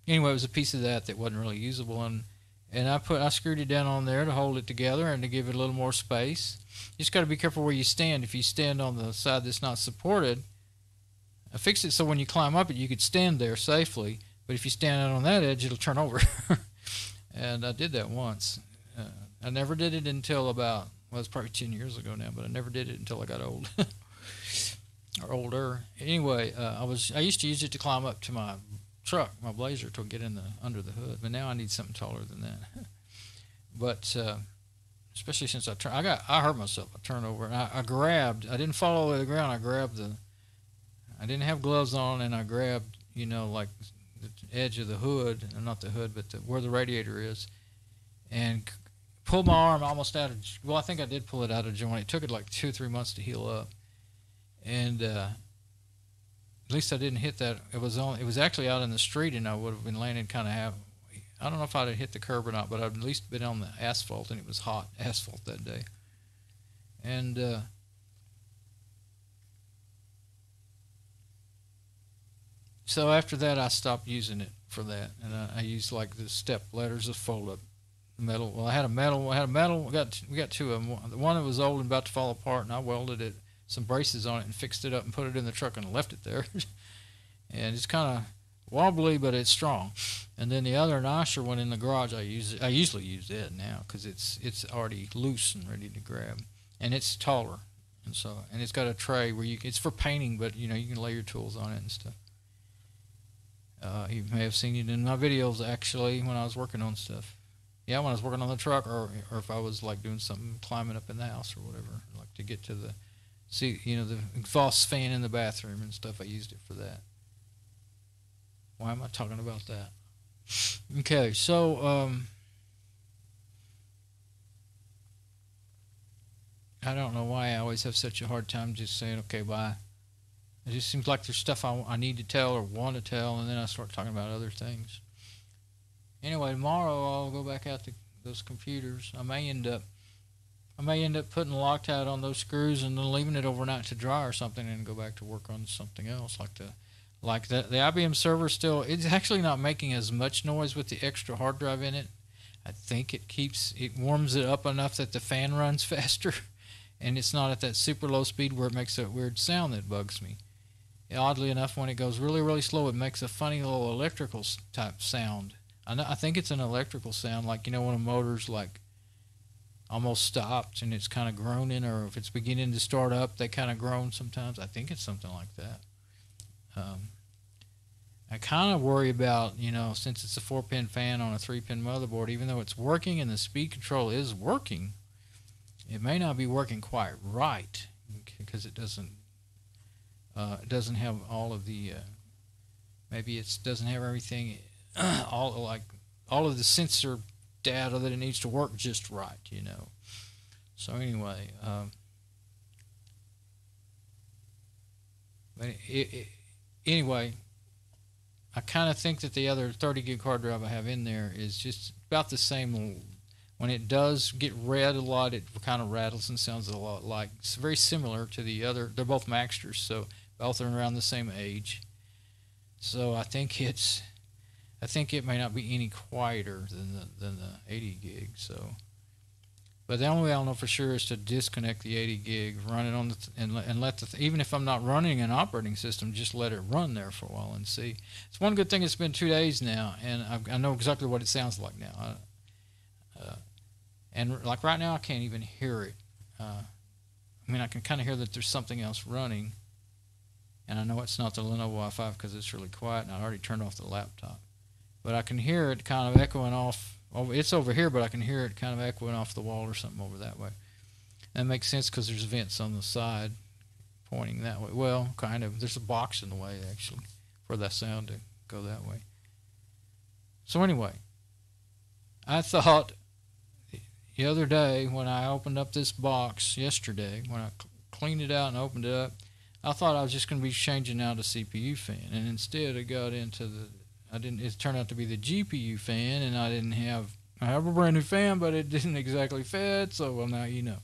anyway, it was a piece of that wasn't really usable, and I screwed it down on there to hold it together and to give it a little more space. You just got to be careful where you stand. If you stand on the side that's not supported, I fixed it so when you climb up it, you could stand there safely. But if you stand out on that edge, it'll turn over. And I did that once. I never did it until it's probably 10 years ago now, but I never did it until I got old. Or older. Anyway, I used to use it to climb up to my truck, my Blazer, to get under the hood, but now I need something taller than that. But especially since I hurt myself. I turned over and I grabbed. I didn't fall all the way to the ground. I didn't have gloves on, and I grabbed, like the edge of the hood, not the hood, but where the radiator is, and pulled my arm almost out of. Well, I think I did pull it out of joint. It took it like 2 or 3 months to heal up, and at least I didn't hit that. It was actually out in the street, and I would have been landing kind of half. I don't know if I'd have hit the curb or not, but I'd at least been on the asphalt, and it was hot asphalt that day. And so after that, I stopped using it for that, and I used like the step ladders of fold-up metal. Well, I had a metal. We got 2 of them. The one that was old and about to fall apart, and I welded some braces on it and fixed it up and put it in the truck and left it there. And it's kind of wobbly, but it's strong. And then the other nicer one in the garage, I usually use it now because it's already loose and ready to grab, and it's taller, and it's got a tray where it's for painting, but you can lay your tools on it and stuff. You may have seen it in my videos actually when I was working on stuff. Yeah, when I was working on the truck, or if I was like doing something, climbing up in the house or whatever, like to get to the exhaust fan in the bathroom and stuff. I used it for that. Why am I talking about that? Okay, so I don't know why I always have such a hard time just saying okay, bye. It just seems like there's stuff I need to tell or want to tell, and then I start talking about other things. Anyway, tomorrow I'll go back out to those computers. I may end up putting Loctite on those screws and then leaving it overnight to dry or something, and go back to work on something else like the IBM server. Still, it's actually not making as much noise with the extra hard drive in it. I think it warms it up enough that the fan runs faster, and it's not at that super low speed where it makes that weird sound that bugs me. Oddly enough, when it goes really, really slow, it makes a funny little electrical type sound. I think it's an electrical sound, like, you know, when a motor's like almost stopped and it's kind of groaning, or if it's beginning to start up, they kind of groan sometimes. I think it's something like that. I kind of worry about, you know, since it's a 4-pin fan on a 3-pin motherboard, even though it's working and the speed control is working, it may not be working quite right because it doesn't have all of the maybe it doesn't have everything all of the sensor data that it needs to work just right, you know. So anyway, anyway, I kind of think that the other 30 gig hard drive I have in there is just about the same. When it does get read a lot, it kind of rattles and sounds a lot like. It's very similar to the other. They're both Maxsters, so both are around the same age. So I think it may not be any quieter than the 80 gig. So, but the only way I'll know for sure is to disconnect the 80 gig, run it on and let even if I'm not running an operating system, just let it run there for a while and see. It's one good thing. It's been 2 days now, and I know exactly what it sounds like now. And like right now, I can't even hear it. I mean, I can kind of hear that there's something else running, and I know it's not the Lenovo i5 because it's really quiet, and I already turned off the laptop. But I can hear it kind of echoing off. It's over here, but I can hear it kind of echoing off the wall or something over that way. That makes sense because there's vents on the side pointing that way. Well, kind of. There's a box in the way, actually, for that sound to go that way. So anyway, I thought the other day when I opened up this box yesterday, when I cleaned it out and opened it up, I thought I was just going to be changing out a CPU fan, and instead it got into it turned out to be the GPU fan, and I have a brand new fan, but it didn't exactly fit, so well, now you know.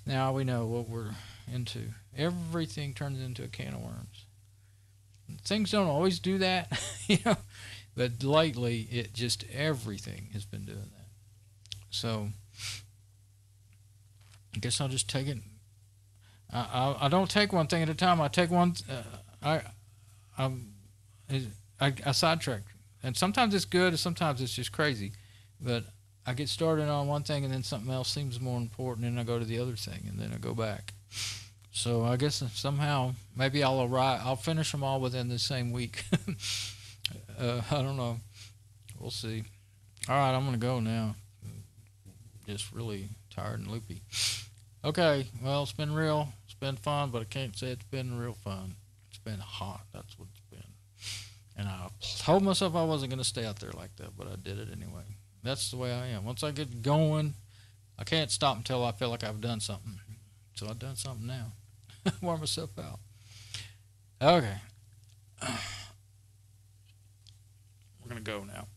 Now we know what we're into. Everything turns into a can of worms. Things don't always do that, you know, but lately everything has been doing that. So I guess I'll just take it. I don't take one thing at a time. I take one. I sidetrack, and sometimes it's good, and sometimes it's just crazy. But I get started on one thing, and then something else seems more important, and I go to the other thing, and then I go back. So I guess somehow maybe I'll finish them all within the same week. I don't know. We'll see. All right, I'm gonna go now. Just really tired and loopy. Okay, well, it's been fun, but I can't say it's been real fun. It's been hot. That's what it's been. And I told myself I wasn't going to stay out there like that, but I did it anyway. That's the way I am. Once I get going, I can't stop until I feel like I've done something. So I've done something now. Wore myself out. Okay. We're going to go now.